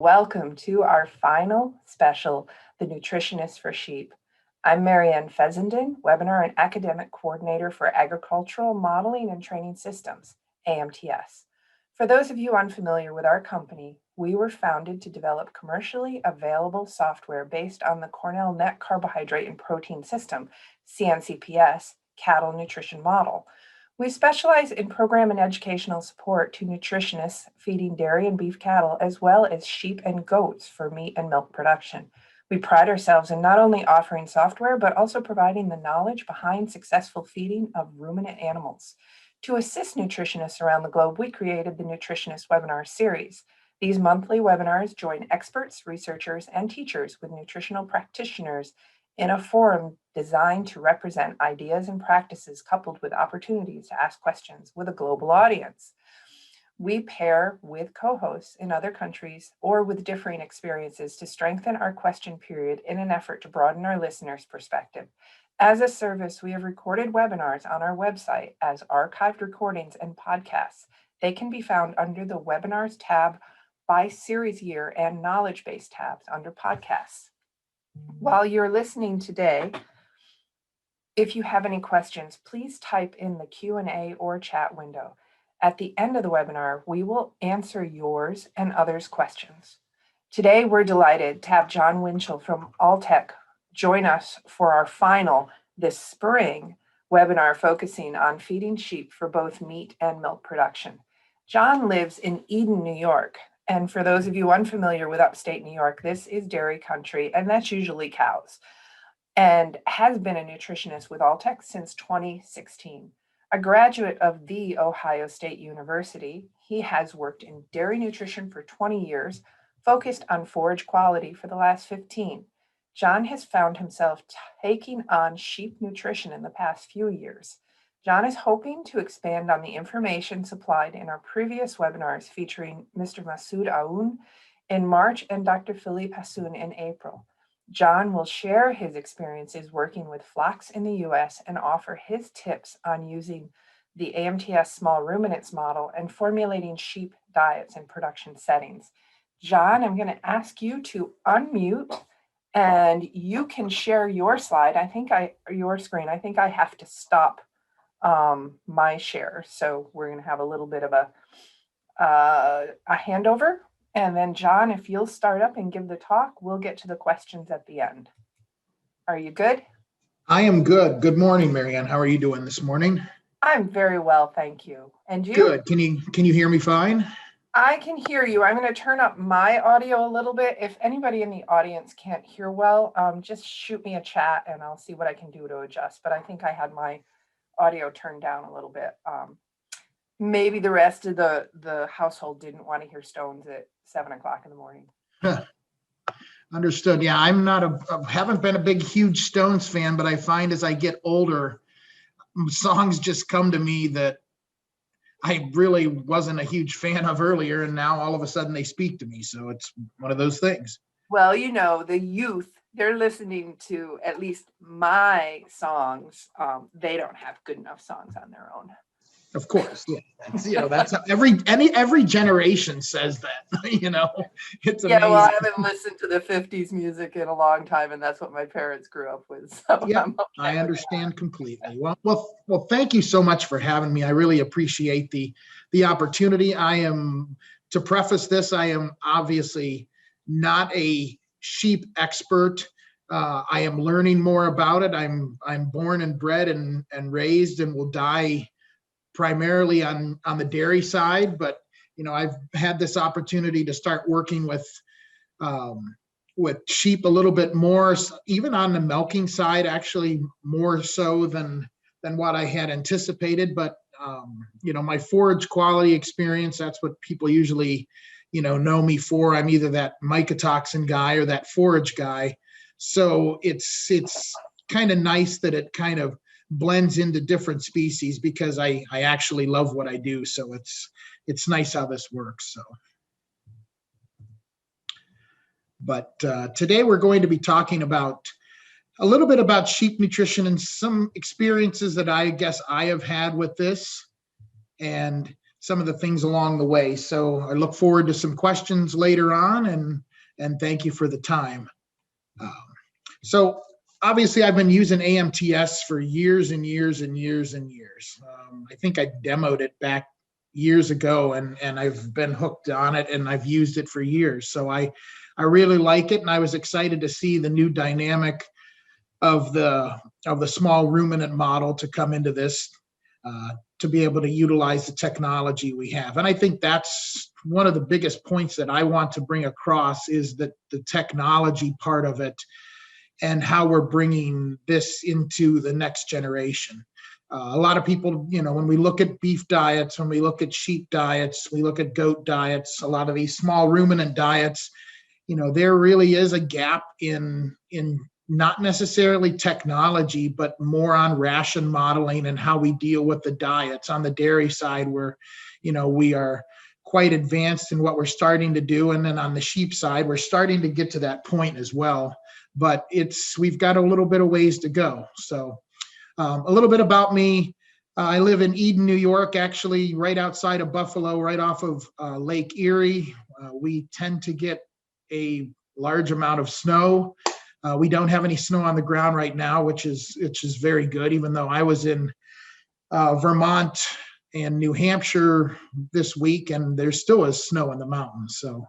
Welcome to our final special, The Nutritionist for Sheep. I'm Marianne Fessenden, Webinar and Academic Coordinator for Agricultural Modeling and Training Systems, AMTS. For those of you unfamiliar with our company, we were founded to develop commercially available software based on the Cornell Net Carbohydrate and Protein System, CNCPS, cattle nutrition model. We specialize in program and educational support to nutritionists feeding dairy and beef cattle, as well as sheep and goats for meat and milk production. We pride ourselves in not only offering software, but also providing the knowledge behind successful feeding of ruminant animals. To assist nutritionists around the globe, we created the Nutritionist webinar series. These monthly webinars join experts, researchers, and teachers with nutritional practitioners in a forum designed to represent ideas and practices coupled with opportunities to ask questions with a global audience. We pair with co-hosts in other countries or with differing experiences to strengthen our question period in an effort to broaden our listeners' perspective. As a service, we have recorded webinars on our website as archived recordings and podcasts. They can be found under the Webinars tab by series year and knowledge base tabs under podcasts. While you're listening today, if you have any questions, please type in the Q&A or chat window. At the end of the webinar, we will answer yours and others' questions. Today, we're delighted to have John Winchell from Alltech join us for our final this spring webinar focusing on feeding sheep for both meat and milk production. John lives in Eden, New York. And for those of you unfamiliar with upstate New York, this is dairy country, and that's usually cows, and has been a nutritionist with Alltech since 2016. A graduate of The Ohio State University, he has worked in dairy nutrition for 20 years, focused on forage quality for the last 15. John has found himself taking on sheep nutrition in the past few years. John is hoping to expand on the information supplied in our previous webinars featuring Mr. Masoud Aoun in March and Dr. Philippe Hassoun in April. John will share his experiences working with flocks in the U.S. and offer his tips on using the AMTS small ruminants model and formulating sheep diets in production settings. John, I'm going to ask you to unmute and you can share your slide. Your screen. I think I have to stop my share. So we're going to have a little bit of a handover. And then John, if you'll start up and give the talk, we'll get to the questions at the end. Are you good? I am good. Good morning, Marianne. How are you doing this morning? I'm very well, thank you. And you? Good. Can you hear me fine? I can hear you. I'm going to turn up my audio a little bit. If anybody in the audience can't hear well, just shoot me a chat and I'll see what I can do to adjust. But I think I had my audio turned down a little bit. Maybe the rest of the household didn't want to hear Stones at 7 o'clock in the morning. Understood. Yeah, haven't been a big, huge Stones fan, but I find as I get older, songs just come to me that I really wasn't a huge fan of earlier, and now all of a sudden they speak to me. So it's one of those things. Well, the youth, they're listening to at least my songs. They don't have good enough songs on their own. Of course, yeah. That's every generation says that. It's amazing. Yeah, well, I haven't listened to the 50s music in a long time, and that's what my parents grew up with. So yeah, I understand completely. Well, thank you so much for having me. I really appreciate the opportunity. To preface this, I am obviously not a sheep expert. I am learning more about it. I'm born and bred and raised and will die primarily on the dairy side, but I've had this opportunity to start working with sheep a little bit more, even on the milking side, actually more so than what I had anticipated. But my forage quality experience, that's what people usually know me for. I'm either that mycotoxin guy or that forage guy. So it's kind of nice that it kind of blends into different species because I actually love what I do. So it's nice how this works. So, but today we're going to be talking about a little bit about sheep nutrition and some experiences that I guess I have had with this. And some of the things along the way. So I look forward to some questions later on, and thank you for the time. Um, so obviously I've been using AMTS for years and years and years and years. I think I demoed it back years ago, and I've been hooked on it, and I've used it for years. So I really like it, and I was excited to see the new dynamic of the small ruminant model to come into this, to be able to utilize the technology we have. And I think that's one of the biggest points that I want to bring across, is that the technology part of it and how we're bringing this into the next generation. A lot of people, when we look at beef diets, when we look at sheep diets, we look at goat diets, a lot of these small ruminant diets, there really is a gap in not necessarily technology, but more on ration modeling and how we deal with the diets. On the dairy side, where, we are quite advanced in what we're starting to do. And then on the sheep side, we're starting to get to that point as well. But we've got a little bit of ways to go. So a little bit about me. I live in Eden, New York, actually right outside of Buffalo, right off of Lake Erie. We tend to get a large amount of snow. We don't have any snow on the ground right now, which is very good, even though I was in Vermont and New Hampshire this week, and there still is snow in the mountains. So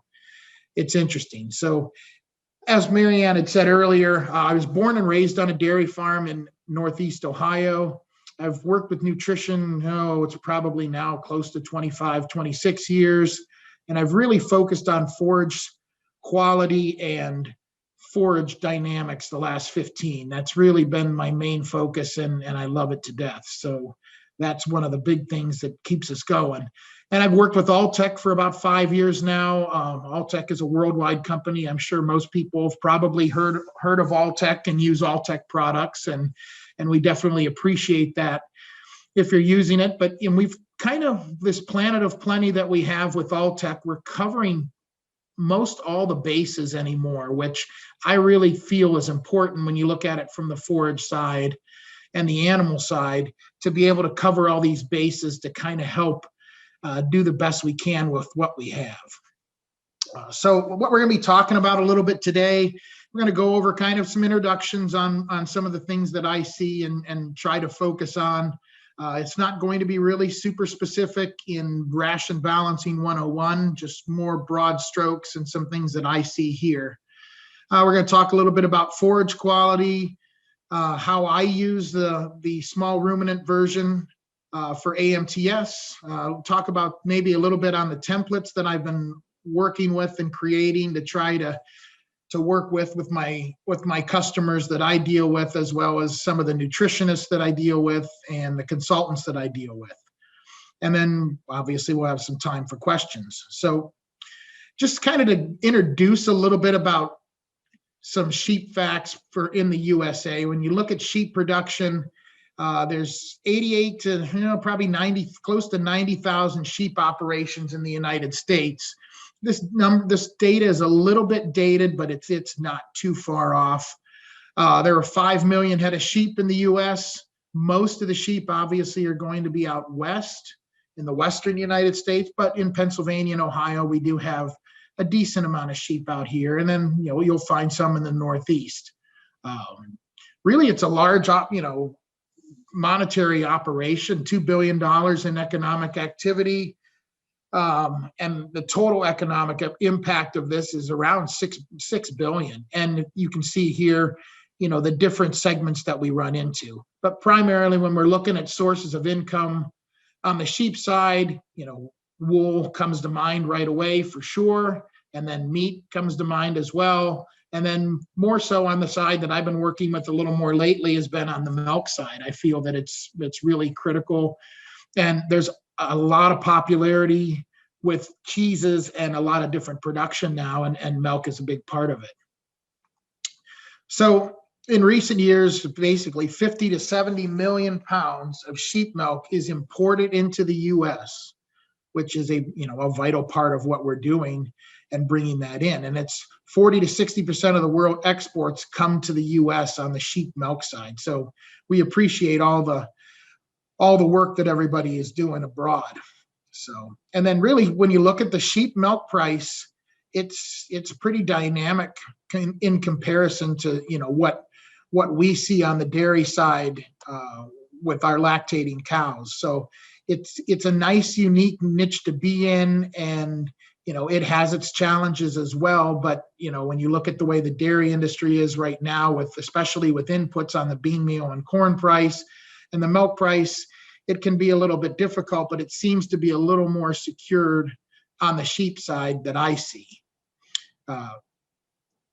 it's interesting. So as Marianne had said earlier, I was born and raised on a dairy farm in Northeast Ohio. I've worked with nutrition, it's probably now close to 25, 26 years. And I've really focused on forage quality and forage dynamics the last 15. That's really been my main focus, and I love it to death. So that's one of the big things that keeps us going. And I've worked with Alltech for about 5 years now. Alltech is a worldwide company. I'm sure most people have probably heard of Alltech and use Alltech products, and we definitely appreciate that if you're using it. But we've kind of, this planet of plenty that we have with Alltech, we're covering most all the bases anymore, which I really feel is important when you look at it from the forage side and the animal side, to be able to cover all these bases to kind of help do the best we can with what we have. So what we're going to be talking about a little bit today, we're going to go over kind of some introductions on some of the things that I see and try to focus on. It's not going to be really super specific in ration balancing 101, just more broad strokes and some things that I see here. We're going to talk a little bit about forage quality, how I use the small ruminant version for AMTS. Talk about maybe a little bit on the templates that I've been working with and creating to try to work with my customers that I deal with, as well as some of the nutritionists that I deal with and the consultants that I deal with. And then obviously we'll have some time for questions. So just kind of to introduce a little bit about some sheep facts in the USA. When you look at sheep production, there's 88 to probably 90, close to 90,000 sheep operations in the United States. This data is a little bit dated, but it's not too far off. There are 5 million head of sheep in the U.S. Most of the sheep obviously are going to be out west in the western United States, but in Pennsylvania and Ohio, we do have a decent amount of sheep out here. And then, you'll find some in the Northeast. Really, it's a large, monetary operation, $2 billion in economic activity. And the total economic impact of this is around six billion. And you can see here, the different segments that we run into. But primarily when we're looking at sources of income on the sheep side, wool comes to mind right away for sure. And then meat comes to mind as well. And then more so on the side that I've been working with a little more lately has been on the milk side. I feel that it's really critical. And there's a lot of popularity with cheeses and a lot of different production now, and milk is a big part of it. So in recent years, basically 50 to 70 million pounds of sheep milk is imported into the U.S., which is a vital part of what we're doing and bringing that in. And it's 40 to 60% of the world exports come to the U.S. on the sheep milk side. So we appreciate all the work that everybody is doing abroad. So, and then really when you look at the sheep milk price, it's pretty dynamic in comparison to, what we see on the dairy side with our lactating cows. So it's a nice, unique niche to be in, and it has its challenges as well. But when you look at the way the dairy industry is right now, especially with inputs on the bean meal and corn price and the milk price, it can be a little bit difficult, but it seems to be a little more secured on the sheep side that I see.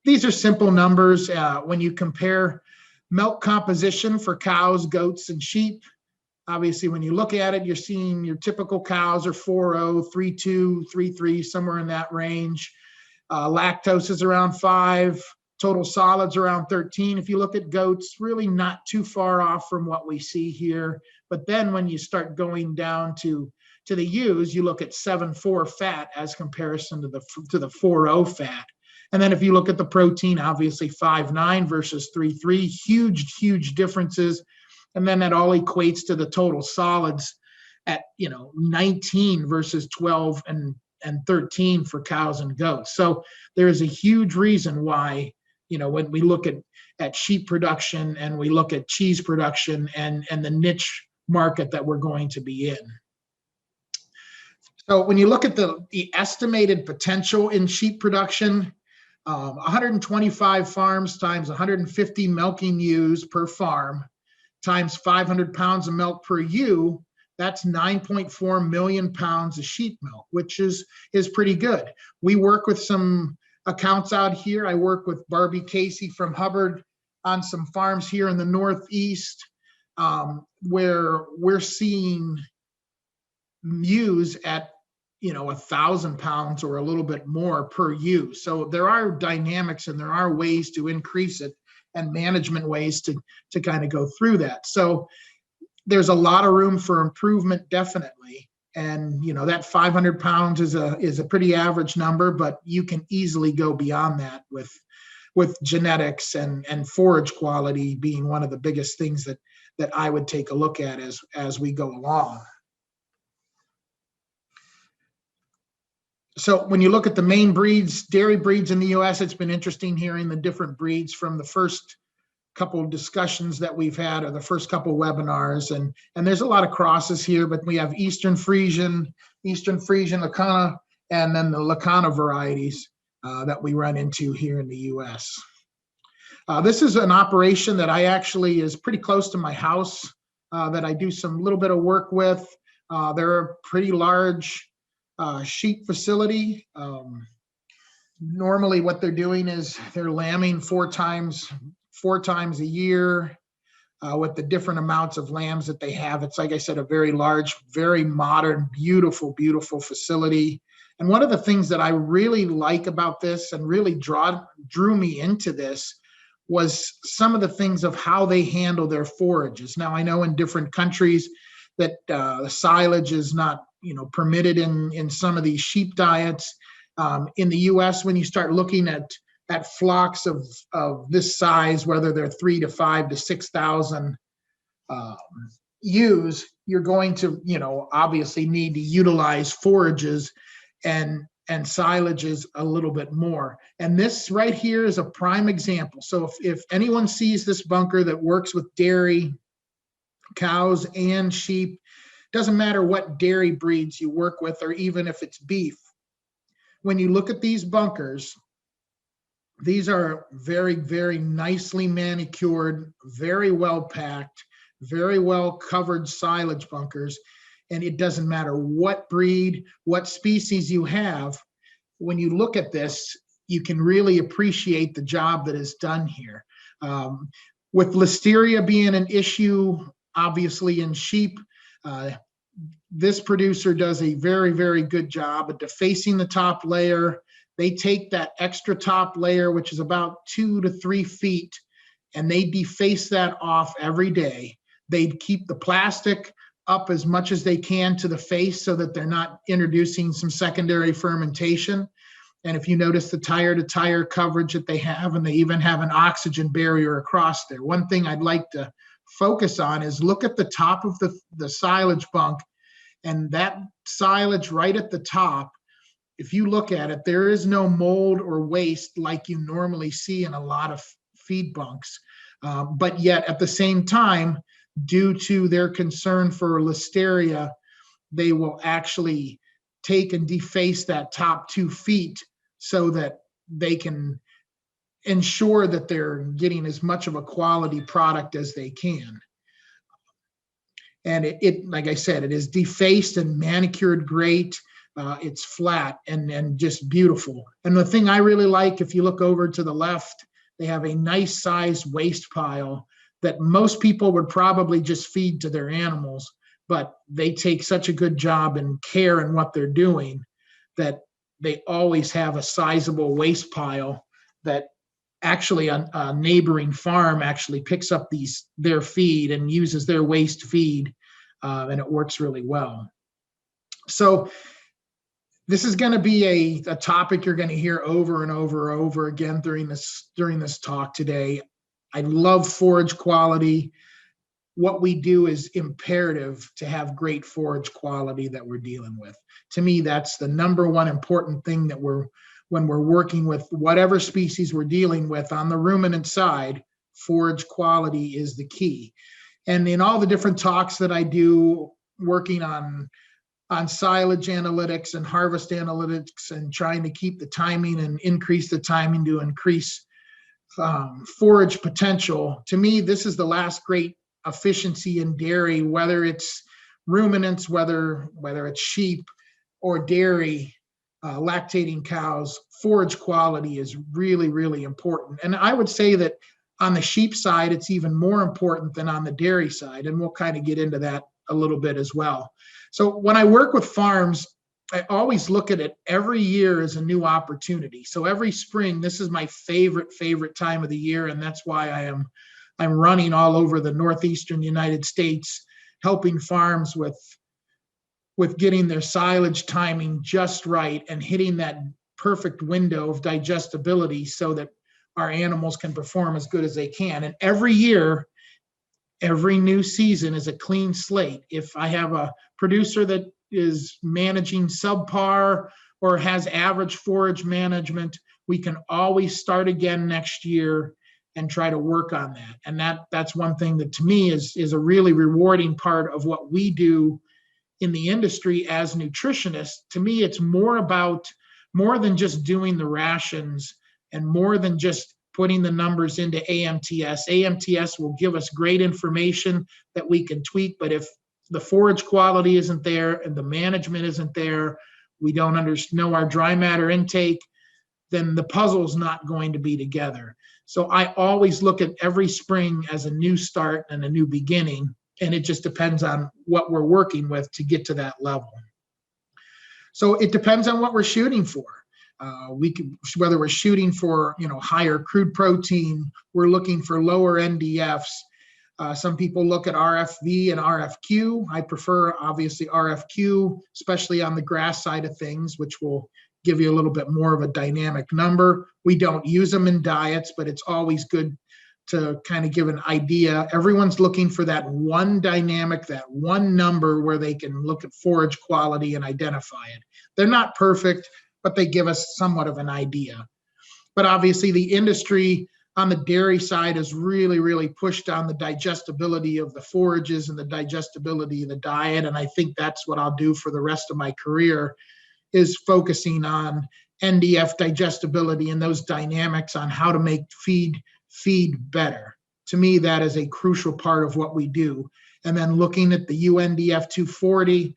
These are simple numbers. When you compare milk composition for cows, goats, and sheep, obviously, when you look at it, you're seeing your typical cows are 4.0, 3.2, 3.3, somewhere in that range. Lactose is around 5, total solids around 13. If you look at goats, really not too far off from what we see here. But then when you start going down to the ewes, you look at 7.4 fat as comparison to the 4.0 fat. And then if you look at the protein, obviously 5.9 versus 3.3, huge differences. And then that all equates to the total solids at 19 versus 12 and 13 for cows and goats. So there is a huge reason why, when we look at sheep production and we look at cheese production and the niche market that we're going to be in. So when you look at the estimated potential in sheep production, 125 farms times 150 milking ewes per farm times 500 pounds of milk per ewe, that's 9.4 million pounds of sheep milk, which is pretty good. We work with some accounts out here. I work with Barbie Casey from Hubbard on some farms here in the Northeast, where we're seeing ewes at 1,000 pounds or a little bit more per ewe. So there are dynamics and there are ways to increase it and management ways to kind of go through that. So there's a lot of room for improvement, definitely. And that 500 pounds is a pretty average number, but you can easily go beyond that with genetics and forage quality being one of the biggest things that I would take a look at as we go along. So when you look at the main breeds, dairy breeds in the U.S., it's been interesting hearing the different breeds from the first couple of discussions that we've had, or the first couple of webinars. And there's a lot of crosses here, but we have Eastern Frisian, Lacana, and then the Lacana varieties that we run into here in the U.S. This is an operation that I actually is pretty close to my house that I do some little bit of work with. They're a pretty large sheep facility. Normally what they're doing is they're lambing four times a year with the different amounts of lambs that they have. It's, like I said, a very large, very modern, beautiful facility. And one of the things that I really like about this and really drew me into this was some of the things of how they handle their forages. Now, I know in different countries that silage is not permitted in some of these sheep diets. In the U.S., when you start looking at flocks of this size, whether they're 3 to 5 to 6,000 ewes, you're going to obviously need to utilize forages and silages a little bit more. And this right here is a prime example. So if anyone sees this bunker that works with dairy, cows, and sheep, doesn't matter what dairy breeds you work with, or even if it's beef, when you look at these bunkers, these are very, very nicely manicured, very well packed, very well covered silage bunkers. And it doesn't matter what breed, what species you have. When you look at this, you can really appreciate the job that is done here. With listeria being an issue, obviously in sheep, this producer does a very, very good job at defacing the top layer. They take that extra top layer, which is about 2 to 3 feet, and they deface that off every day. They keep the plastic up as much as they can to the face so that they're not introducing some secondary fermentation. And if you notice the tire to tire coverage that they have, and they even have an oxygen barrier across there. One thing I'd like to focus on is look at the top of the silage bunk And that silage right at the top, if you look at it, there is no mold or waste like you normally see in a lot of feed bunks. But yet at the same time, due to their concern for listeria, they will actually take and deface that top 2 feet so that they can ensure that they're getting as much of a quality product as they can. And like I said, it is defaced and manicured great. It's flat and just beautiful. And the thing I really like, if you look over to the left, they have a nice sized waste pile that most people would probably just feed to their animals, but they take such a good job and care in what they're doing that they always have a sizable waste pile that actually a neighboring farm actually picks up their feed and uses their waste feed, and it works really well. So this is going to be a topic you're going to hear over and over and over again during this talk today. I love forage quality. What we do is imperative to have great forage quality that we're dealing with. To me, that's the number one important thing that when we're working with whatever species we're dealing with on the ruminant side, forage quality is the key. And in all the different talks that I do working on silage analytics and harvest analytics and trying to keep the timing and increase the timing to increase forage potential, to me, this is the last great efficiency in dairy, whether it's ruminants, whether it's sheep or dairy, lactating cows. Forage quality is really, really important. And I would say that on the sheep side, it's even more important than on the dairy side. And we'll kind of get into that a little bit as well. So when I work with farms, I always look at it every year as a new opportunity. So every spring, this is my favorite time of the year. And that's why I'm running all over the northeastern United States, helping farms with getting their silage timing just right and hitting that perfect window of digestibility so that our animals can perform as good as they can. And every year, every new season is a clean slate. If I have a producer that is managing subpar or has average forage management, we can always start again next year and try to work on that. And that's one thing that to me is a really rewarding part of what we do in the industry as nutritionists. To me, it's more than just doing the rations and more than just putting the numbers into AMTS. AMTS will give us great information that we can tweak, but if the forage quality isn't there and the management isn't there, we don't know our dry matter intake, then the puzzle's not going to be together. So I always look at every spring as a new start and a new beginning, and it just depends on what we're working with to get to that level. So it depends on what we're shooting for. Whether we're shooting for higher crude protein, we're looking for lower NDFs. Some people look at RFV and RFQ. I prefer obviously RFQ, especially on the grass side of things, which will give you a little bit more of a dynamic number. We don't use them in diets, but it's always good to kind of give an idea. Everyone's looking for that one dynamic, that one number where they can look at forage quality and identify it. They're not perfect, but they give us somewhat of an idea. But obviously the industry on the dairy side has really, really pushed on the digestibility of the forages and the digestibility of the diet. And I think that's what I'll do for the rest of my career, is focusing on NDF digestibility and those dynamics on how to make feed better. To me, that is a crucial part of what we do. And then looking at the UNDF 240,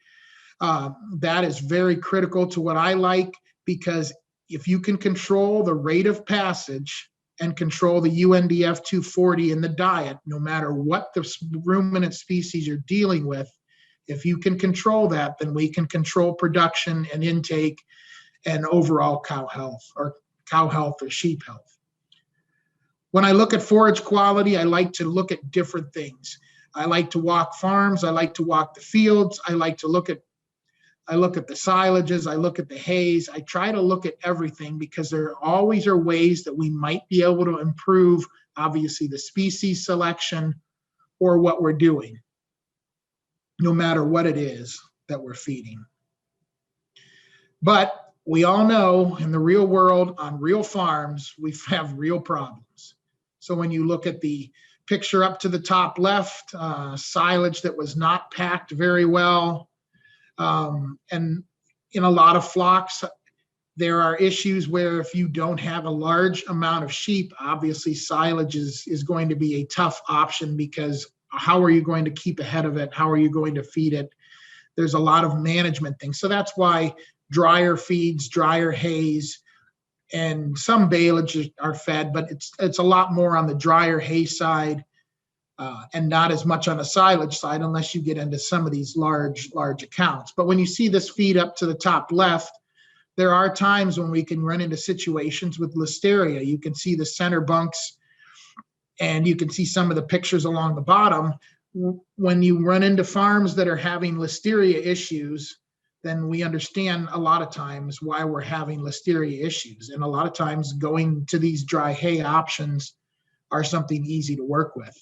that is very critical to what I like, because if you can control the rate of passage and control the UNDF 240 in the diet, no matter what the ruminant species you're dealing with, if you can control that, then we can control production and intake and overall cow health or sheep health. When I look at forage quality, I like to look at different things. I like to walk farms. I like to walk the fields. I look at the silages. I look at the hays. I try to look at everything because there always are ways that we might be able to improve, obviously, the species selection or what we're doing, no matter what it is. that we're feeding. But we all know in the real world, on real farms, we have real problems. So when you look at the picture up to the top left, silage that was not packed very well. And in a lot of flocks, there are issues where if you don't have a large amount of sheep, obviously silage is going to be a tough option, because how are you going to keep ahead of it? How are you going to feed it? There's a lot of management things. So that's why drier feeds, drier hays, and some baleage are fed, but it's a lot more on the drier hay side, and not as much on the silage side unless you get into some of these large accounts. But when you see this feed up to the top left, there are times when we can run into situations with listeria. You can see the center bunks, and you can see some of the pictures along the bottom. When you run into farms that are having listeria issues, then we understand a lot of times why we're having listeria issues. And a lot of times going to these dry hay options are something easy to work with.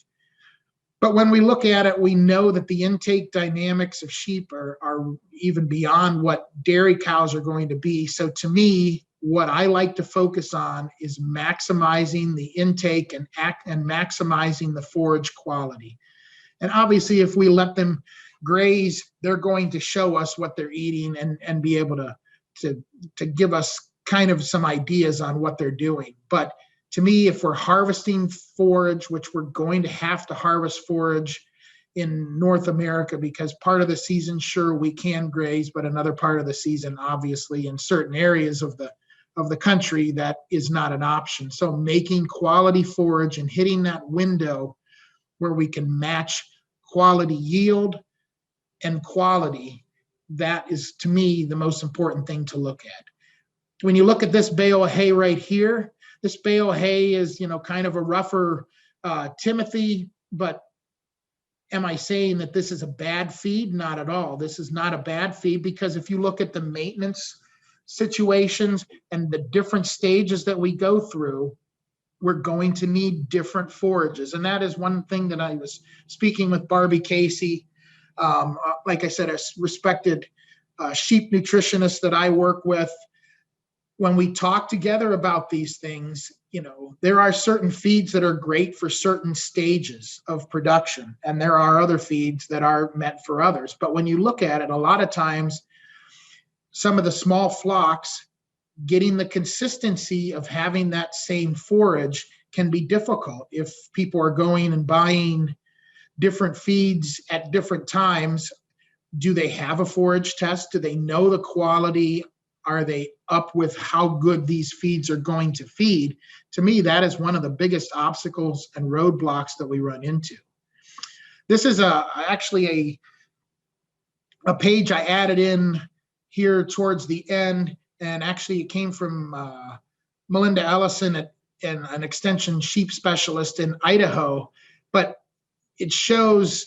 But when we look at it, we know that the intake dynamics of sheep are even beyond what dairy cows are going to be. So to me, what I like to focus on is maximizing the intake and maximizing the forage quality. And obviously, if we let them graze, they're going to show us what they're eating and be able to give us kind of some ideas on what they're doing. But to me, if we're harvesting forage, which we're going to have to harvest forage in North America, because part of the season, sure, we can graze, but another part of the season, obviously, in certain areas of the country, that is not an option. So making quality forage and hitting that window where we can match quality yield and quality, that is, to me, the most important thing to look at. When you look at this bale of hay right here, this bale of hay is, kind of a rougher Timothy, but am I saying that this is a bad feed? Not at all. This is not a bad feed, because if you look at the maintenance situations and the different stages that we go through, we're going to need different forages. And that is one thing that I was speaking with Barbie Casey, like I said, a respected sheep nutritionist that I work with. When we talk together about these things, there are certain feeds that are great for certain stages of production, and there are other feeds that are meant for others. But when you look at it, a lot of times, some of the small flocks, getting the consistency of having that same forage can be difficult. If people are going and buying different feeds at different times, do they have a forage test? Do they know the quality? Are they up with how good these feeds are going to feed? To me, that is one of the biggest obstacles and roadblocks that we run into. This is actually a page I added in here towards the end, and actually it came from Melinda Ellison, an extension sheep specialist in Idaho, but it shows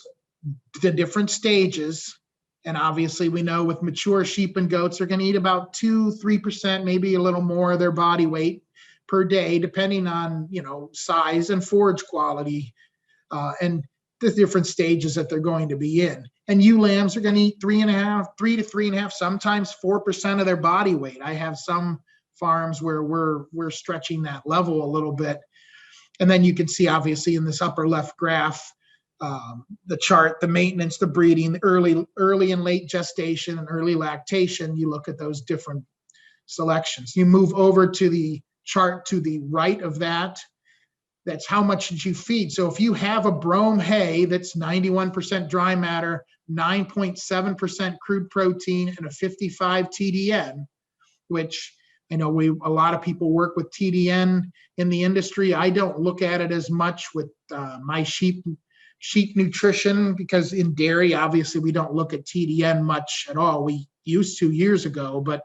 the different stages. And obviously we know with mature sheep and goats, they're going to eat about 2-3%, maybe a little more of their body weight per day, depending on, size and forage quality, and the different stages that they're going to be in. And ewe lambs are going to eat 3 to 3.5, sometimes 4% of their body weight. I have some farms where we're stretching that level a little bit. And then you can see, obviously, in this upper left graph, the chart, the maintenance, the breeding, the early and late gestation and early lactation. You look at those different selections. You move over to the chart to the right of that. That's how much did you feed. So if you have a brome hay that's 91% dry matter, 9.7% crude protein, and a 55 TDN, which I know a lot of people work with TDN in the industry. I don't look at it as much with my sheep nutrition, because in dairy, obviously, we don't look at TDN much at all. We used to years ago, but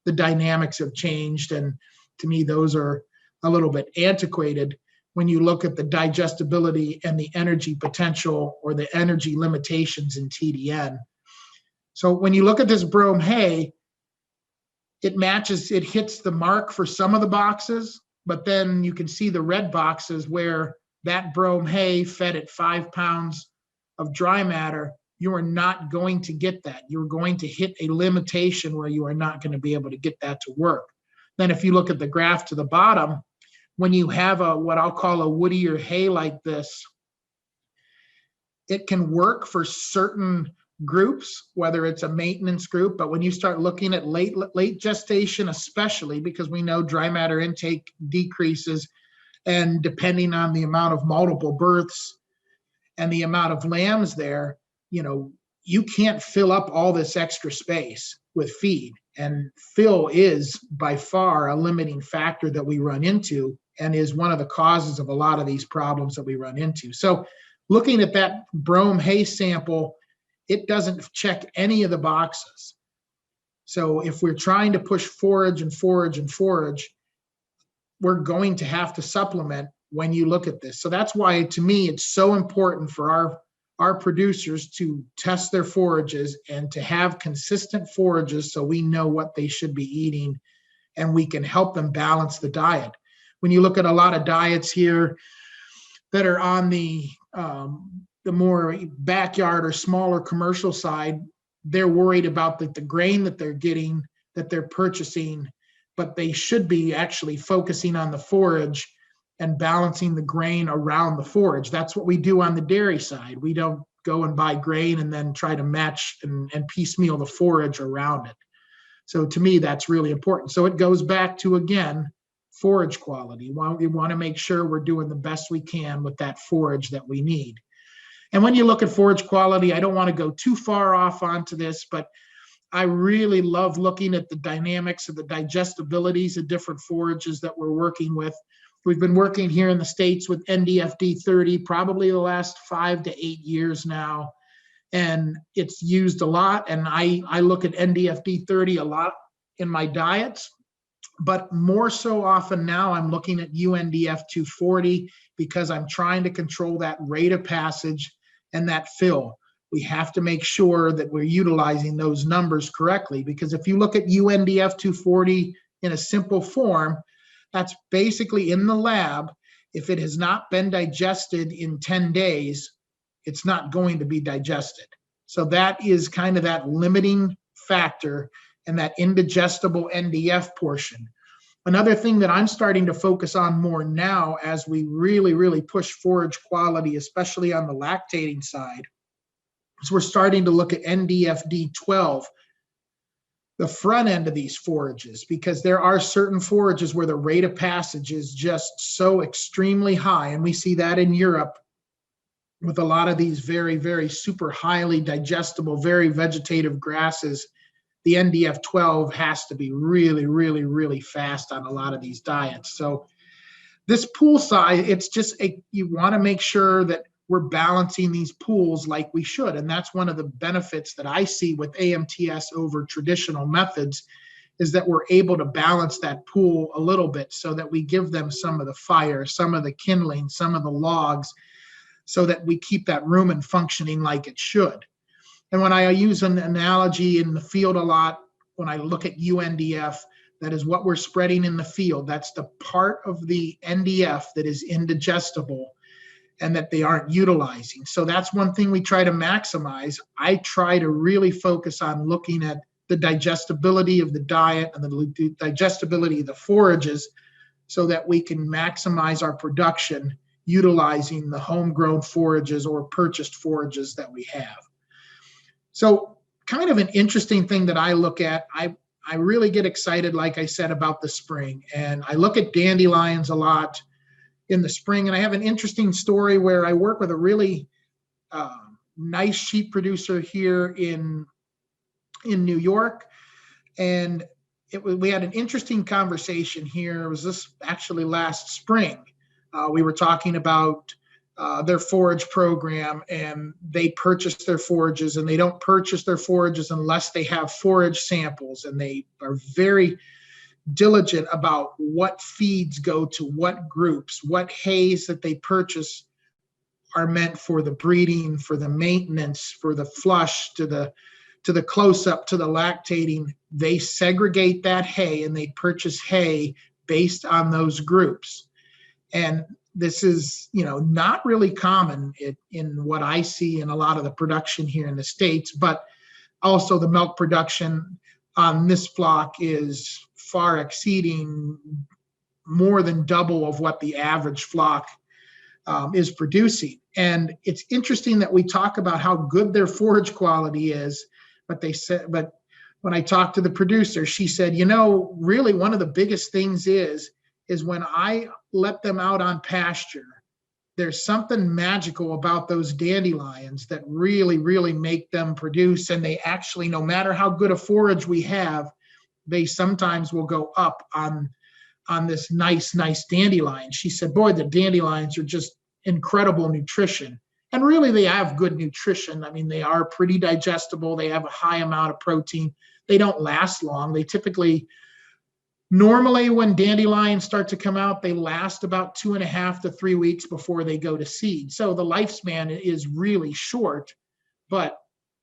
the dynamics have changed. And to me, those are a little bit antiquated when you look at the digestibility and the energy potential or the energy limitations in TDN. So when you look at this brome hay, it hits the mark for some of the boxes, but then you can see the red boxes where that brome hay fed at 5 pounds of dry matter you are not going to get that. You're going to hit a limitation where you are not going to be able to get that to work. Then if you look at the graph to the bottom, when you have a what I'll call a woodier hay like this, it can work for certain groups, whether it's a maintenance group, but when you start looking at late gestation, especially because we know dry matter intake decreases, and depending on the amount of multiple births and the amount of lambs there, you can't fill up all this extra space with feed. And fill is by far a limiting factor that we run into and is one of the causes of a lot of these problems that we run into. So looking at that brome hay sample, it doesn't check any of the boxes. So if we're trying to push forage and forage and forage, we're going to have to supplement when you look at this. So that's why, to me, it's so important for our producers to test their forages and to have consistent forages so we know what they should be eating and we can help them balance the diet. When you look at a lot of diets here that are on the more backyard or smaller commercial side, they're worried about the grain that they're getting, that they're purchasing, but they should be actually focusing on the forage and balancing the grain around the forage. That's what we do on the dairy side. We don't go and buy grain and then try to match and piecemeal the forage around it. So to me, that's really important. So it goes back to, again, forage quality. We want to make sure we're doing the best we can with that forage that we need. And when you look at forage quality, I don't want to go too far off onto this, but I really love looking at the dynamics of the digestibilities of different forages that we're working with. We've been working here in the States with NDFD 30 probably the last 5 to 8 years now, and it's used a lot. And I look at NDFD 30 a lot in my diets, but more so often now I'm looking at UNDF 240 because I'm trying to control that rate of passage and that fill. We have to make sure that we're utilizing those numbers correctly, because if you look at UNDF 240 in a simple form, that's basically in the lab. If it has not been digested in 10 days, it's not going to be digested. So that is kind of that limiting factor and that indigestible NDF portion. Another thing that I'm starting to focus on more now as we really, really push forage quality, especially on the lactating side, is we're starting to look at NDFD 12, the front end of these forages, because there are certain forages where the rate of passage is just so extremely high. And we see that in Europe with a lot of these very, very super highly digestible, very vegetative grasses. The NDF 12 has to be really, really, really fast on a lot of these diets. So this pool size, it's just, you want to make sure that we're balancing these pools like we should. And that's one of the benefits that I see with AMTS over traditional methods, is that we're able to balance that pool a little bit so that we give them some of the fire, some of the kindling, some of the logs, so that we keep that rumen functioning like it should. And when I use an analogy in the field a lot, when I look at UNDF, that is what we're spreading in the field. That's the part of the NDF that is indigestible and that they aren't utilizing. So that's one thing we try to maximize. I try to really focus on looking at the digestibility of the diet and the digestibility of the forages so that we can maximize our production utilizing the homegrown forages or purchased forages that we have. So kind of an interesting thing that I look at, I really get excited, like I said, about the spring. And I look at dandelions a lot in the spring. And I have an interesting story where I work with a really nice sheep producer here in New York. And we had an interesting conversation here. It was this actually last spring. We were talking about their forage program, and they purchase their forages, and they don't purchase their forages unless they have forage samples, and they are very diligent about what feeds go to what groups, what hays that they purchase are meant for the breeding, for the maintenance, for the flush, to the close-up, to the lactating. They segregate that hay and they purchase hay based on those groups. And this is, not really common in what I see in a lot of the production here in the States, but also the milk production on this flock is far exceeding more than double of what the average flock is producing. And it's interesting that we talk about how good their forage quality is, but when I talked to the producer, she said, really one of the biggest things is when I let them out on pasture, there's something magical about those dandelions that really, really make them produce. And they actually, no matter how good a forage we have, they sometimes will go up on this nice dandelion. She said, boy, the dandelions are just incredible nutrition. And really, they have good nutrition. I mean, they are pretty digestible. They have a high amount of protein. They don't last long. They typically, normally when dandelions start to come out, they last about 2.5 to 3 weeks before they go to seed. So the lifespan is really short, but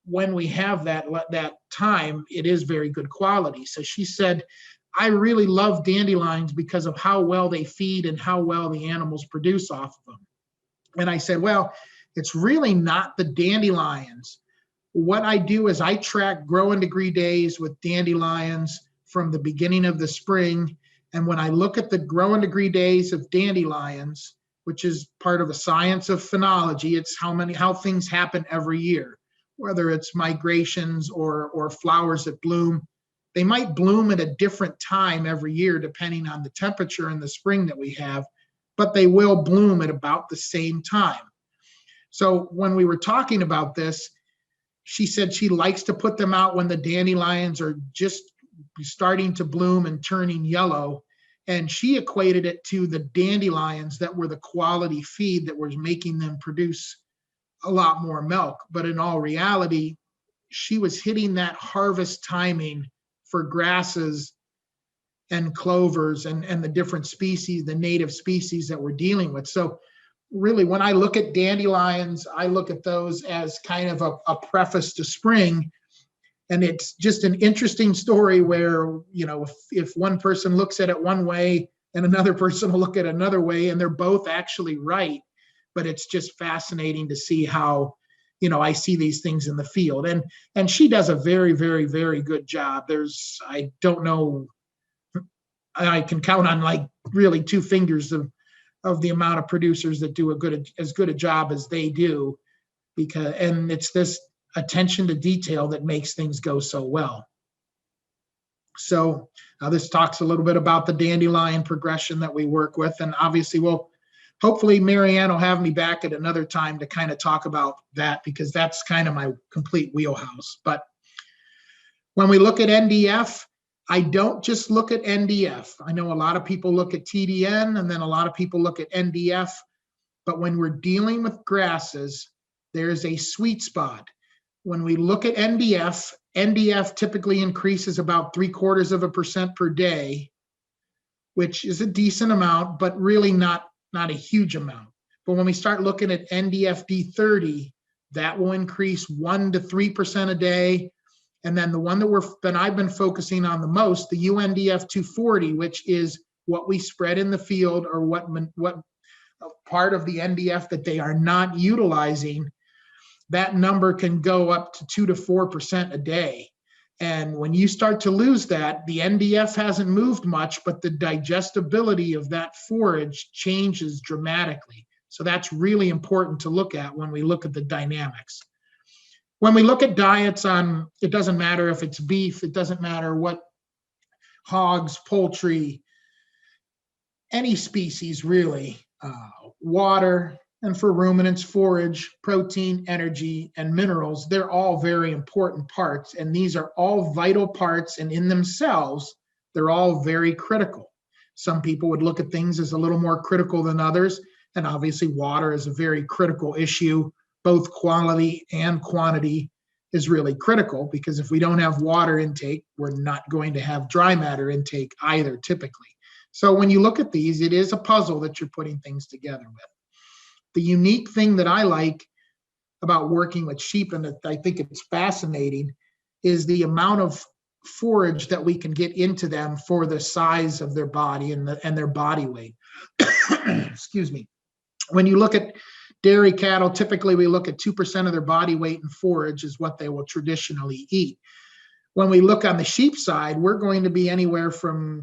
when we have that time, it is very good quality. So she said, I really love dandelions because of how well they feed and how well the animals produce off of them. And I said, well, it's really not the dandelions. What I do is I track growing degree days with dandelions from the beginning of the spring. And when I look at the growing degree days of dandelions, which is part of the science of phenology, it's how things happen every year, whether it's migrations or flowers that bloom. They might bloom at a different time every year, depending on the temperature in the spring that we have, but they will bloom at about the same time. So when we were talking about this, she said she likes to put them out when the dandelions are just starting to bloom and turning yellow. And she equated it to the dandelions that were the quality feed that was making them produce a lot more milk. But in all reality, she was hitting that harvest timing for grasses and clovers and the different species, the native species that we're dealing with. So really, when I look at dandelions, I look at those as kind of a preface to spring. And it's just an interesting story where, if one person looks at it one way and another person will look at it another way, and they're both actually right. But it's just fascinating to see how, I see these things in the field. And she does a very, very, very good job. I don't know, I can count on like really 2 fingers of the amount of producers that do as good a job as they do, and it's this attention to detail that makes things go so well. So this talks a little bit about the dandelion progression that we work with, and obviously hopefully Marianne will have me back at another time to kind of talk about that, because that's kind of my complete wheelhouse. But when we look at NDF, I don't just look at NDF. I know a lot of people look at TDN, and then a lot of people look at NDF. But when we're dealing with grasses, there's a sweet spot. When we look at NDF typically increases about 0.75% per day, which is a decent amount, but really not a huge amount. But when we start looking at NDF-D30, that will increase 1 to 3% a day. And then the one that I've been focusing on the most, the UNDF-240, which is what we spread in the field, or what part of the NDF that they are not utilizing, that number can go up to 2 to 4% a day. And when you start to lose that, the NDF hasn't moved much, but the digestibility of that forage changes dramatically. So that's really important to look at when we look at the dynamics. When we look at diets it doesn't matter if it's beef, it doesn't matter what hogs, poultry, any species really, water, and for ruminants, forage, protein, energy, and minerals, they're all very important parts. And these are all vital parts, and in themselves, they're all very critical. Some people would look at things as a little more critical than others. And obviously water is a very critical issue. Both quality and quantity is really critical, because if we don't have water intake, we're not going to have dry matter intake either, typically. So when you look at these, it is a puzzle that you're putting things together with. The unique thing that I like about working with sheep, and that I think it's fascinating, is the amount of forage that we can get into them for the size of their body and their body weight. Excuse me. When you look at dairy cattle, typically we look at 2% of their body weight in forage is what they will traditionally eat. When we look on the sheep side, we're going to be anywhere from,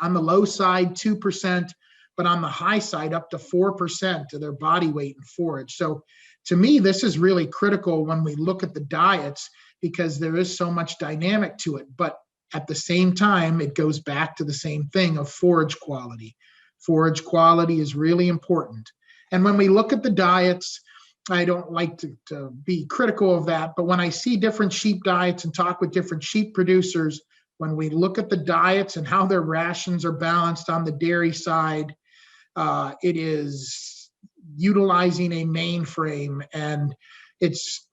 on the low side, 2%, but on the high side, up to 4% of their body weight in forage. So to me, this is really critical when we look at the diets, because there is so much dynamic to it. But at the same time, it goes back to the same thing of forage quality. Forage quality is really important. And when we look at the diets, I don't like to be critical of that, but when I see different sheep diets and talk with different sheep producers, when we look at the diets and how their rations are balanced on the dairy side, it is utilizing a mainframe, and it's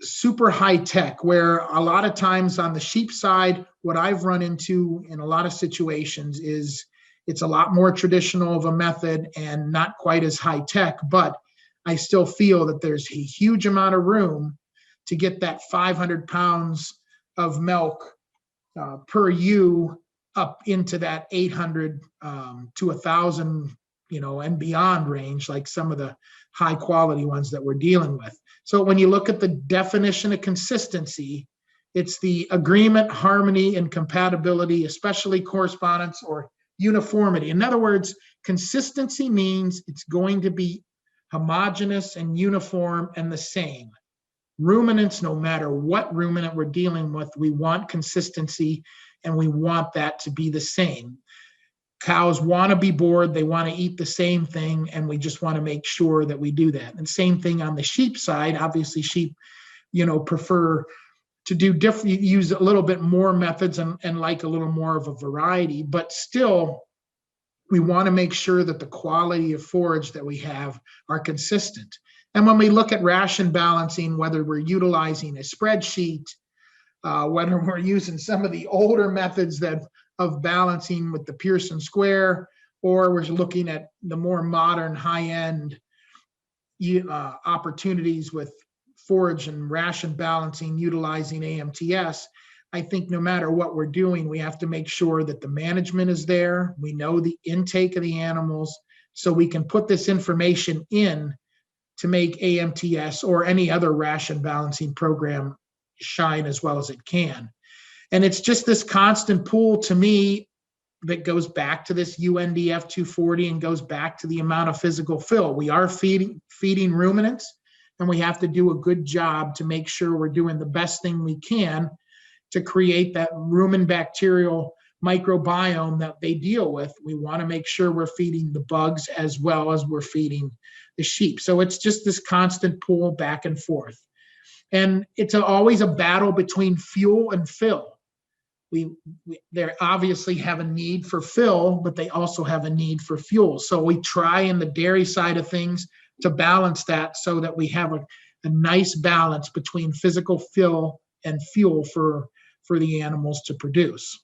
super high tech, where a lot of times on the sheep side, what I've run into in a lot of situations is it's a lot more traditional of a method and not quite as high tech, but I still feel that there's a huge amount of room to get that 500 pounds of milk per ewe up into that 800 to 1,000, and beyond range, like some of the high quality ones that we're dealing with. So when you look at the definition of consistency, it's the agreement, harmony, and compatibility, especially correspondence or uniformity. In other words, consistency means it's going to be homogeneous and uniform and the same. Ruminants, no matter what ruminant we're dealing with, we want consistency and we want that to be the same. Cows want to be bored, they want to eat the same thing, and we just want to make sure that we do that. And same thing on the sheep side. Obviously, sheep, prefer to do different, use a little bit more methods and like a little more of a variety, but still we want to make sure that the quality of forage that we have are consistent. And when we look at ration balancing, whether we're utilizing a spreadsheet, whether we're using some of the older methods of balancing with the Pearson square, or we're looking at the more modern high-end opportunities with forage and ration balancing utilizing AMTS, I think no matter what we're doing, we have to make sure that the management is there. We know the intake of the animals, so we can put this information in to make AMTS or any other ration balancing program shine as well as it can. And it's just this constant pull to me that goes back to this UNDF 240 and goes back to the amount of physical fill. We are feeding ruminants, and we have to do a good job to make sure we're doing the best thing we can to create that rumen bacterial microbiome that they deal with. We want to make sure we're feeding the bugs as well as we're feeding the sheep. So it's just this constant pull back and forth. And it's always a battle between fuel and fill. They obviously have a need for fill, but they also have a need for fuel. So we try in the dairy side of things to balance that so that we have a nice balance between physical fill and fuel for the animals to produce.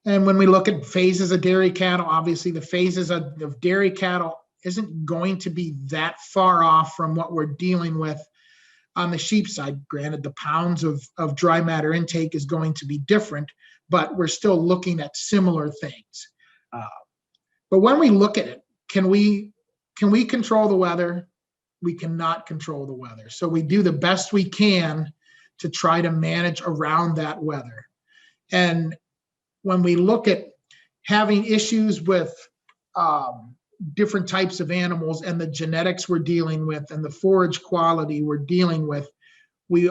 And when we look at phases of dairy cattle, obviously the phases of dairy cattle isn't going to be that far off from what we're dealing with on the sheep side. Granted, the pounds of dry matter intake is going to be different, but we're still looking at similar things. But when we look at it, can we control the weather? We cannot control the weather. So we do the best we can to try to manage around that weather. And when we look at having issues with different types of animals and the genetics we're dealing with and the forage quality we're dealing with, we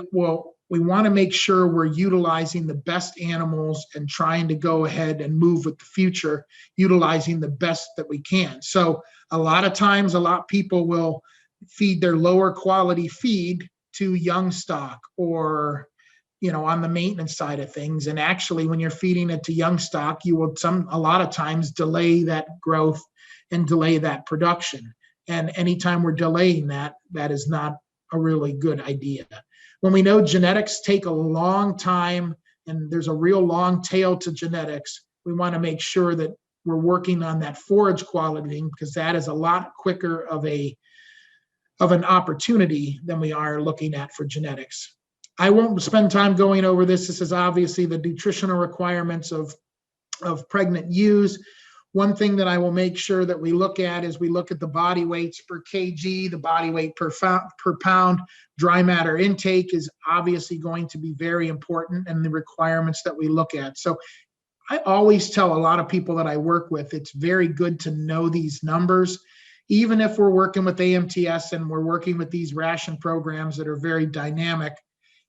want to make sure we're utilizing the best animals and trying to go ahead and move with the future, utilizing the best that we can. So a lot of times, a lot of people will feed their lower quality feed to young stock or on the maintenance side of things. And actually, when you're feeding it to young stock, you will a lot of times delay that growth and delay that production. And anytime we're delaying that is not a really good idea. When we know genetics take a long time and there's a real long tail to genetics, we want to make sure that we're working on that forage quality, because that is a lot quicker of an opportunity than we are looking at for genetics. I won't spend time going over this. This is obviously the nutritional requirements of pregnant ewes. one thing that I will make sure that we look at is we look at the body weights per kg, the body weight per pound. Dry matter intake is obviously going to be very important, and the requirements that we look at. So I always tell a lot of people that I work with, it's very good to know these numbers, even if we're working with AMTS and we're working with these ration programs that are very dynamic.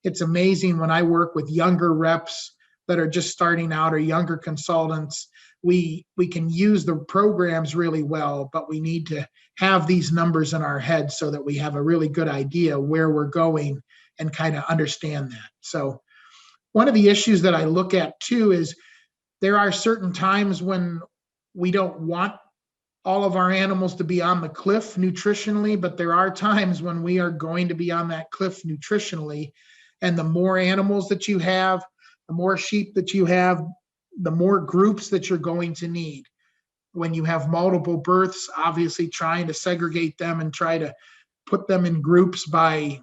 It's amazing when I work with younger reps that are just starting out or younger consultants. We can use the programs really well, but we need to have these numbers in our head so that we have a really good idea where we're going and kind of understand that. So one of the issues that I look at too is there are certain times when we don't want all of our animals to be on the cliff nutritionally, but there are times when we are going to be on that cliff nutritionally. And the more animals that you have, the more sheep that you have, the more groups that you're going to need. When you have multiple births, obviously trying to segregate them and try to put them in groups by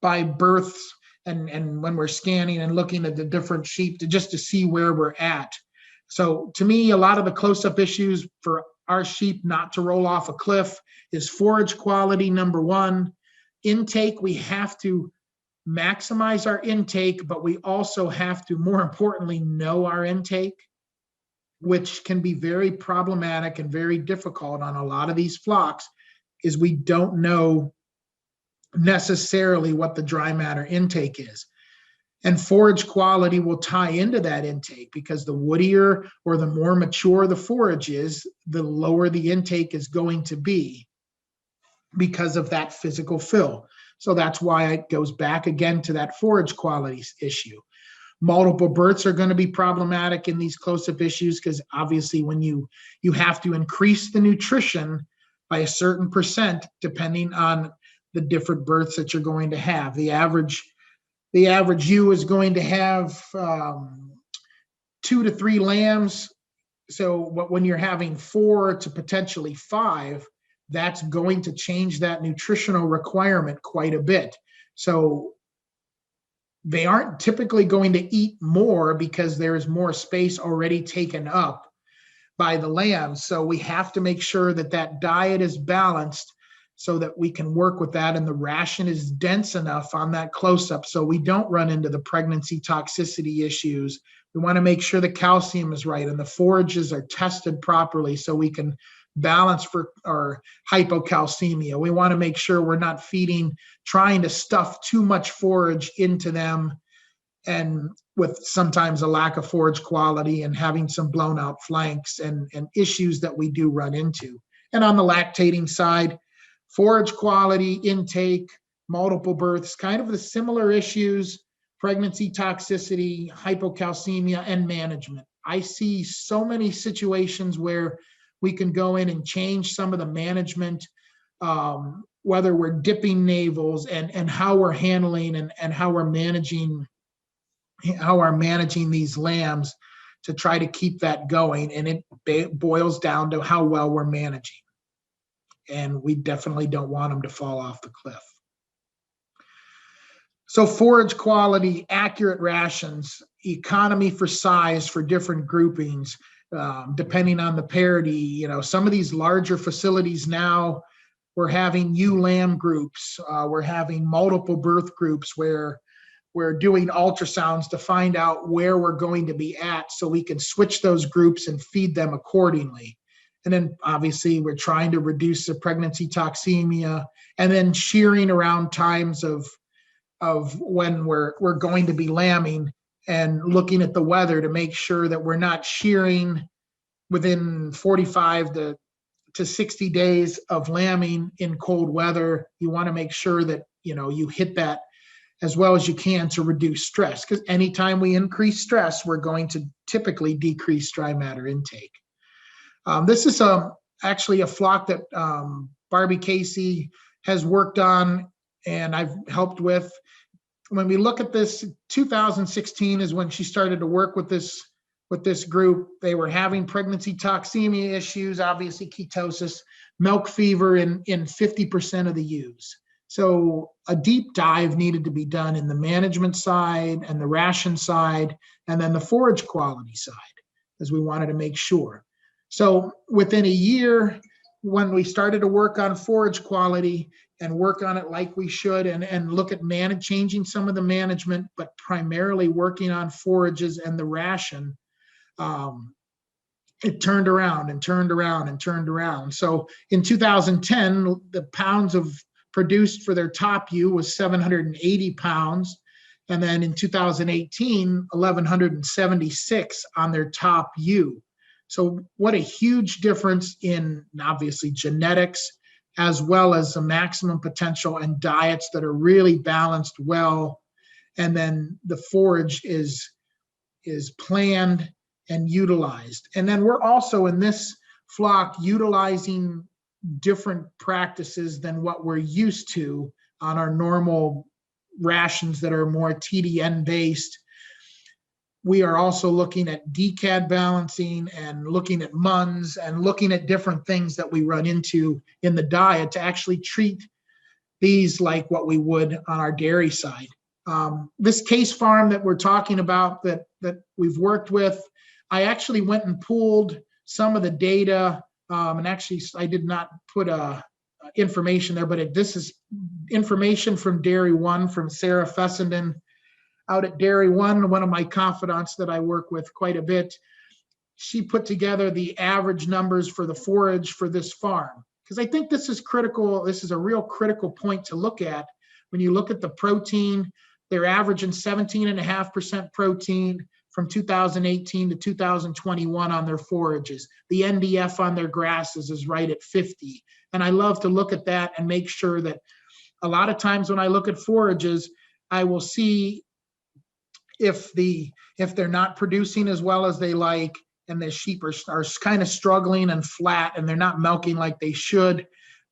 births, and when we're scanning and looking at the different sheep to see where we're at. So to me, a lot of the close-up issues for our sheep not to roll off a cliff is forage quality, number one. Intake, we have to maximize our intake, but we also have to, more importantly, know our intake, which can be very problematic and very difficult on a lot of these flocks, is we don't know necessarily what the dry matter intake is. And forage quality will tie into that intake, because the woodier or the more mature the forage is, the lower the intake is going to be because of that physical fill. So that's why it goes back again to that forage quality issue. Multiple births are going to be problematic in these close-up issues, because obviously when you have to increase the nutrition by a certain percent depending on the different births that you're going to have. The average ewe is going to have 2 to 3 lambs. So when you're having 4 to potentially 5, that's going to change that nutritional requirement quite a bit. So they aren't typically going to eat more because there's more space already taken up by the lambs. So we have to make sure that that diet is balanced so that we can work with that, and the ration is dense enough on that close-up so we don't run into the pregnancy toxicity issues. We want to make sure the calcium is right and the forages are tested properly so we can balance for our hypocalcemia. We want to make sure we're not trying to stuff too much forage into them, and with sometimes a lack of forage quality and having some blown out flanks and issues that we do run into. And on the lactating side, forage quality, intake, multiple births, kind of the similar issues, pregnancy toxicity, hypocalcemia, and management. I see so many situations where we can go in and change some of the management, whether we're dipping navels and how we're handling and how we're managing these lambs to try to keep that going. And it boils down to how well we're managing. And we definitely don't want them to fall off the cliff. So forage quality, accurate rations, economy for size for different groupings, depending on the parity. Some of these larger facilities now, we're having ewe lamb groups. We're having multiple birth groups where we're doing ultrasounds to find out where we're going to be at so we can switch those groups and feed them accordingly. And then obviously we're trying to reduce the pregnancy toxemia, and then shearing around times of when we're going to be lambing, and looking at the weather to make sure that we're not shearing within 45 to 60 days of lambing in cold weather. You want to make sure that you hit that as well as you can to reduce stress, because anytime we increase stress, we're going to typically decrease dry matter intake. This is actually a flock that Barbie Casey has worked on and I've helped with. When we look at this, 2016 is when she started to work with this group. They were having pregnancy toxemia issues, obviously ketosis, milk fever in 50% of the ewes. So a deep dive needed to be done in the management side and the ration side, and then the forage quality side, as we wanted to make sure. So within a year, when we started to work on forage quality and work on it like we should, and look at changing some of the management, but primarily working on forages and the ration, it turned around and turned around and turned around. So in 2010, the pounds of produced for their top ewe was 780 pounds. And then in 2018, 1,176 on their top ewe. So what a huge difference in obviously genetics, as well as the maximum potential and diets that are really balanced well. And then the forage is planned and utilized. And then we're also in this flock utilizing different practices than what we're used to on our normal rations that are more TDN based. We are also looking at DCAD balancing and looking at MUNs and looking at different things that we run into in the diet to actually treat these like what we would on our dairy side. This case farm that we're talking about that we've worked with, I actually went and pulled some of the data, and actually I did not put information there, but this is information from Dairy One, from Sarah Fessenden out at Dairy One of my confidants that I work with quite a bit. She put together the average numbers for the forage for this farm, because I think this is critical. This is a real critical point to look at. When you look at the protein, they're averaging 17.5% protein from 2018 to 2021 on their forages. The NDF on their grasses is right at 50. And I love to look at that and make sure that a lot of times when I look at forages, I will see if they're not producing as well as they like, and the sheep are kind of struggling and flat and they're not milking like they should,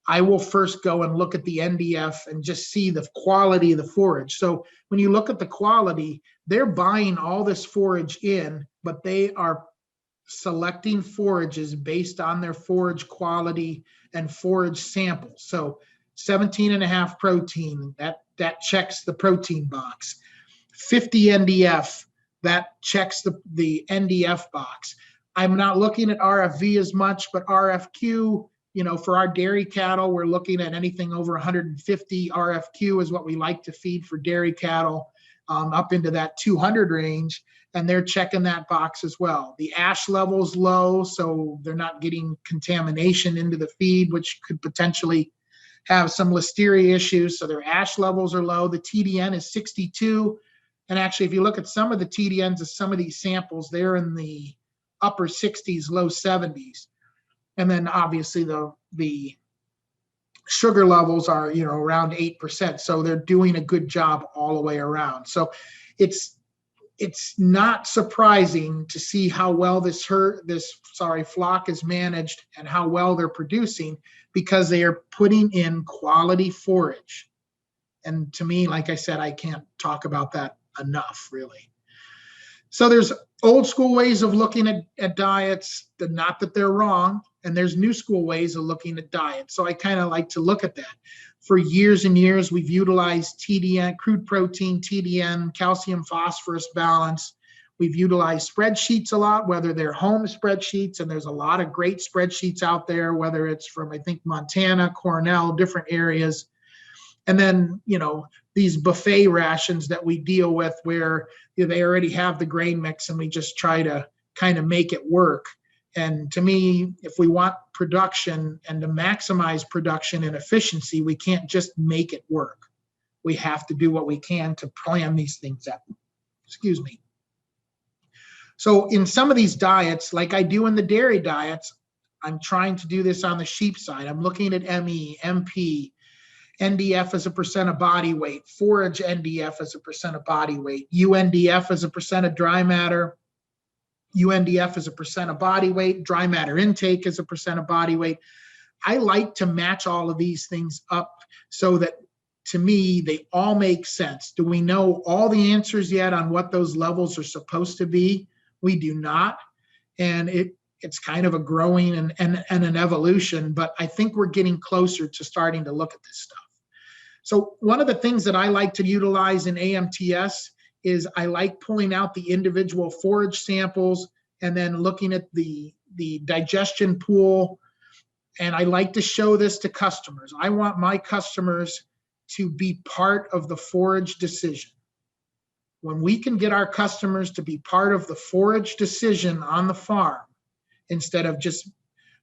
I will first go and look at the NDF and just see the quality of the forage. So when you look at the quality, they're buying all this forage in, but they are selecting forages based on their forage quality and forage samples. So 17.5 protein, that checks the protein box. 50 NDF, that checks the NDF box. I'm not looking at RFV as much, but RFQ, for our dairy cattle, we're looking at anything over 150 RFQ is what we like to feed for dairy cattle, up into that 200 range, and they're checking that box as well. The ash level's low, so they're not getting contamination into the feed, which could potentially have some listeria issues, so their ash levels are low. The TDN is 62. And actually, if you look at some of the TDNs of some of these samples, they're in the upper 60s, low 70s. And then obviously the sugar levels are, around 8%. So they're doing a good job all the way around. So it's not surprising to see how well this flock is managed and how well they're producing, because they are putting in quality forage. And to me, like I said, I can't talk about that enough, really. So there's old school ways of looking at diets, not that they're wrong, and there's new school ways of looking at diets. So I kind of like to look at that. For years and years, we've utilized TDN, crude protein, TDN, calcium phosphorus balance. We've utilized spreadsheets a lot, whether they're home spreadsheets, and there's a lot of great spreadsheets out there, whether it's from, I think, Montana, Cornell, different areas. And then, these buffet rations that we deal with where they already have the grain mix and we just try to kind of make it work. And to me, if we want production and to maximize production and efficiency, we can't just make it work. We have to do what we can to plan these things out. Excuse me. So in some of these diets, like I do in the dairy diets, I'm trying to do this on the sheep side. I'm looking at ME, MP, NDF as a percent of body weight, forage NDF as a percent of body weight, UNDF as a percent of dry matter, UNDF as a percent of body weight, dry matter intake as a percent of body weight. I like to match all of these things up so that, to me, they all make sense. Do we know all the answers yet on what those levels are supposed to be? We do not. And it's kind of a growing and an evolution, but I think we're getting closer to starting to look at this stuff. So one of the things that I like to utilize in AMTS is I like pulling out the individual forage samples and then looking at the the digestion pool. And I like to show this to customers. I want my customers to be part of the forage decision. When we can get our customers to be part of the forage decision on the farm, instead of just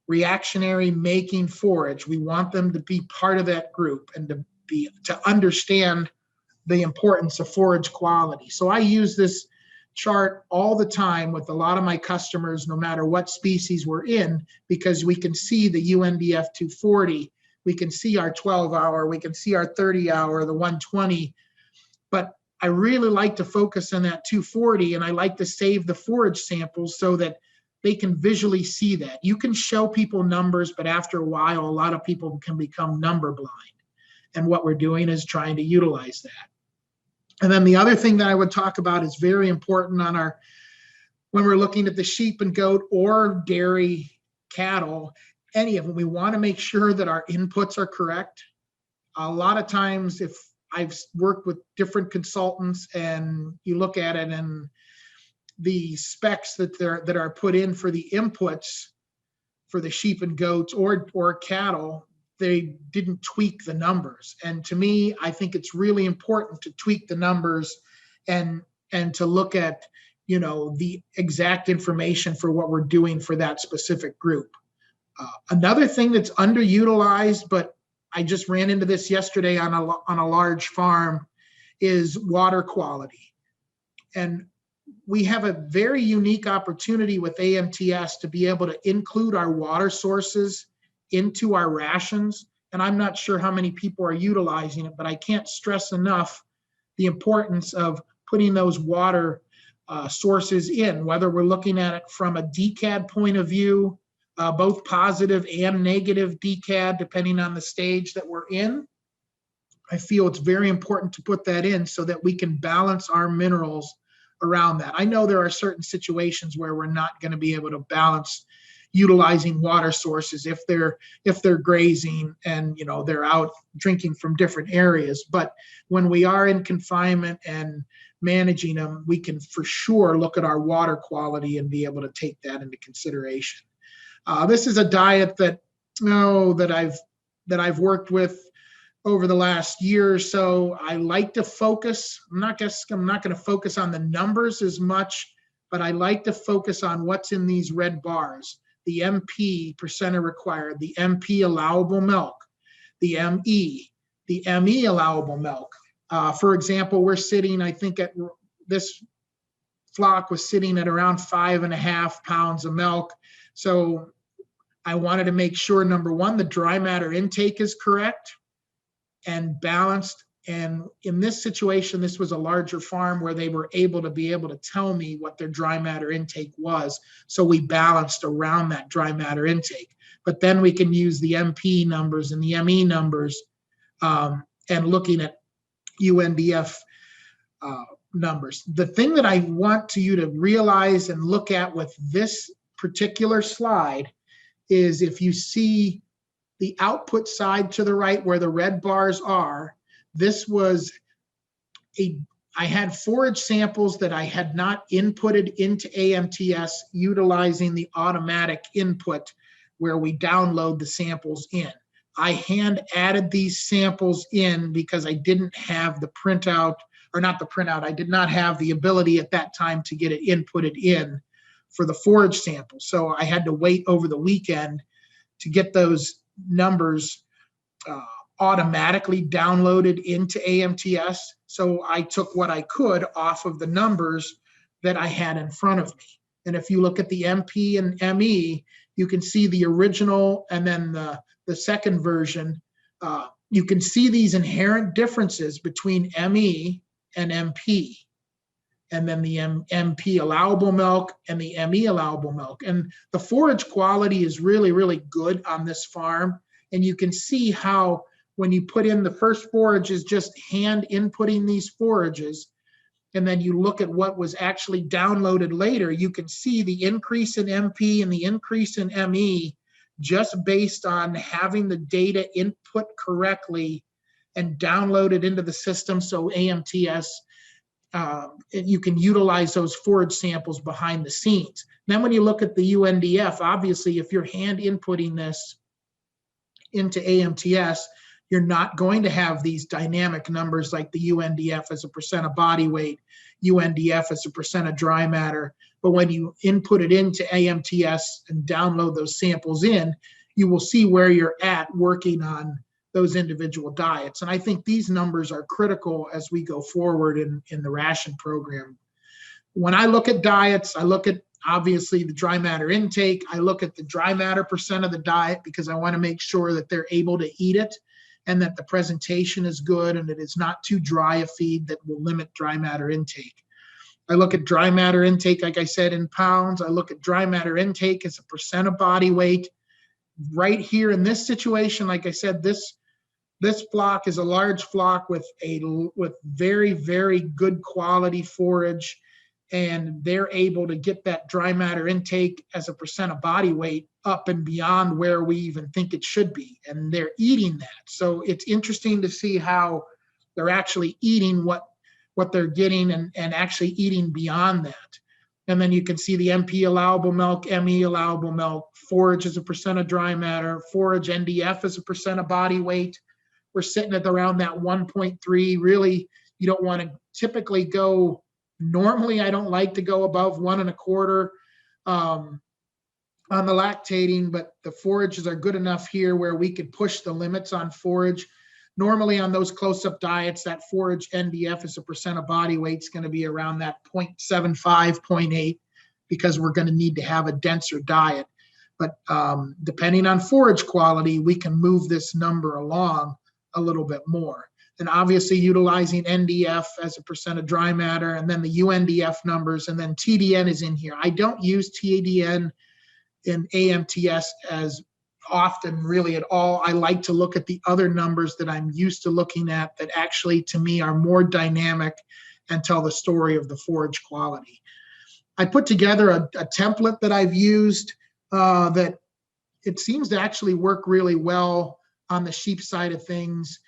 reactionary making forage, we want them to be part of that group and to understand the importance of forage quality. So I use this chart all the time with a lot of my customers, no matter what species we're in, because we can see the UNDF 240, we can see our 12-hour, we can see our 30-hour, the 120, but I really like to focus on that 240, and I like to save the forage samples so that they can visually see that. You can show people numbers, but after a while, a lot of people can become number blind. And what we're doing is trying to utilize that. And then the other thing that I would talk about is very important when we're looking at the sheep and goat or dairy cattle, any of them, we want to make sure that our inputs are correct. A lot of times, if I've worked with different consultants and you look at it and the specs that are put in for the inputs for the sheep and goats or cattle, they didn't tweak the numbers. And to me, I think it's really important to tweak the numbers and to look at, the exact information for what we're doing for that specific group. Another thing that's underutilized, but I just ran into this yesterday on a large farm, is water quality. And we have a very unique opportunity with AMTS to be able to include our water sources into our rations. And I'm not sure how many people are utilizing it, but I can't stress enough the importance of putting those water sources in, whether we're looking at it from a DCAD point of view, both positive and negative DCAD, depending on the stage that we're in. I feel it's very important to put that in so that we can balance our minerals around that. I know there are certain situations where we're not going to be able to balance utilizing water sources if they're grazing and they're out drinking from different areas. But when we are in confinement and managing them, we can for sure look at our water quality and be able to take that into consideration. This is a diet that I've worked with over the last year or so. I like to focus. I'm not going to focus on the numbers as much, but I like to focus on what's in these red bars. The MP percent required, the MP allowable milk, the ME allowable milk. For example, we're sitting, I think at this flock was sitting at around 5.5 pounds of milk. So I wanted to make sure, number one, the dry matter intake is correct and balanced. And in this situation, this was a larger farm where they were able to tell me what their dry matter intake was. So we balanced around that dry matter intake. But then we can use the MP numbers and the ME numbers and looking at UNDF numbers. The thing that I want you to realize and look at with this particular slide is if you see the output side to the right where the red bars are, I had forage samples that I had not inputted into AMTS utilizing the automatic input where we download the samples in. I hand added these samples in because I didn't have the printout, or not the printout, I did not have the ability at that time to get it inputted in for the forage sample. So I had to wait over the weekend to get those numbers automatically downloaded into AMTS. So I took what I could off of the numbers that I had in front of me. And if you look at the MP and ME, you can see the original and then the second version. You can see these inherent differences between ME and MP, and then the MP allowable milk and the ME allowable milk. And the forage quality is really, really good on this farm. And you can see how when you put in the first forage is just hand inputting these forages, and then you look at what was actually downloaded later, you can see the increase in MP and the increase in ME just based on having the data input correctly and downloaded into the system so AMTS you can utilize those forage samples behind the scenes. Then when you look at the UNDF, obviously, if you're hand inputting this into AMTS, you're not going to have these dynamic numbers like the UNDF as a percent of body weight, UNDF as a percent of dry matter. But when you input it into AMTS and download those samples in, you will see where you're at working on those individual diets. And I think these numbers are critical as we go forward in the ration program. When I look at diets, I look at obviously the dry matter intake. I look at the dry matter percent of the diet because I want to make sure that they're able to eat it and that the presentation is good and that it's not too dry a feed that will limit dry matter intake. I look at dry matter intake, like I said, in pounds. I look at dry matter intake as a percent of body weight. Right here in this situation, like I said, this flock is a large flock with very, very good quality forage, and they're able to get that dry matter intake as a percent of body weight up and beyond where we even think it should be. And they're eating that. So it's interesting to see how they're actually eating what they're getting and actually eating beyond that. And then you can see the MP allowable milk, ME allowable milk, forage as a percent of dry matter, forage NDF as a percent of body weight. We're sitting at around that 1.3. Really, you don't want to typically go, normally I don't like to go above 1.25 on the lactating, but the forages are good enough here where we could push the limits on forage. Normally on those close-up diets, that forage NDF as a percent of body weight is going to be around that 0.75, 0.8, because we're going to need to have a denser diet. But depending on forage quality, we can move this number along a little bit more. And obviously utilizing NDF as a percent of dry matter, and then the UNDF numbers, and then TDN is in here. I don't use TDN in AMTS as often really at all. I like to look at the other numbers that I'm used to looking at that actually to me are more dynamic and tell the story of the forage quality. I put together a template that I've used that it seems to actually work really well on the sheep side of things,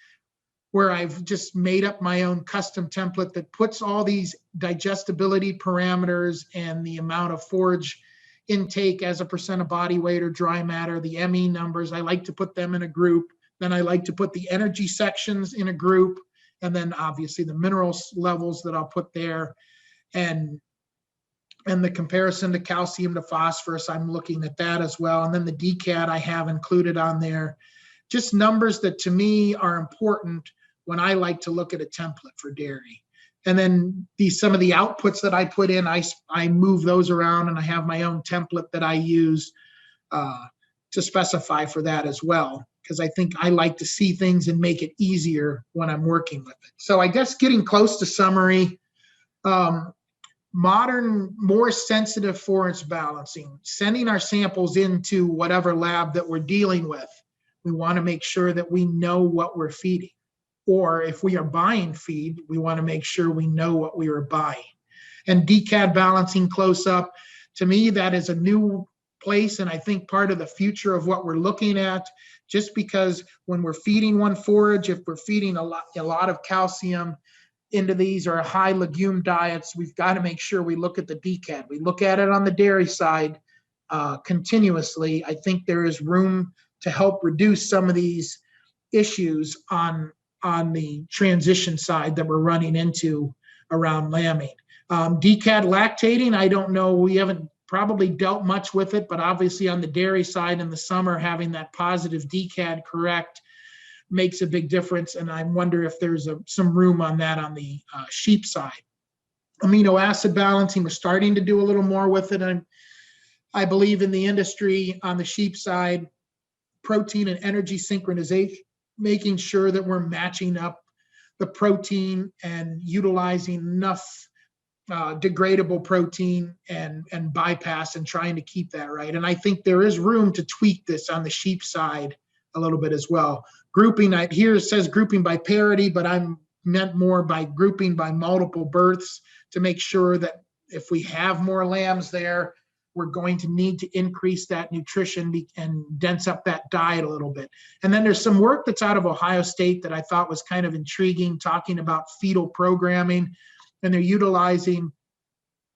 where I've just made up my own custom template that puts all these digestibility parameters and the amount of forage intake as a percent of body weight or dry matter, the ME numbers. I like to put them in a group. Then I like to put the energy sections in a group, and then obviously the minerals levels that I'll put there, and the comparison to calcium to phosphorus, I'm looking at that as well. And then the DCAT I have included on there. Just numbers that to me are important when I like to look at a template for dairy. And then some of the outputs that I put in, I move those around, and I have my own template that I use to specify for that as well, because I think I like to see things and make it easier when I'm working with it. So I guess getting close to summary, modern, more sensitive forage balancing, sending our samples into whatever lab that we're dealing with. We want to make sure that we know what we're feeding. Or if we are buying feed, we want to make sure we know what we are buying. And DCAD balancing close up, to me, that is a new place, and I think part of the future of what we're looking at, just because when we're feeding one forage, if we're feeding a lot of calcium into these or high legume diets, we've got to make sure we look at the DCAD. We look at it on the dairy side continuously. I think there is room to help reduce some of these issues on the transition side that we're running into around lambing. DCAD lactating, I don't know, we haven't probably dealt much with it, but obviously on the dairy side in the summer, having that positive DCAD correct makes a big difference. And I wonder if there's some room on that on the sheep side. Amino acid balancing, we're starting to do a little more with it. I believe in the industry on the sheep side, protein and energy synchronization, making sure that we're matching up the protein and utilizing enough degradable protein and bypass and trying to keep that right. And I think there is room to tweak this on the sheep side a little bit as well. Grouping, here it says grouping by parity, but I'm meant more by grouping by multiple births to make sure that if we have more lambs there, we're going to need to increase that nutrition and dense up that diet a little bit. And then there's some work that's out of Ohio State that I thought was kind of intriguing, talking about fetal programming. and they're utilizing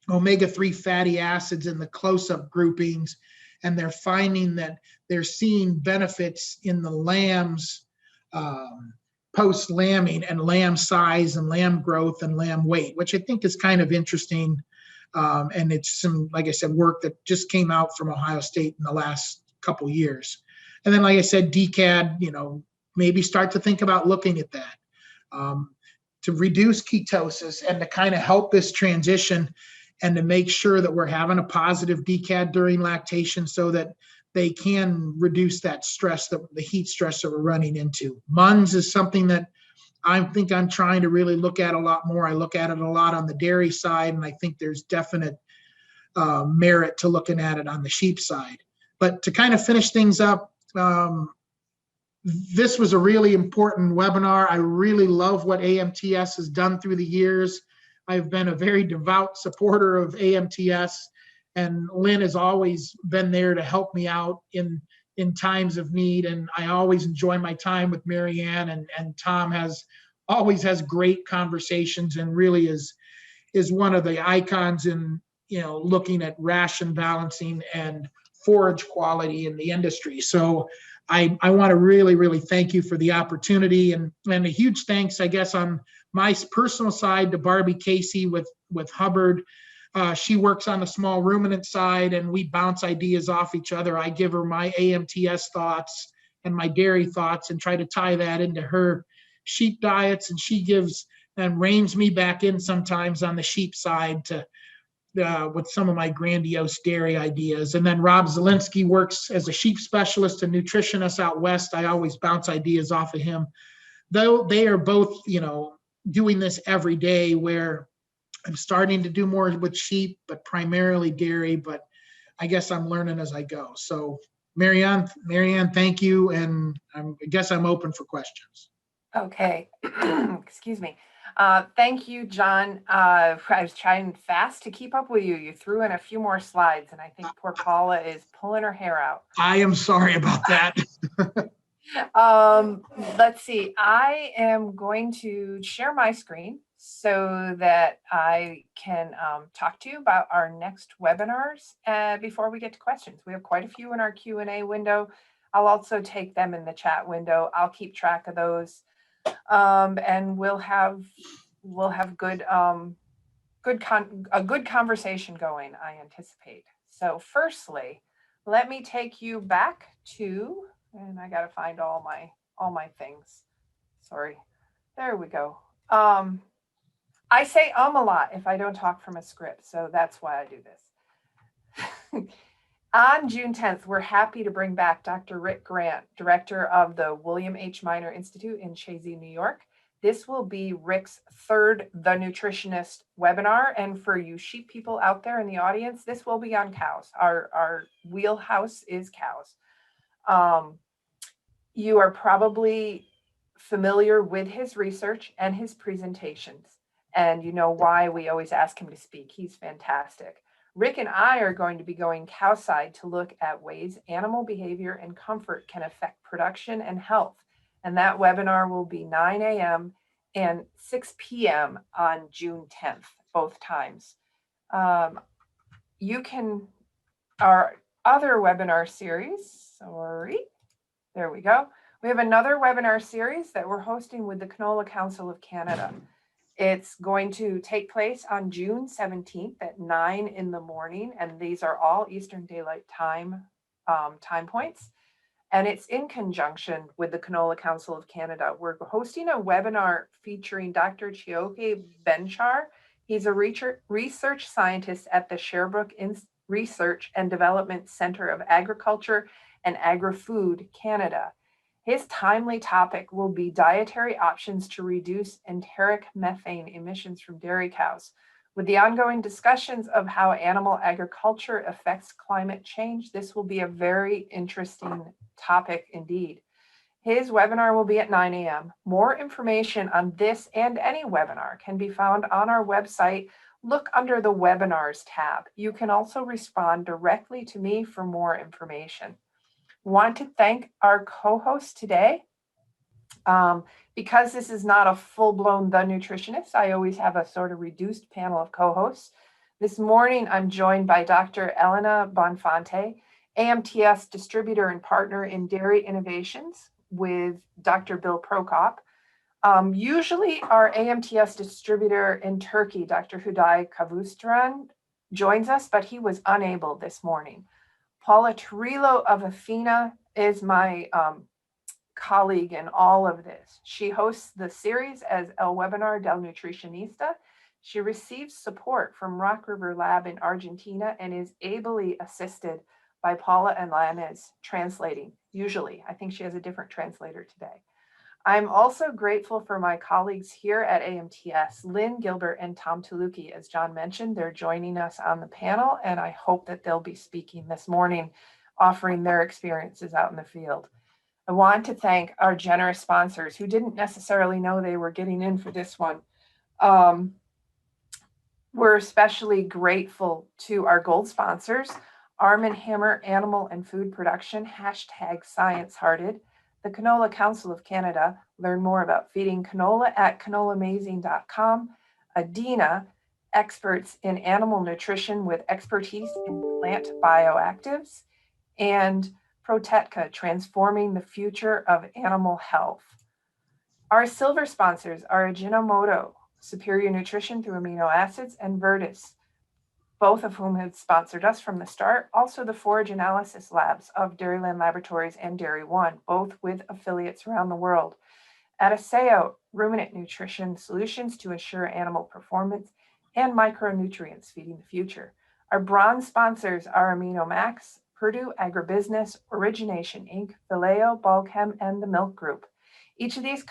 omega-3 fatty acids in the close-up groupings, and they're finding that they're seeing benefits in the lambs post lambing and lamb size and lamb growth and lamb weight, which I think is kind of interesting. And it's some, like I said, work that just came out from Ohio State in the last couple years. And then, like I said, DCAD, maybe start to think about looking at that to reduce ketosis and to kind of help this transition and to make sure that we're having a positive DCAD during lactation so that they can reduce that stress, the heat stress that we're running into. MUNS is something that I think I'm trying to really look at a lot more. I look at it a lot on the dairy side, and I think there's definite merit to looking at it on the sheep side. But to kind of finish things up, this was a really important webinar. I really love what AMTS has done through the years. I've been a very devout supporter of AMTS, and Lynn has always been there to help me out in times of need. And I always enjoy my time with Marianne, and Tom always has great conversations and really is one of the icons in, looking at ration balancing and forage quality in the industry. So I want to really, really thank you for the opportunity, and a huge thanks, I guess, on my personal side to Barbie Casey with Hubbard. She works on the small ruminant side, and we bounce ideas off each other. I give her my AMTS thoughts and my dairy thoughts and try to tie that into her sheep diets, and she gives and reins me back in sometimes on the sheep side to with some of my grandiose dairy ideas. And then Rob Zielinski works as a sheep specialist and nutritionist out west. I always bounce ideas off of him. Though they are both, doing this every day, where I'm starting to do more with sheep, but primarily dairy, but I guess I'm learning as I go. So Marianne, thank you. And I guess I'm open for questions. Okay. Excuse me. Thank you, John. I was trying fast to keep up with you. You threw in a few more slides, and I think poor Paula is pulling her hair out. I am sorry about that. Let's see. I am going to share my screen so that I can talk to you about our next webinars before we get to questions. We have quite a few in our Q&A window. I'll also take them in the chat window. I'll keep track of those. And we'll have good a good conversation going, I anticipate. So firstly, let me take you back to, and I got to find all my things. Sorry. There we go. I say a lot if I don't talk from a script, so that's why I do this. On June 10th, we're happy to bring back Dr. Rick Grant, director of the William H. Minor Institute in Chazy, New York. This will be Rick's third The Nutritionist webinar. And for you sheep people out there in the audience, this will be on cows. Our wheelhouse is cows. You are probably familiar with his research and his presentations, and you know why we always ask him to speak. He's fantastic. Rick and I are going to be going cowside to look at ways animal behavior and comfort can affect production and health. And that webinar will be 9 a.m. and 6 p.m. on June 10th, both times. Our other webinar series, there we go. We have another webinar series that we're hosting with the Canola Council of Canada. It's going to take place on June 17th at 9 in the morning, and these are all Eastern Daylight Time time points. And it's in conjunction with the Canola Council of Canada. We're hosting a webinar featuring Dr. Chioke Benchar. He's a research scientist at the Sherbrooke Research and Development Center of Agriculture and Agri-Food Canada. His timely topic will be dietary options to reduce enteric methane emissions from dairy cows. With the ongoing discussions of how animal agriculture affects climate change, this will be a very interesting topic indeed. His webinar will be at 9 a.m. More information on this and any webinar can be found on our website. Look under the webinars tab. You can also respond directly to me for more information. Want to thank our co-hosts today, Because this is not a full-blown The Nutritionist, I always have a sort of reduced panel of co-hosts. This morning, I'm joined by Dr. Elena Bonfante, AMTS distributor and partner in dairy innovations with Dr. Bill Prokop. Usually our AMTS distributor in Turkey, Dr. Huday Kavusturan, joins us, but he was unable this morning. Paula Turillo of Athena is my colleague in all of this. She hosts the series as El Webinar del Nutritionista. She receives support from Rock River Lab in Argentina and is ably assisted by Paula and Lanez translating. Usually, I think she has a different translator today. I'm also grateful for my colleagues here at AMTS, Lynn Gilbert and Tom Tuluki. As John mentioned, they're joining us on the panel, and I hope that they'll be speaking this morning, offering their experiences out in the field. I want to thank our generous sponsors who didn't necessarily know they were getting in for this one. We're especially grateful to our gold sponsors, Arm & Hammer Animal and Food Production, #ScienceHearted, the Canola Council of Canada. Learn more about feeding canola at canolamazing.com. Adina, experts in animal nutrition with expertise in plant bioactives. And Protetka, transforming the future of animal health. Our silver sponsors are Ajinomoto, superior nutrition through amino acids, and Virtus, both of whom have sponsored us from the start. Also the forage analysis labs of Dairyland Laboratories and Dairy One, both with affiliates around the world. Adiseo, ruminant nutrition solutions to ensure animal performance, and micronutrients feeding the future. Our bronze sponsors are Amino Max, Purdue Agribusiness, Origination Inc., Vallejo, Balchem, and the Milk Group. Each of these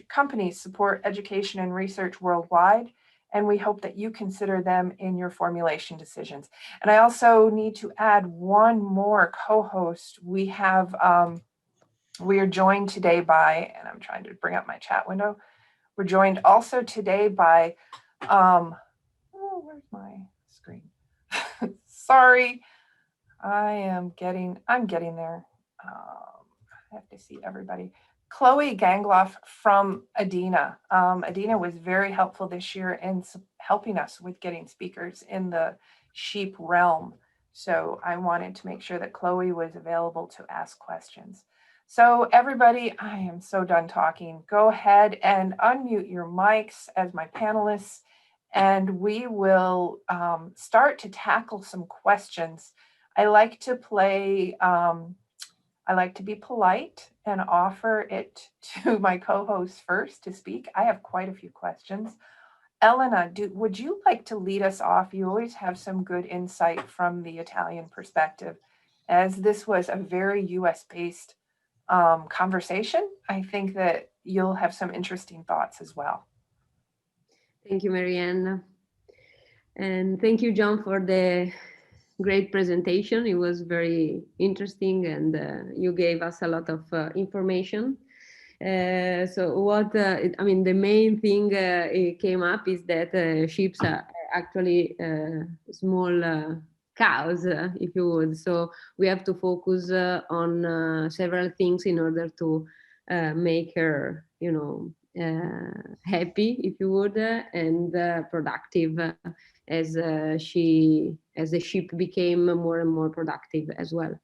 companies support education and research worldwide, and we hope that you consider them in your formulation decisions. And I also need to add one more co-host. We are joined today by, and I'm trying to bring up my chat window. We're joined also today by, where's my screen? Sorry. I'm getting there. I have to see everybody. Chloe Gangloff from Adina. Adina was very helpful this year in helping us with getting speakers in the sheep realm. So I wanted to make sure that Chloe was available to ask questions. So everybody, I am so done talking. Go ahead and unmute your mics as my panelists, and we will start to tackle some questions. I like to be polite and offer it to my co-host first to speak. I have quite a few questions. Elena, would you like to lead us off? You always have some good insight from the Italian perspective. As this was a very US-based conversation, I think that you'll have some interesting thoughts as well. Thank you, Marianne. And thank you, John, for the great presentation. It was very interesting, and you gave us a lot of information. The main thing it came up is that sheep are actually small cows, if you would. So we have to focus on several things in order to make her, happy, if you would, and productive as the sheep became more and more productive as well.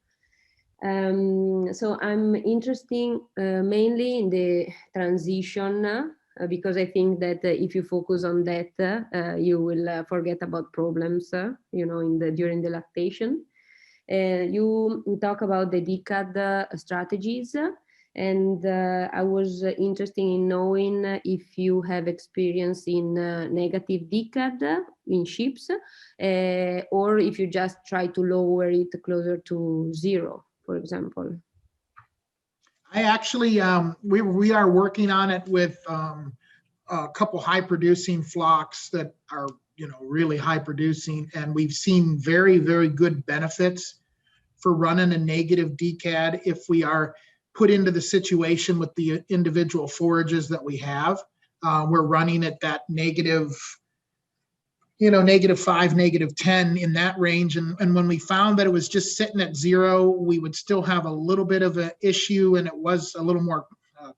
So I'm interested mainly in the transition because I think that if you focus on that, you will forget about problems, during the lactation. You talk about the decade strategies. And I was interested in knowing if you have experience in negative decade in sheep, or if you just try to lower it closer to zero, for example. I actually, we are working on it with a couple high producing flocks that are, really high producing, and we've seen very, very good benefits for running a negative decad if we are put into the situation with the individual forages that we have. We're running at that negative, -5, -10 in that range. And when we found that it was just sitting at zero, we would still have a little bit of an issue, and it was a little more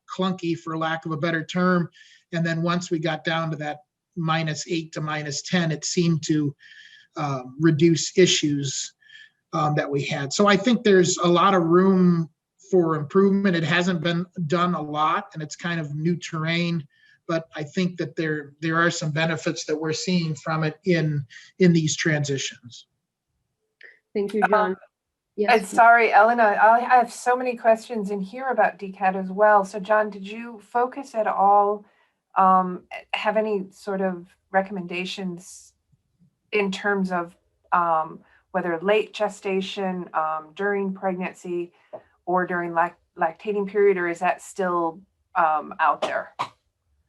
clunky, for lack of a better term. And then once we got down to that -8 to -10, it seemed to reduce issues that we had. So I think there's a lot of room for improvement. It hasn't been done a lot, and it's kind of new terrain, but I think that there are some benefits that we're seeing from it in these transitions. Thank you, John. And Yes. sorry, Elena, I have so many questions in here about DCAT as well. So John, did you focus at all, have any sort of recommendations in terms of whether late gestation, during pregnancy, or during lactating period, or is that still out there?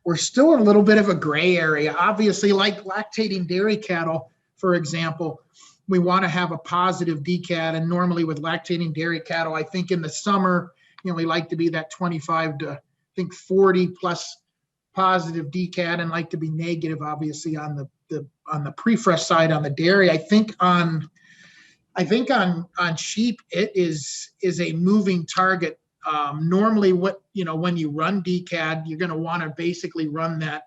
We're still in a little bit of a gray area. Obviously, like lactating dairy cattle, for example, we want to have a positive DCAT. And normally with lactating dairy cattle, I think in the summer, we like to be that 25 to, I think, 40 plus positive DCAT, and like to be negative, obviously, on the pre-fresh side on the dairy. I think on sheep, it is a moving target. Normally when you run DCAT, you're going to want to basically run that,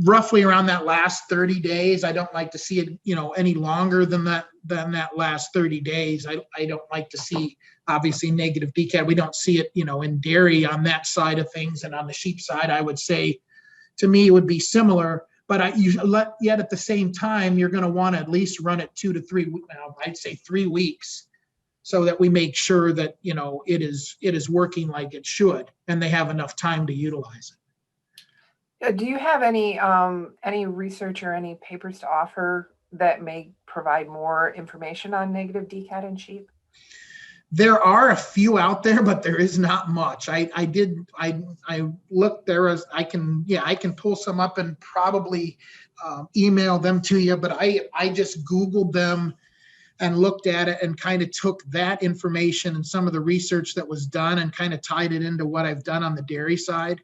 roughly around that last 30 days. I don't like to see it, any longer than that last 30 days. I don't like to see, obviously, negative DCAT. We don't see it, in dairy on that side of things. And on the sheep side, I would say, to me, it would be similar. But yet at the same time, you're going to want to at least run it 2 to 3 weeks. Now, I'd say 3 weeks, so that we make sure that it is working like it should, and they have enough time to utilize it. Do you have any research or any papers to offer that may provide more information on negative DCAT in sheep? There are a few out there, but there is not much. I looked. I can pull some up and probably email them to you. But I just Googled them and looked at it and kind of took that information and some of the research that was done and kind of tied it into what I've done on the dairy side.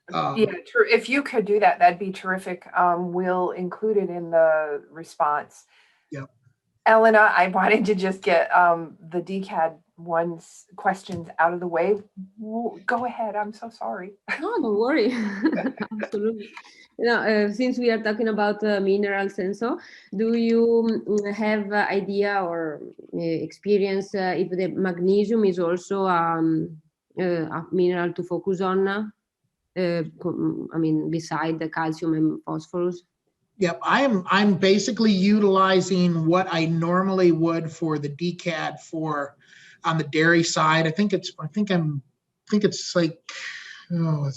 Yeah, if you could do that, that'd be terrific. We'll include it in the response. Yep. Elena, I wanted to just get the DCAD one's questions out of the way. Go ahead. I'm so sorry. No, don't worry. Absolutely. Now, since we are talking about minerals and so, do you have idea or experience if the magnesium is also a mineral to focus on? I mean, beside the calcium and phosphorus? Yep, I'm basically utilizing what I normally would for the DCAD for on the dairy side. I think it's like, is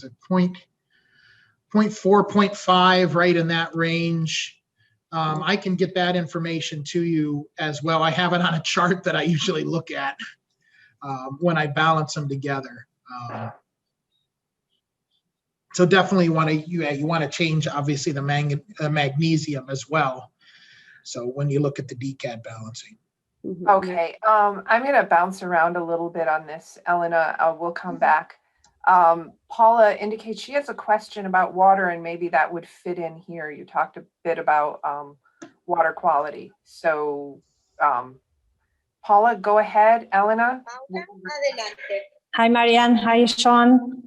it 0.4, 0.5, right in that range. I can get that information to you as well. I have it on a chart that I usually look at when I balance them together. So definitely you want to change, obviously, the magnesium as well. So when you look at the DCAD balancing. Okay, I'm going to bounce around a little bit on this, Elena. We'll come back. Paula indicates she has a question about water, and maybe that would fit in here. You talked a bit about water quality. So Paula, go ahead. Elena. Hi, Marianne. Hi, Sean.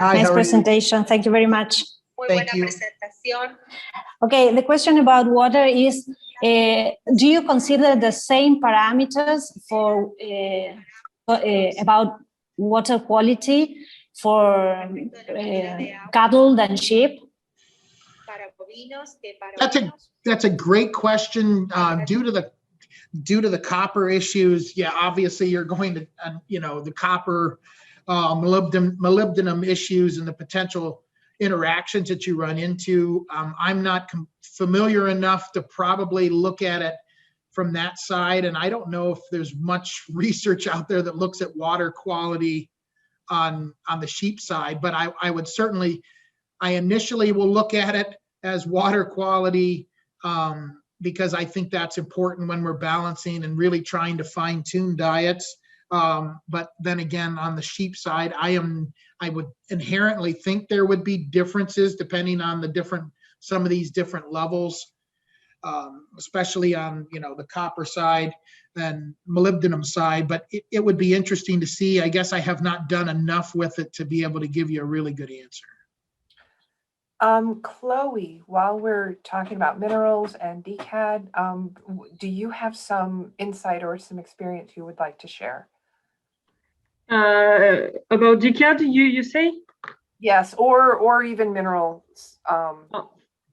Hi, nice presentation. Thank you very much. Thank you. Okay, the question about water is, do you consider the same parameters for about water quality for cattle than sheep? That's a great question. Due to the copper issues, yeah, obviously you're going to, the copper molybdenum issues and the potential interactions that you run into. I'm not familiar enough to probably look at it from that side, and I don't know if there's much research out there that looks at water quality on the sheep side, but I would certainly, I initially will look at it as water quality, because I think that's important when we're balancing and really trying to fine tune diets. But then again, on the sheep side, I would inherently think there would be differences depending on some of these different levels. especially on, the copper side and molybdenum side, but it would be interesting to see. I guess I have not done enough with it to be able to give you a really good answer. Chloe, while we're talking about minerals and DCAD, do you have some insight or some experience you would like to share? About DCAD, you say? Yes, or even minerals.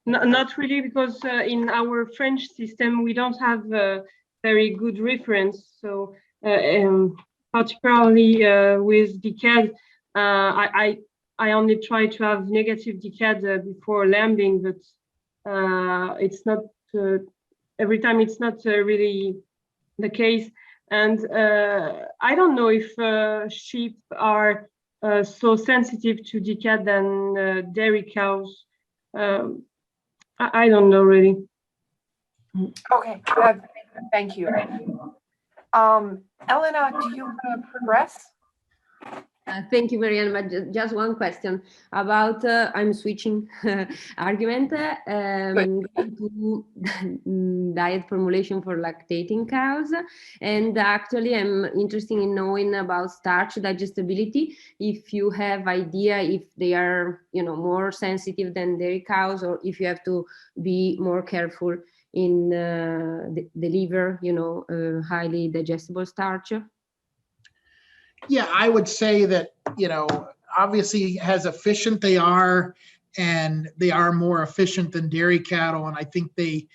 Not really, because in our French system, we don't have a very good reference. So particularly with DCAD, I only try to have negative DCAD before lambing, but it's not, every time it's not really the case. And I don't know if sheep are so sensitive to DCAD than dairy cows. I don't know really. Okay, thank you. Elena, do you want to progress? Thank you, Marianne. But just one question about, I'm switching argument to diet formulation for lactating cows. And actually, I'm interested in knowing about starch digestibility. If you have idea if they are, more sensitive than dairy cows, or if you have to be more careful in deliver, highly digestible starch. Yeah, I would say that, obviously as efficient they are, and they are more efficient than dairy cattle. And I think they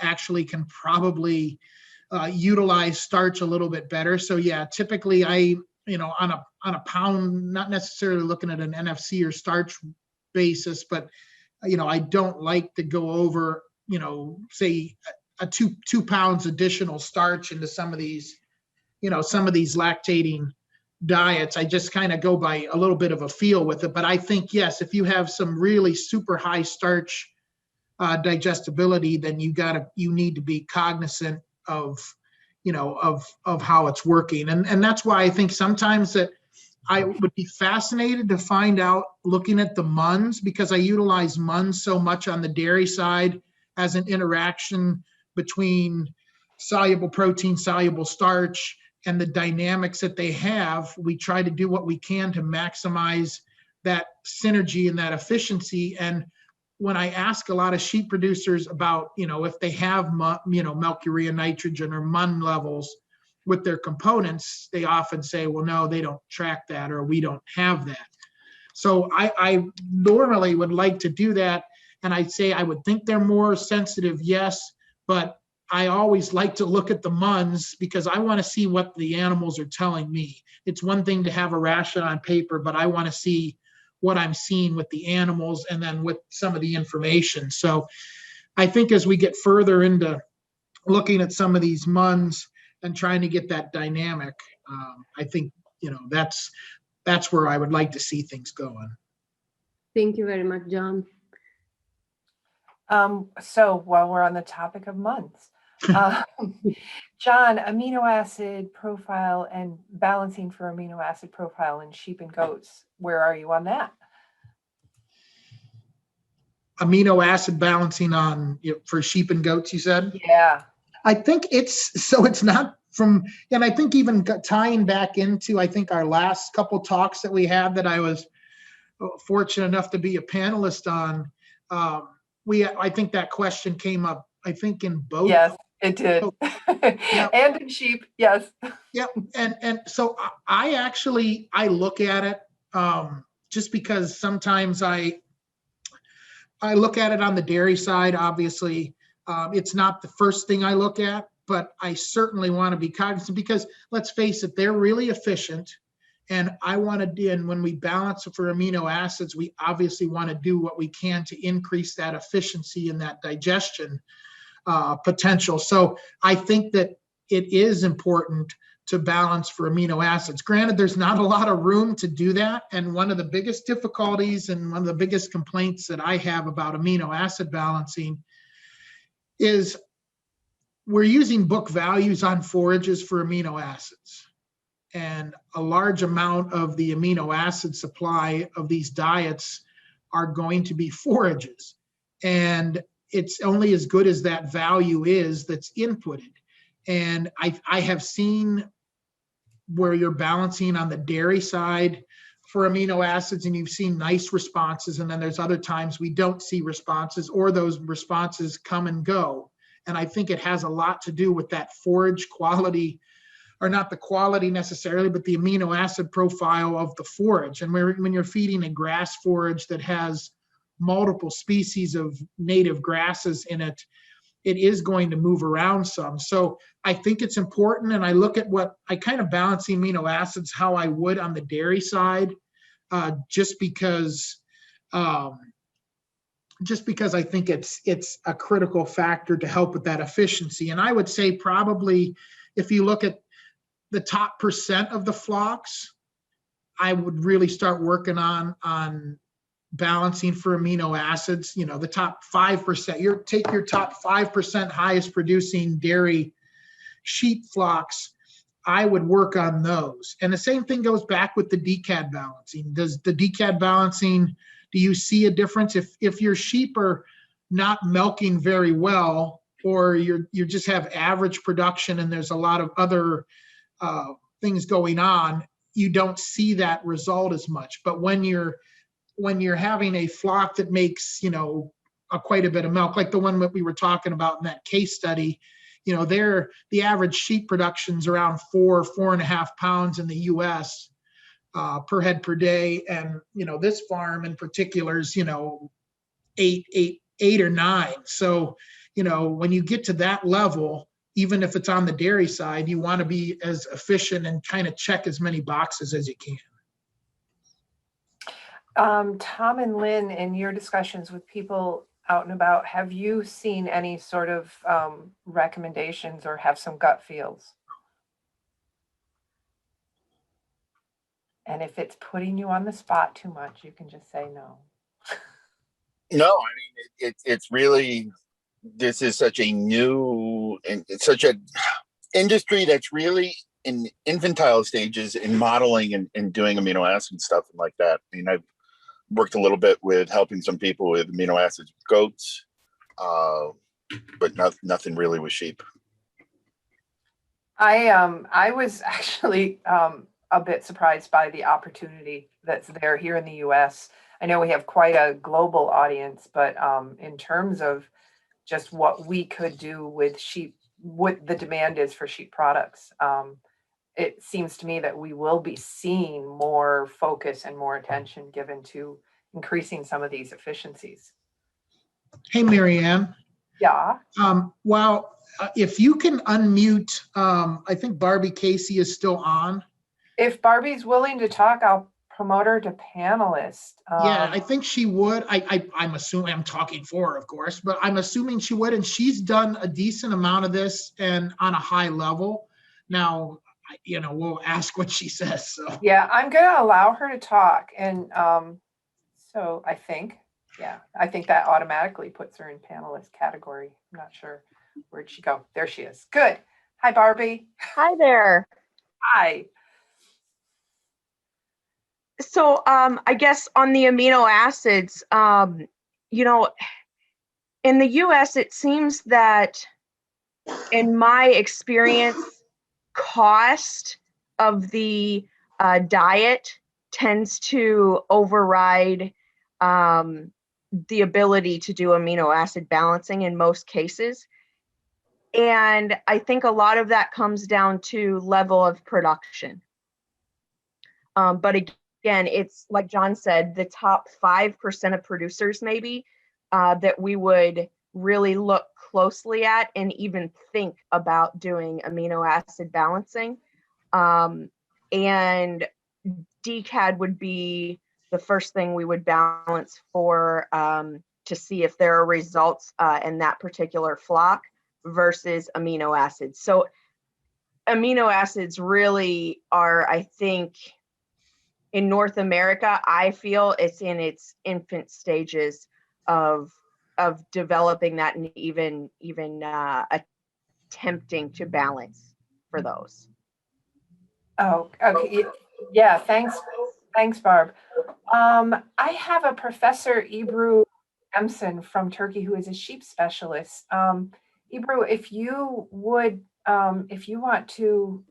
actually can probably utilize starch a little bit better. So yeah, typically on a pound, not necessarily looking at an NFC or starch basis, but I don't like to go over, say a 2 pounds additional starch into some of these lactating diets. I just kind of go by a little bit of a feel with it. But I think, yes, if you have some really super high starch digestibility, then you need to be cognizant of how it's working. And that's why I think sometimes that I would be fascinated to find out, looking at the MUNs, because I utilize MUNs so much on the dairy side as an interaction between soluble protein, soluble starch, and the dynamics that they have. We try to do what we can to maximize that synergy and that efficiency. And when I ask a lot of sheep producers about, if they have, milk urea nitrogen or MUN levels with their components, they often say, well, no, they don't track that, or we don't have that. So I normally would like to do that. And I'd say I would think they're more sensitive, yes, but I always like to look at the MUNs because I want to see what the animals are telling me. It's one thing to have a ration on paper, but I want to see what I'm seeing with the animals and then with some of the information. So I think as we get further into looking at some of these MUNs and trying to get that dynamic, I think, that's where I would like to see things going. Thank you very much, John. So while we're on the topic of MUNs, John, amino acid profile and balancing for amino acid profile in sheep and goats, where are you on that? Amino acid balancing for sheep and goats, you said? Yeah. I think it's not from, and I think even tying back into, I think our last couple talks that we had that I was fortunate enough to be a panelist on, I think that question came up, I think in both. Yes, it did. Yep. And in sheep, yes. Yep. And so I look at it just because sometimes I look at it on the dairy side. Obviously, it's not the first thing I look at, but I certainly want to be cognizant because let's face it, they're really efficient. And when we balance for amino acids, we obviously want to do what we can to increase that efficiency and that digestion potential. So I think that it is important to balance for amino acids. Granted, there's not a lot of room to do that. And one of the biggest difficulties and one of the biggest complaints that I have about amino acid balancing is we're using book values on forages for amino acids. And a large amount of the amino acid supply of these diets are going to be forages. And it's only as good as that value is that's inputted. And I have seen where you're balancing on the dairy side for amino acids and you've seen nice responses, and then there's other times we don't see responses, or those responses come and go. And I think it has a lot to do with that forage quality, or not the quality necessarily, but the amino acid profile of the forage. And when you're feeding a grass forage that has multiple species of native grasses in it, it is going to move around some. So I think it's important. And I look at what I kind of balance the amino acids how I would on the dairy side, just because I think it's a critical factor to help with that efficiency. And I would say probably if you look at the top percent of the flocks, I would really start working on balancing for amino acids. You know, the top 5%, take your top 5% highest producing dairy sheep flocks, I would work on those. And the same thing goes back with the DCAD balancing. Does the DCAD balancing, do you see a difference? If your sheep are not milking very well, or you just have average production and there's a lot of other things going on, you don't see that result as much. But when you're having a flock that makes, quite a bit of milk, like the one that we were talking about in that case study, the average sheep production's around 4.5 pounds in the US per head per day. And, this farm in particular is, 8 or 9. So, when you get to that level, even if it's on the dairy side, you want to be as efficient and kind of check as many boxes as you can. Tom and Lynn, in your discussions with people out and about, have you seen any sort of recommendations or have some gut feels? And if it's putting you on the spot too much, you can just say no. No, I mean, it's really, this is such a new and it's such an industry that's really in infantile stages in modeling and doing amino acid stuff and like that. I mean, I've worked a little bit with helping some people with amino acids with goats, but nothing really with sheep. I was actually a bit surprised by the opportunity that's there here in the US. I know we have quite a global audience, but in terms of just what we could do with sheep, what the demand is for sheep products, it seems to me that we will be seeing more focus and more attention given to increasing some of these efficiencies. Hey, Marianne. Yeah. Well, if you can unmute, I think Barbie Casey is still on. If Barbie's willing to talk, I'll promote her to panelist. Yeah, I think she would. I'm assuming, I'm talking for her, of course, but I'm assuming she would. And she's done a decent amount of this and on a high level. Now, we'll ask what she says. So yeah, I'm going to allow her to talk. And so I think that automatically puts her in panelist category. I'm not sure. Where'd she go? There she is. Good. Hi, Barbie. Hi there. Hi. So I guess on the amino acids, in the US, it seems that in my experience, cost of the diet tends to override the ability to do amino acid balancing in most cases. And I think a lot of that comes down to level of production. But again, it's like John said, the top 5% of producers maybe that we would really look closely at and even think about doing amino acid balancing. And DCAD would be the first thing we would balance for to see if there are results in that particular flock versus amino acids. So amino acids really are, I think, in North America, I feel it's in its infant stages of developing that and even attempting to balance for those. Oh, okay. Yeah, thanks, Barb. I have a Professor Ebru Emson from Turkey, who is a sheep specialist. Ebru, if you would, if you want to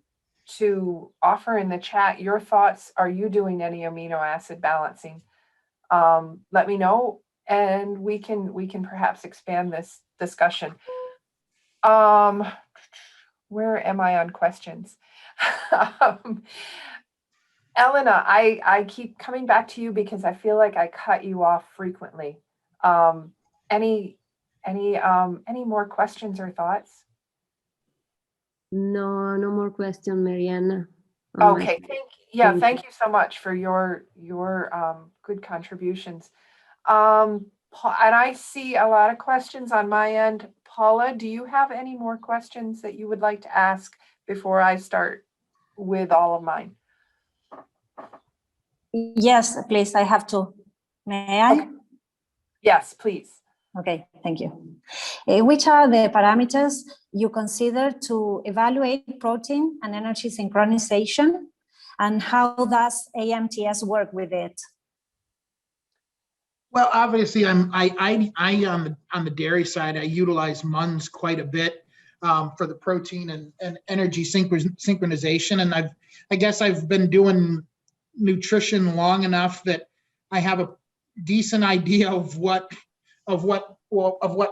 offer in the chat your thoughts, are you doing any amino acid balancing? Let me know, and we can perhaps expand this discussion. Where am I on questions? Elena, I keep coming back to you because I feel like I cut you off frequently. Any more questions or thoughts? No, no more question, Marianne. Okay, thank you so much for your good contributions. And I see a lot of questions on my end. Paula, do you have any more questions that you would like to ask before I start with all of mine? Yes, please, I have to. May I? Okay. Yes, please. Okay, thank you. Which are the parameters you consider to evaluate protein and energy synchronization, and how does AMTS work with it? Well, obviously, I on the dairy side, I utilize MUNs quite a bit for the protein and energy synchronization, and I guess I've been doing nutrition long enough that I have a decent idea of what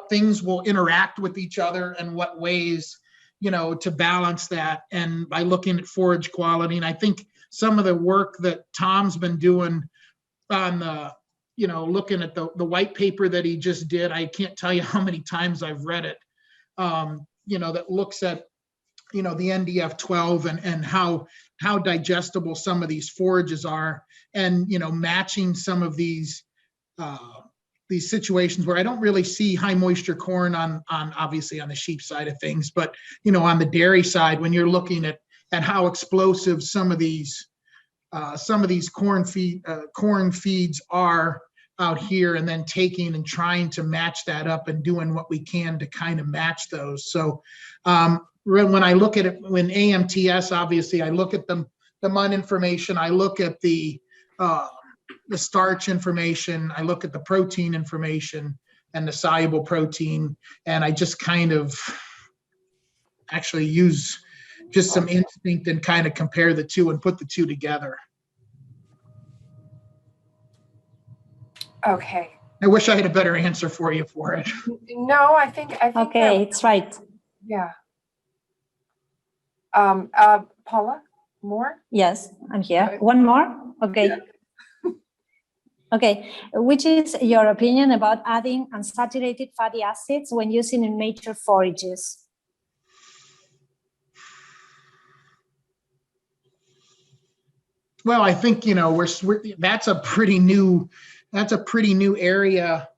things will interact with each other and what ways, to balance that. And by looking at forage quality, and I think some of the work that Tom's been doing on the, looking at the white paper that he just did, I can't tell you how many times I've read it, that looks at, the NDF12 and how digestible some of these forages are, and, matching some of these situations where I don't really see high moisture corn on obviously on the sheep side of things, but, on the dairy side, when you're looking at how explosive some of these corn feeds are out here, and then taking and trying to match that up and doing what we can to kind of match those. So when I look at it, when AMTS, obviously I look at the MUN information, I look at the starch information, I look at the protein information and the soluble protein, and I just kind of actually use just some instinct and kind of compare the two and put the two together. Okay. I wish I had a better answer for you for it. No, I think Okay, it's right. Yeah. Paula, more? Yes, I'm here. Okay. One more? Okay. Yeah. Okay, which is your opinion about adding unsaturated fatty acids when using in major forages? Well, I think, that's a pretty new area.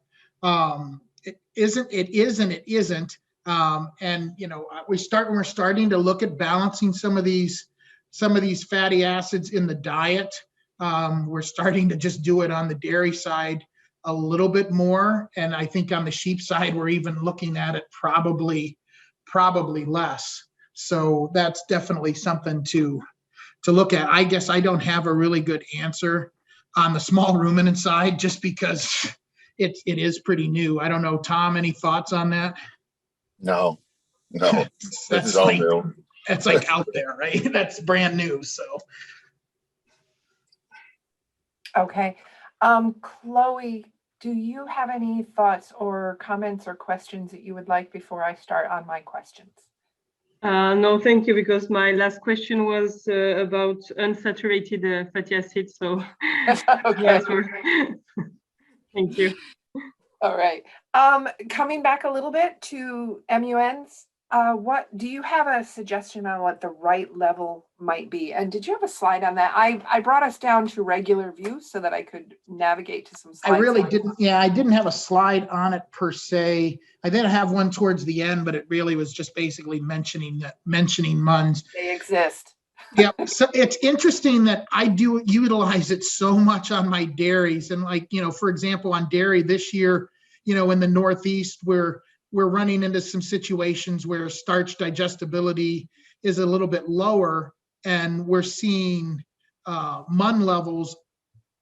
It isn't. And we're starting to look at balancing some of these fatty acids in the diet. We're starting to just do it on the dairy side a little bit more, and I think on the sheep side we're even looking at it probably less. So that's definitely something to look at. I guess I don't have a really good answer on the small ruminant side, just because it is pretty new. I don't know, Tom, any thoughts on that? No. This is all new. That's like out there, right? That's brand new. So. Okay. Chloe, do you have any thoughts or comments or questions that you would like before I start on my questions? No, thank you, because my last question was about unsaturated fatty acids. So Okay. Thank you. All right. Coming back a little bit to MUNs, what do you have a suggestion on what the right level might be? And did you have a slide on that? I brought us down to regular view so that I could navigate to some slides. I really didn't. Yeah, I didn't have a slide on it per se. I did have one towards the end, but it really was just basically mentioning MUNs. They exist. Yeah, so it's interesting that I do utilize it so much on my dairies, and for example, on dairy this year, in the Northeast, we're running into some situations where starch digestibility is a little bit lower, and we're seeing MUN levels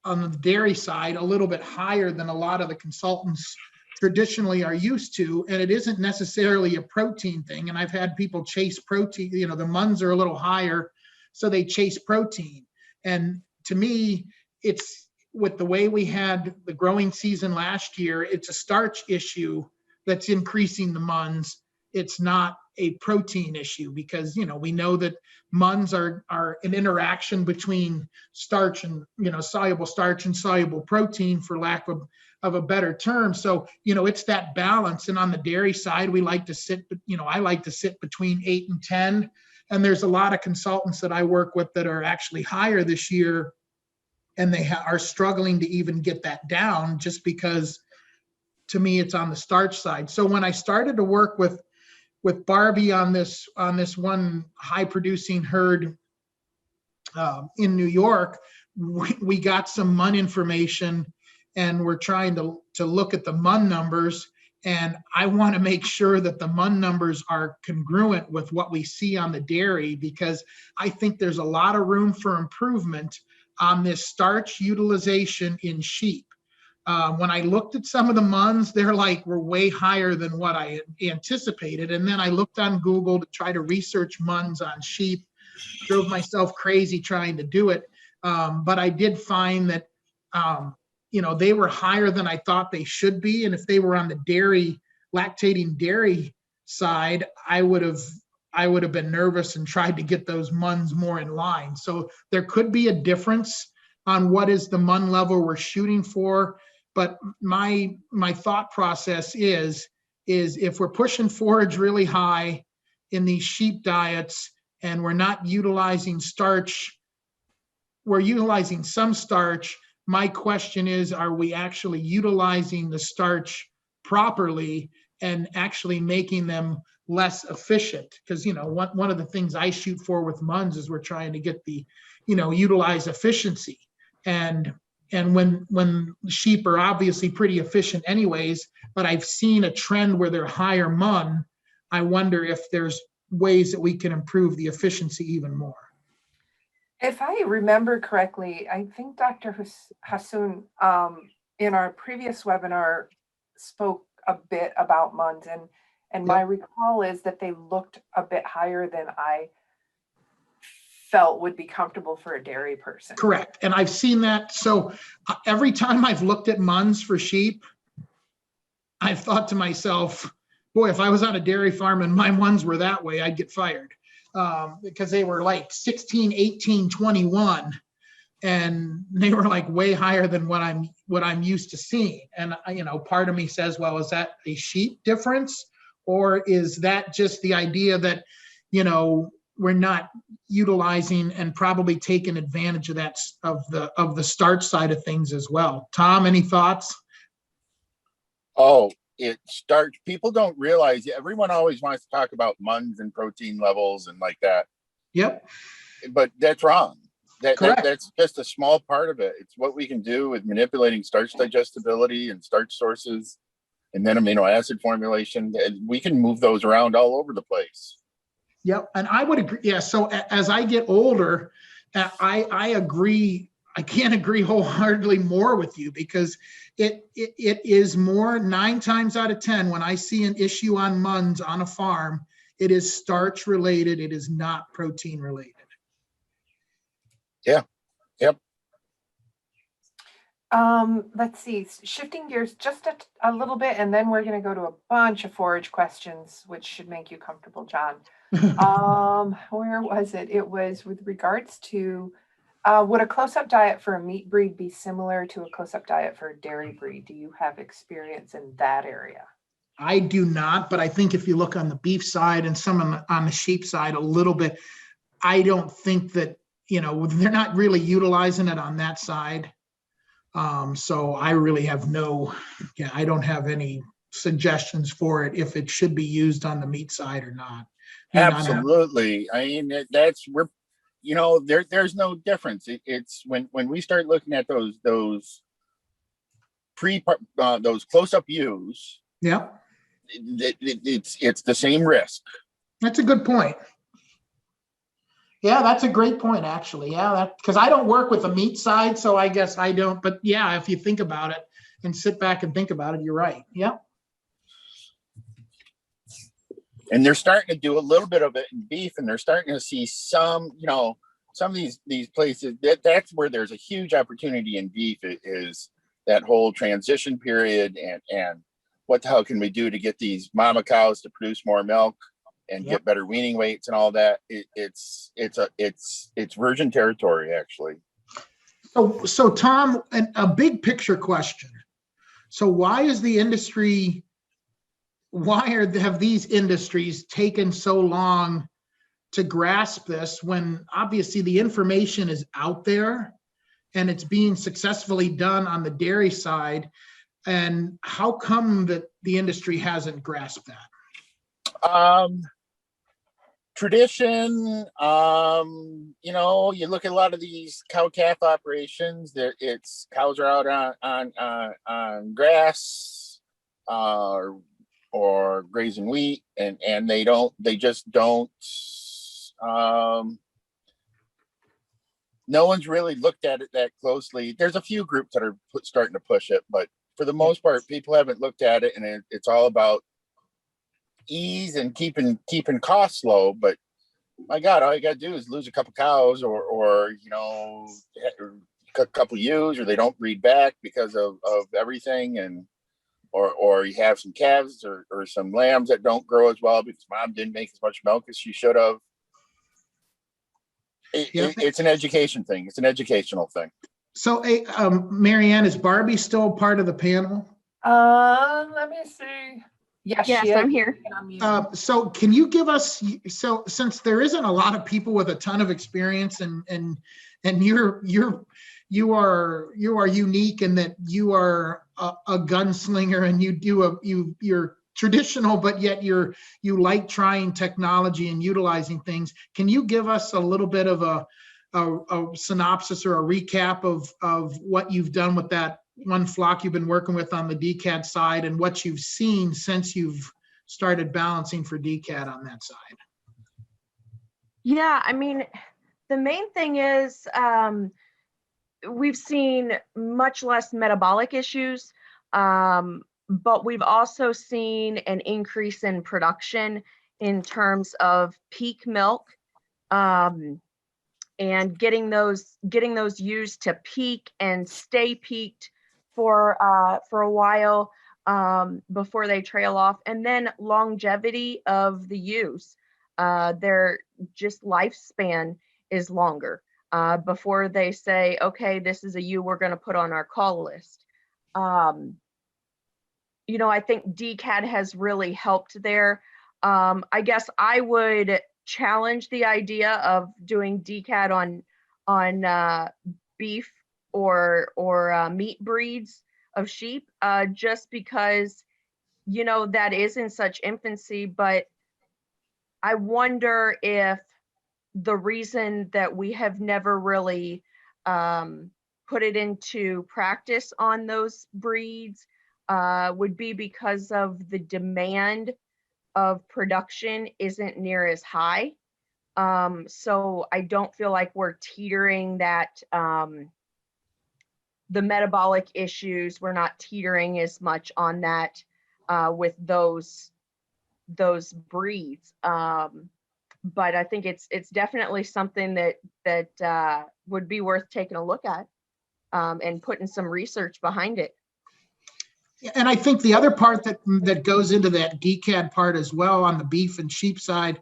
on the dairy side a little bit higher than a lot of the consultants traditionally are used to, and it isn't necessarily a protein thing. And I've had people chase protein, you know, the MUNs are a little higher, so they chase protein. And to me, it's with the way we had the growing season last year, it's a starch issue that's increasing the MUNs. It's not a protein issue, because, you know, we know that MUNs are an interaction between starch and, you know, soluble starch and soluble protein, for lack of a better term. So, you know, it's that balance. And on the dairy side, we like to sit, you know, I like to sit between 8 and 10. And there's a lot of consultants that I work with that are actually higher this year, and they are struggling to even get that down, just because, to me, it's on the starch side. So when I started to work with Barbie on this one high producing herd in New York, we got some MUN information, and we're trying to look at the MUN numbers. And I want to make sure that the MUN numbers are congruent with what we see on the dairy, because I think there's a lot of room for improvement on this starch utilization in sheep. When I looked at some of the MUNs, were way higher than what I anticipated. And then I looked on Google to try to research MUNs on sheep, drove myself crazy trying to do it. But I did find that, you know, they were higher than I thought they should be. And if they were on the lactating dairy side, I would have been nervous and tried to get those MUNs more in line. So there could be a difference on what is the MUN level we're shooting for. But my thought process is if we're pushing forage really high in these sheep diets, and we're not utilizing starch, we're utilizing some starch. My question is, are we actually utilizing the starch properly and actually making them less efficient? Because, you know, one of the things I shoot for with MUNs is we're trying to get the, you know, utilize efficiency. And when sheep are obviously pretty efficient anyways, but I've seen a trend where they're higher MUN, I wonder if there's ways that we can improve the efficiency even more. If I remember correctly, I think Dr. Hassoun in our previous webinar spoke a bit about MUNs, and my recall is that they looked a bit higher than I felt would be comfortable for a dairy person. Correct. And I've seen that. So every time I've looked at MUNs for sheep, I've thought to myself, boy, if I was on a dairy farm and my MUNs were that way, I'd get fired, because they were like 16, 18, 21. And they were like way higher than what I'm used to seeing. And, you know, part of me says, well, is that a sheep difference? Or is that just the idea that, you know, we're not utilizing and probably taking advantage of that, of the starch side of things as well? Tom, any thoughts? Oh, it starch. People don't realize, everyone always wants to talk about MUNs and protein levels and like that. Yep. But that's wrong. Correct. That's just a small part of it. It's what we can do with manipulating starch digestibility and starch sources, and then amino acid formulation. And we can move those around all over the place. Yep. And I would agree. Yeah. So as I get older, I agree. I can't agree wholeheartedly more with you, because it is more 9 times out of 10 when I see an issue on MUNs on a farm, it is starch related. It is not protein related. Yeah. Yep. Let's see, shifting gears just a little bit, and then we're going to go to a bunch of forage questions, which should make you comfortable, John. Where was it? It was with regards to, would a close-up diet for a meat breed be similar to a close-up diet for a dairy breed? Do you have experience in that area? I do not, but I think if you look on the beef side and some on the sheep side a little bit, I don't think that, you know, they're not really utilizing it on that side. So I really have I don't have any suggestions for it, if it should be used on the meat side or not. Absolutely. I mean, you know, there's no difference. It's when we start looking at those close-up views. Yep. It's the same risk. That's a good point. Yeah, that's a great point, actually. Yeah, because I don't work with the meat side, so I guess I don't. But yeah, if you think about it and sit back and think about it, you're right. Yep. And they're starting to do a little bit of it in beef, and they're starting to see some, some of these places that's where there's a huge opportunity in beef is that whole transition period, and what the hell can we do to get these mama cows to produce more milk and get better weaning weights and all that. It's virgin territory, actually. So Tom, a big picture question. So why is the industry, have these industries taken so long to grasp this when obviously the information is out there and it's being successfully done on the dairy side? And how come that the industry hasn't grasped that? Tradition, you look at a lot of these cow-calf operations, it's cows are out on grass, or grazing wheat, and they just don't, no one's really looked at it that closely. There's a few groups that are starting to push it, but for the most part, people haven't looked at it, and it's all about ease and keeping costs low. But my God, all you got to do is lose a couple cows, or a couple ewes, or they don't breed back because of everything, and or you have some calves or some lambs that don't grow as well because mom didn't make as much milk as she should have. It's an education thing. It's an educational thing. So, Marianne, is Barbie still part of the panel? Let me see. Yes, she is. I'm here. So can you give us, so since there isn't a lot of people with a ton of experience, and you are unique in that you are a gunslinger, and you're traditional, but yet you like trying technology and utilizing things. Can you give us a little bit of a synopsis or a recap of what you've done with that one flock you've been working with on the DCAD side, and what you've seen since you've started balancing for DCAD on that side? Yeah, I mean, the main thing is we've seen much less metabolic issues, but we've also seen an increase in production in terms of peak milk, and getting those ewes to peak and stay peaked for a while before they trail off, and then longevity of the ewes. Their just lifespan is longer before they say, okay, this is a ewe we're going to put on our call list. I think DCAD has really helped there. I guess I would challenge the idea of doing DCAD on beef or meat breeds of sheep, just because that is in such infancy. But I wonder if the reason that we have never really put it into practice on those breeds would be because of the demand of production isn't near as high. So I don't feel like we're teetering that, the metabolic issues, we're not teetering as much on that with those breeds. But I think it's definitely something that would be worth taking a look at and putting some research behind it. And I think the other part that goes into that DCAD part as well, on the beef and sheep side,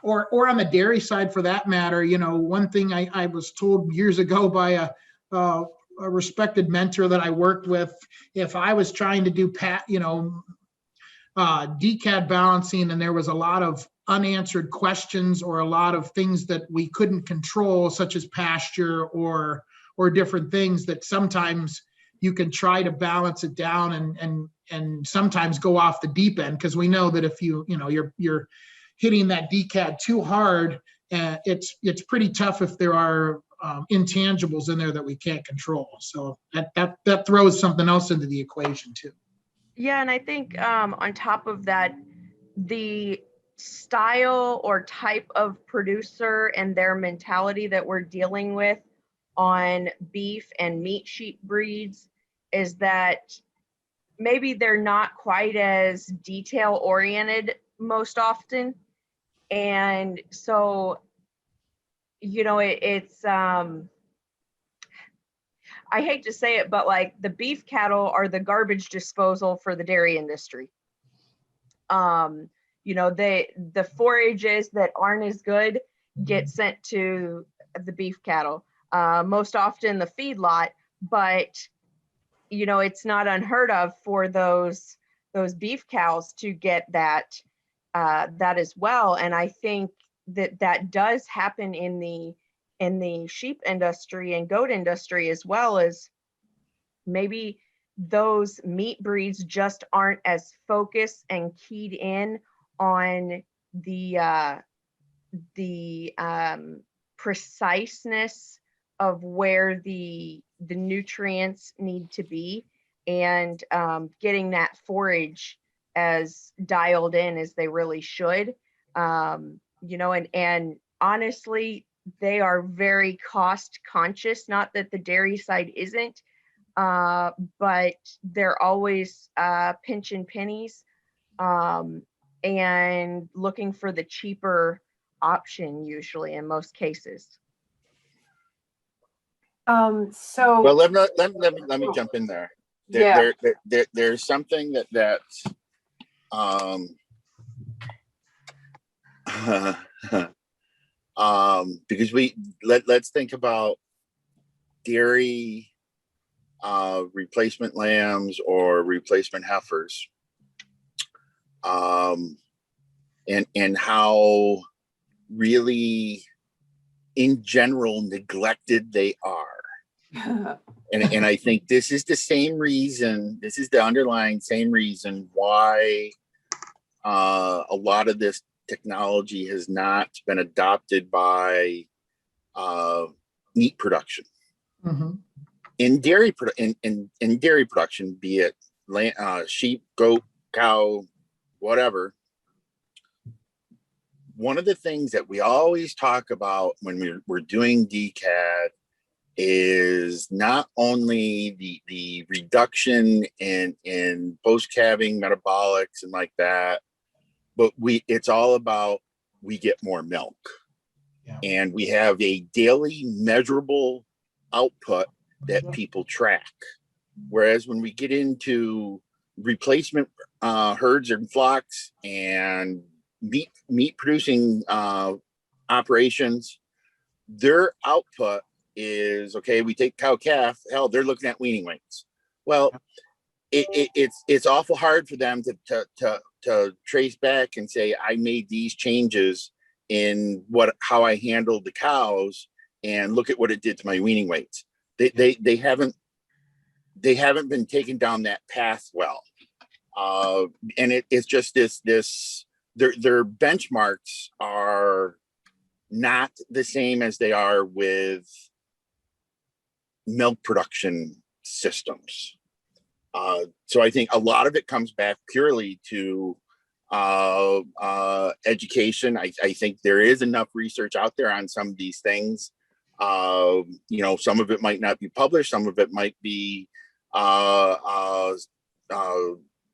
or on the dairy side for that matter, one thing I was told years ago by a respected mentor that I worked with, if I was trying to do DCAD balancing and there was a lot of unanswered questions or a lot of things that we couldn't control, such as pasture or different things, that sometimes you can try to balance it down and sometimes go off the deep end, because we know that if you're hitting that DCAD too hard, it's pretty tough if there are intangibles in there that we can't control. So that throws something else into the equation too. Yeah, and I think on top of that, the style or type of producer and their mentality that we're dealing with on beef and meat sheep breeds is that maybe they're not quite as detail oriented most often. And so, you know, I hate to say it, but like the beef cattle are the garbage disposal for the dairy industry. You know, the forages that aren't as good get sent to the beef cattle, most often the feedlot, but you know, it's not unheard of for those beef cows to get that as well. And I think that does happen in the sheep industry and goat industry, as well as maybe those meat breeds just aren't as focused and keyed in on the preciseness of where the nutrients need to be, and getting that forage as dialed in as they really should. You know, and honestly, they are very cost conscious. Not that the dairy side isn't, but they're always pinching pennies, and looking for the cheaper option, usually in most cases. So Well, let me jump in there. yeah. There's something that because let's think about dairy replacement lambs or replacement heifers, and how really in general neglected they are. And I think this is the same reason, this is the underlying same reason why a lot of this technology has not been adopted by meat production. Mhm. In dairy production, be it sheep, goat, cow, whatever, one of the things that we always talk about when we're doing DCAD is not only the reduction in post-calving metabolics and like that, but it's all about we get more milk. Yeah. And we have a daily measurable output that people track. Whereas when we get into replacement herds and flocks and meat producing operations, their output is okay. We take cow calf, hell, they're looking at weaning weights. Well, it's awful hard for them to trace back and say I made these changes in how I handled the cows and look at what it did to my weaning weights. They haven't been taken down that path well, and it's just this their benchmarks are not the same as they are with milk production systems. So I think a lot of it comes back purely to education. I think there is enough research out there on some of these things. You know, some of it might not be published, some of it might be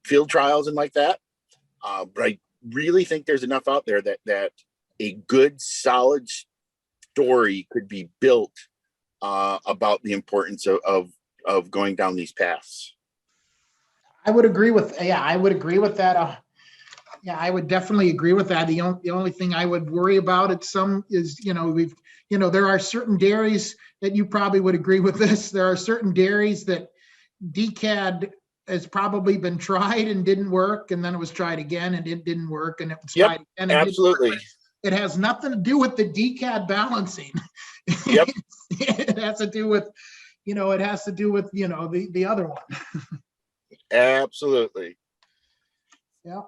field trials and like that. But I really think there's enough out there that a good, solid story could be built about the importance of going down these paths. I would agree with that. I would definitely agree with that. The only thing I would worry about is, there are certain dairies that you probably would agree with this. There are certain dairies that DCAD has probably been tried and didn't work, and then it was tried again and it didn't work, and it was tried again. And absolutely. It has nothing to do with the DCAD balancing. Yep. It has to do with, the other one. Absolutely. Yeah.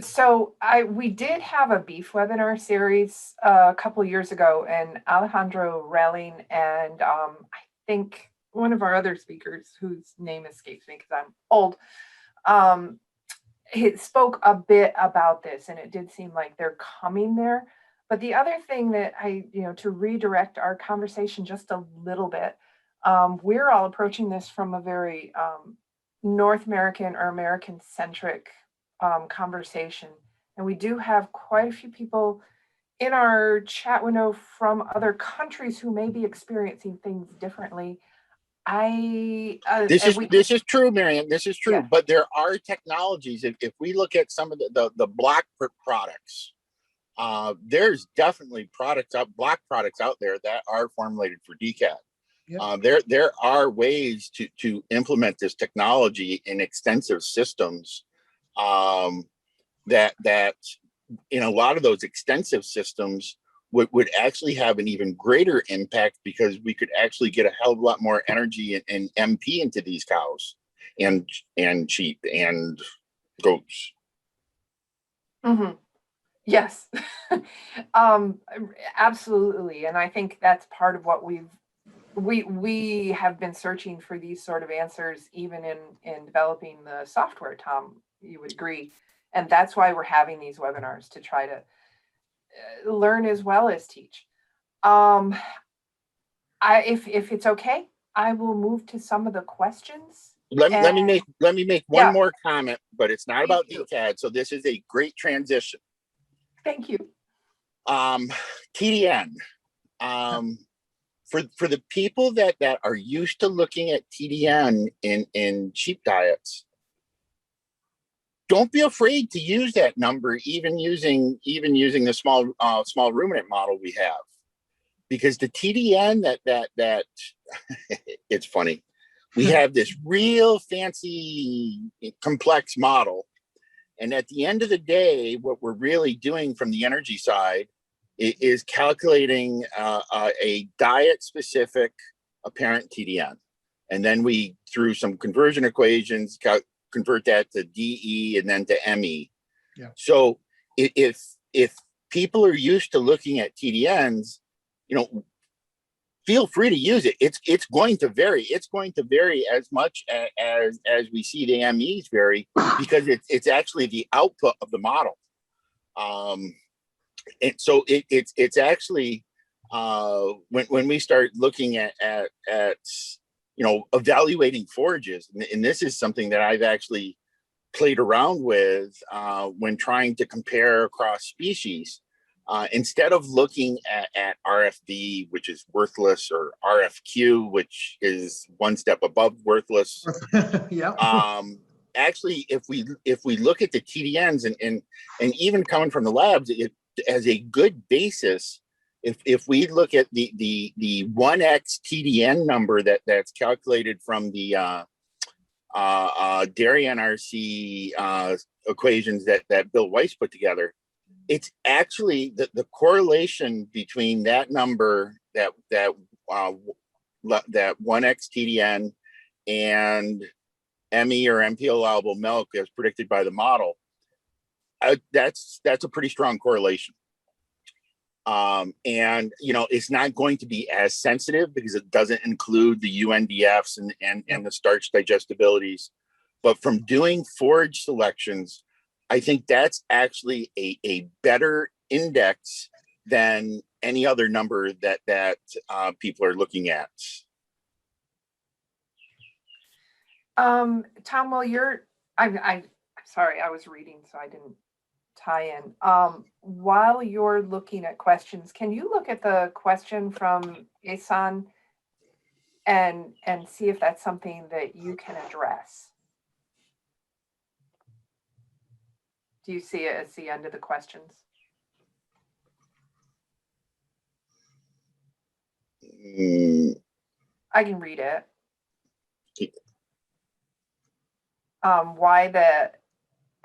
So we did have a beef webinar series a couple years ago, and Alejandro Relling and I think one of our other speakers, whose name escapes me because I'm old, he spoke a bit about this, and it did seem like they're coming there. But the other thing that to redirect our conversation just a little bit, we're all approaching this from a very North American or American centric conversation. And we do have quite a few people in our chat window from other countries who may be experiencing things differently. This is true, Marianne. This is true. Yeah. But there are technologies. If we look at some of the block products, there's definitely block products out there that are formulated for DCAD. Yep. There are ways to implement this technology in extensive systems. That in a lot of those extensive systems would actually have an even greater impact, because we could actually get a hell of a lot more energy and MP into these cows and sheep and goats. Mm-hmm. Yes, absolutely. And I think that's part of what we have been searching for, these sort of answers, even in developing the software, Tom, you would agree. And that's why we're having these webinars, to try to learn as well as teach. If it's okay, I will move to some of the questions. Let me make one more comment, but it's not about DCAD. So this is a great transition. Thank you. TDN. For the people that are used to looking at TDN in sheep diets, don't be afraid to use that number, even using the small ruminant model we have, because the TDN that it's funny. We have this real fancy, complex model, and at the end of the day, what we're really doing from the energy side is calculating a diet-specific apparent TDN, and then we, through some conversion equations, convert that to DE and then to ME. Yeah. So if people are used to looking at TDNs, feel free to use it. It's going to vary. It's going to vary as much as we see the MEs vary, because it's actually the output of the model. And so it's actually when we start looking at evaluating forages, and this is something that I've actually played around with when trying to compare across species. Instead of looking at RFV, which is worthless, or RFQ, which is one step above worthless. Yeah. Actually, if we look at the TDNs and even coming from the labs, as a good basis, if we look at the 1x TDN number that's calculated from the dairy NRC equations that Bill Weiss put together, it's actually the correlation between that number, that 1x TDN, and ME or MP allowable milk as predicted by the model. That's a pretty strong correlation. And it's not going to be as sensitive because it doesn't include the UNDFs and the starch digestibilities. But from doing forage selections, I think that's actually a better index than any other number that people are looking at. Tom, well, I'm sorry, I was reading, so I didn't tie in. While you're looking at questions, can you look at the question from Isan and see if that's something that you can address? Do you see it as the end of the questions? I can read it. Why the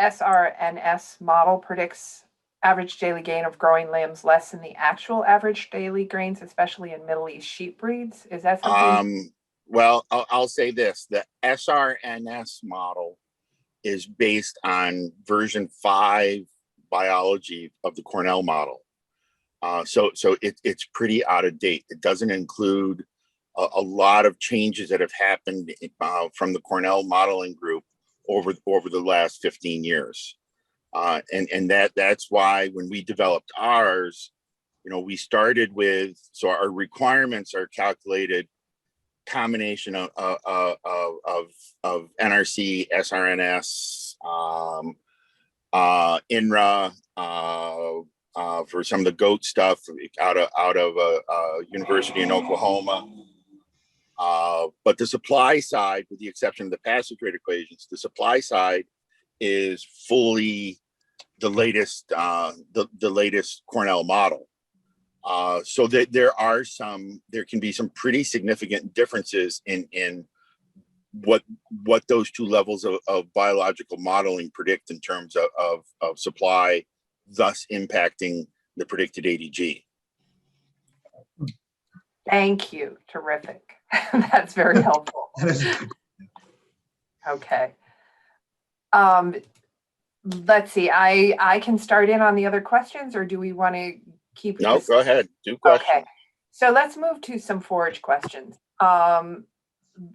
SRNS model predicts average daily gain of growing lambs less than the actual average daily gains, especially in Middle East sheep breeds. Is that something? Well, I'll say this: the SRNS model is based on version 5 biology of the Cornell model. So it's pretty out of date. It doesn't include a lot of changes that have happened from the Cornell modeling group over the last 15 years. And that's why when we developed ours, we started with, so our requirements are calculated combination of NRC, SRNS, INRA, for some of the goat stuff out of University in Oklahoma. But the supply side, with the exception of the passage rate equations, the supply side is fully the latest Cornell model. So that there can be some pretty significant differences in what those two levels of biological modeling predict in terms of supply, thus impacting the predicted ADG. Thank you. Terrific. That's very helpful. Okay. Let's see. I can start in on the other questions, or do we want to keep? No, go ahead. Do questions. Okay. So let's move to some forage questions.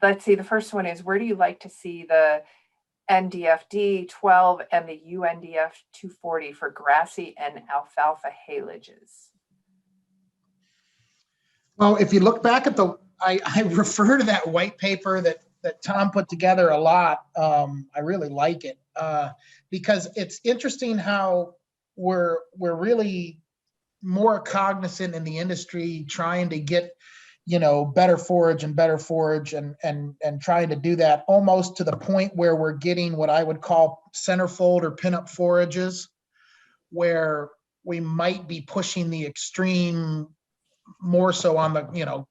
Let's see. The first one is, where do you like to see the NDFD 12 and the UNDF 240 for grassy and alfalfa haylages? Well, if you look back at I refer to that white paper that Tom put together a lot. I really like it because it's interesting how we're really more cognizant in the industry trying to get, better forage and trying to do that almost to the point where we're getting what I would call centerfold or pinup forages, where we might be pushing the extreme more so on the,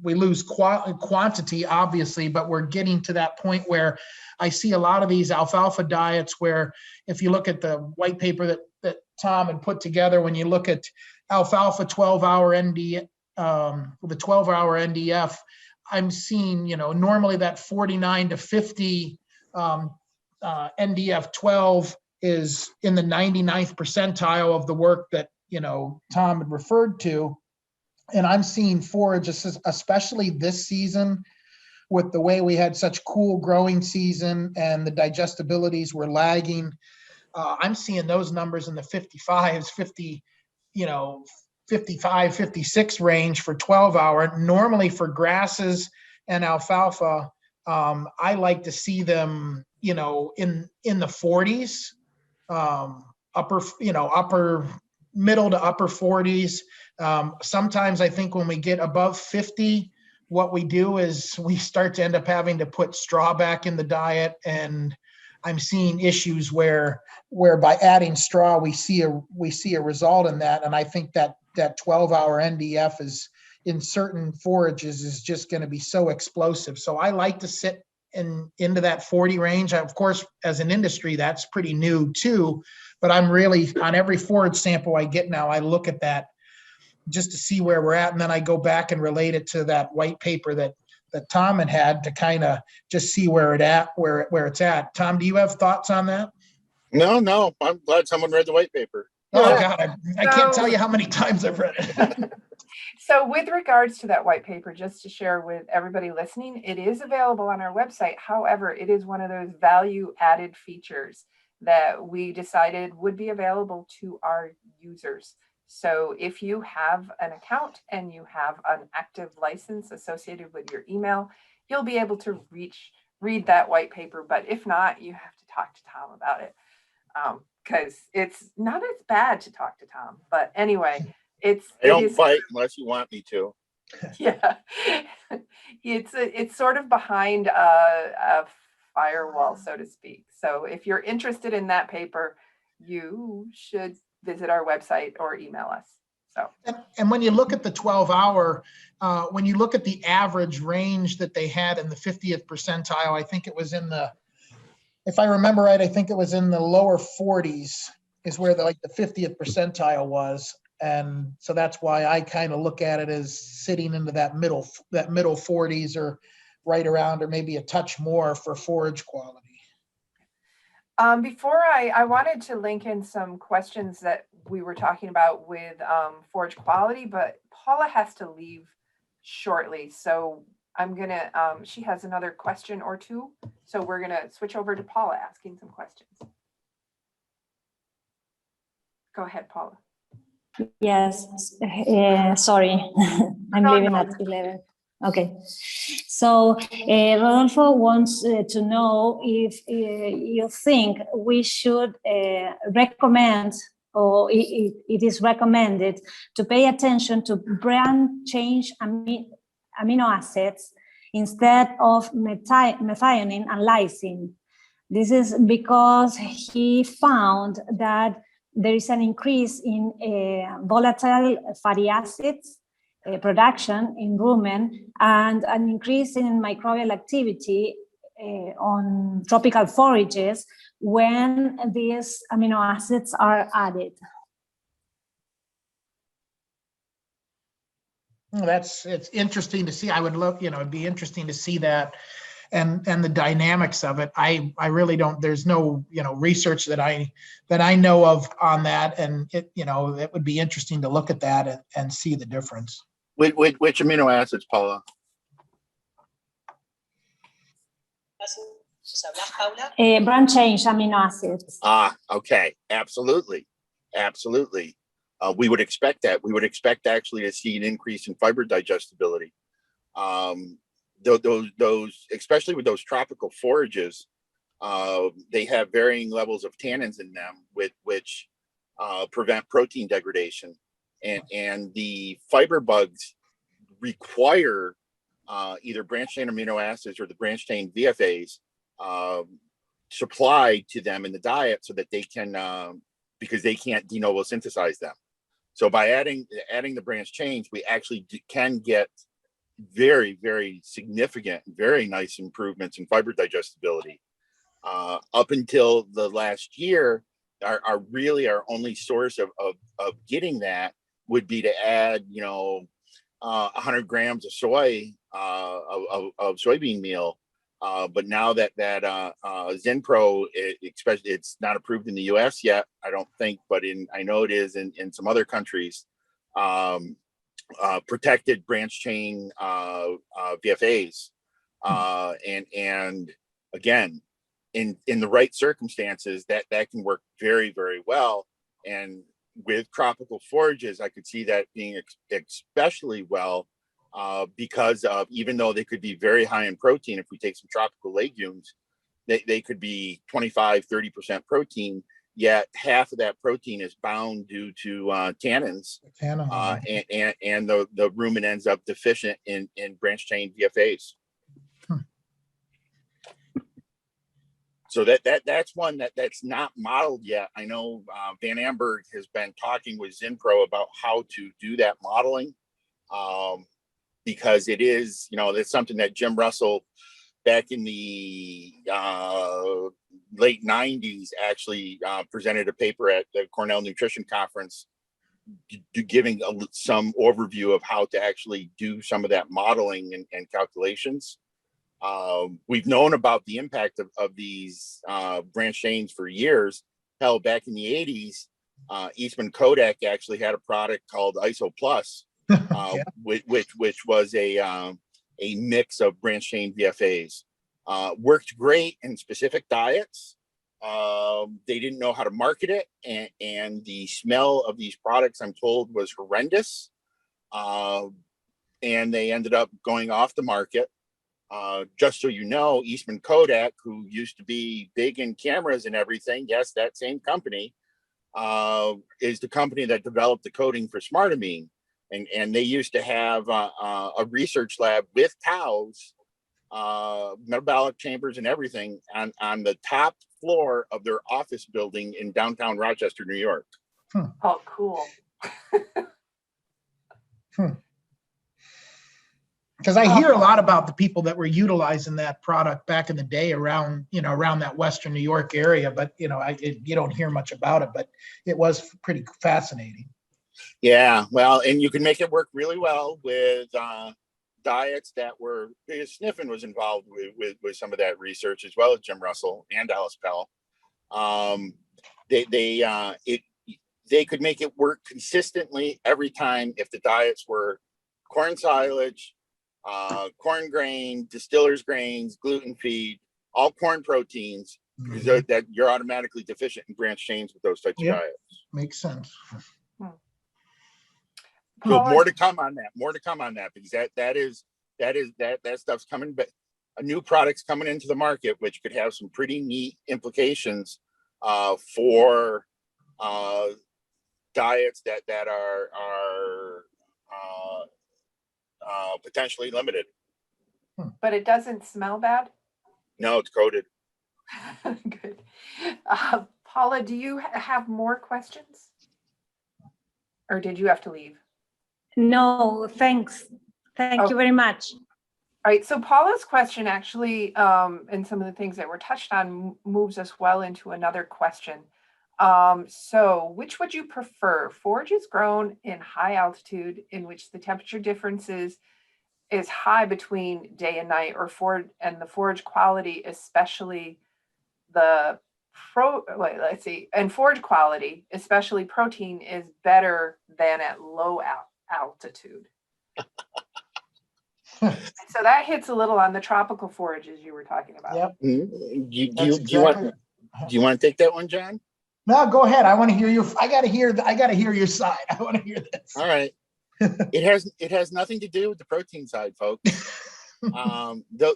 we lose quantity obviously, but we're getting to that point where I see a lot of these alfalfa diets where if you look at the white paper that Tom had put together, when you look at alfalfa 12-hour ND, the 12-hour NDF, I'm seeing, normally that 49 to 50 NDF 12 is in the 99th percentile of the work that, Tom had referred to. And I'm seeing forages, especially this season, with the way we had such cool growing season and the digestibilities were lagging. I'm seeing those numbers in the 55s, 55, 56 range for 12-hour. Normally for grasses and alfalfa, I like to see them, in the 40s, upper middle to upper 40s. Sometimes I think when we get above 50, what we do is we start to end up having to put straw back in the diet. And I'm seeing issues where by adding straw, we see a result in that. And I think that 12-hour NDF is in certain forages is just going to be so explosive. So I like to sit into that 40 range. Of course, as an industry, that's pretty new too, but I'm really on every forage sample I get now, I look at that just to see where we're at. And then I go back and relate it to that white paper that Tom had to kind of just see where it's at. Tom, do you have thoughts on that? No, I'm glad someone read the white paper. Oh God, I can't tell you how many times I've read it. So with regards to that white paper, just to share with everybody listening, it is available on our website. However, it is one of those value added features that we decided would be available to our users. So if you have an account and you have an active license associated with your email, you'll be able to read that white paper. But if not, you have to talk to Tom about it, because it's not as bad to talk to Tom. But anyway, I don't bite unless you want me to. Yeah, it's sort of behind a firewall, so to speak. So if you're interested in that paper, you should visit our website or email us. So and when you look at the 12-hour, when you look at the average range that they had in the 50th percentile, I think it was if I remember right, I think it was in the lower 40s is where the 50th percentile was. And so that's why I kind of look at it as sitting into that middle 40s or right around, or maybe a touch more for forage quality. Before I wanted to link in some questions that we were talking about with forage quality, but Paula has to leave shortly. So I'm going to, she has another question or two. So we're going to switch over to Paula asking some questions. Go ahead, Paula. Yes, sorry, I'm leaving at 11. Okay, so Rodolfo wants to know if you think we should recommend, or it is recommended to pay attention to brand change amino acids instead of methionine and lysine. This is because he found that there is an increase in volatile fatty acids production in rumen and an increase in microbial activity on tropical forages when these amino acids are added. It's interesting to see. I would look, it'd be interesting to see that and the dynamics of it. I really don't, there's no, research that I know of on that. And it would be interesting to look at that and see the difference. Which amino acids, Paula? Brand change amino acids. Okay, absolutely. We would expect that. We would expect actually to see an increase in fiber digestibility. Those, especially with those tropical forages, they have varying levels of tannins in them, which prevent protein degradation. And the fiber bugs require either branched chain amino acids or the branched chain VFAs supplied to them in the diet so that they can, because they can't de novo synthesize them. So by adding the branched chains, we actually can get very, very significant, very nice improvements in fiber digestibility. Up until the last year, our only source of getting that would be to add 100 grams of soy of soybean meal, but now that Zinpro, especially, it's not approved in the U.S. yet, I don't think, but I know it is in some other countries. Protected branch chain VFAs, and again, in the right circumstances, that can work very, very well. And with tropical forages, I could see that being especially well, because of, even though they could be very high in protein, if we take some tropical legumes, they could be 25-30% protein, yet half of that protein is bound due to tannins, and the rumen ends up deficient in branch chain VFAs. So that's one that's not modeled yet. I know Van Amberg has been talking with Zinpro about how to do that modeling, because it is, it's something that Jim Russell back in the late 90s actually presented a paper at the Cornell Nutrition Conference, giving some overview of how to actually do some of that modeling and calculations. We've known about the impact of these branch chains for years. Hell, back in the 80s, Eastman Kodak actually had a product called ISO Plus, which was a mix of branch chain VFAs. Worked great in specific diets. They didn't know how to market it, and the smell of these products, I'm told, was horrendous. And they ended up going off the market. Just so you know, Eastman Kodak, who used to be big in cameras and everything, yes, that same company, is the company that developed the coating for Smartamine. And they used to have a research lab with cows, metabolic chambers and everything on the top floor of their office building in downtown Rochester, New York. Oh, cool. Because I hear a lot about the people that were utilizing that product back in the day around that Western New York area, but you don't hear much about it, but it was pretty fascinating. Yeah, well, and you can make it work really well with diets that were, because Sniffen was involved with some of that research, as well as Jim Russell and Alice Pell. They could make it work consistently every time if the diets were corn silage, corn grain, distillers grains, gluten feed, all corn proteins, because that you're automatically deficient in branch chains with those types of diets. Makes sense. So more to come on that, because that is that stuff's coming, but a new product's coming into the market, which could have some pretty neat implications for diets that are potentially limited. But it doesn't smell bad? No, it's coated. Good. Paula, do you have more questions? Or did you have to leave? No, thanks. Thank you very much. All right, so Paula's question actually, and some of the things that were touched on moves us well into another question. So which would you prefer? Forages grown in high altitude in which the temperature differences is high between day and night, or the forage quality, especially forage quality, especially protein, is better than at low altitude. So that hits a little on the tropical forages you were talking about. Yep. Do you want to take that one, John? No, go ahead. I want to hear your. I gotta hear your side. I want to hear this. All right. It has nothing to do with the protein side, folks.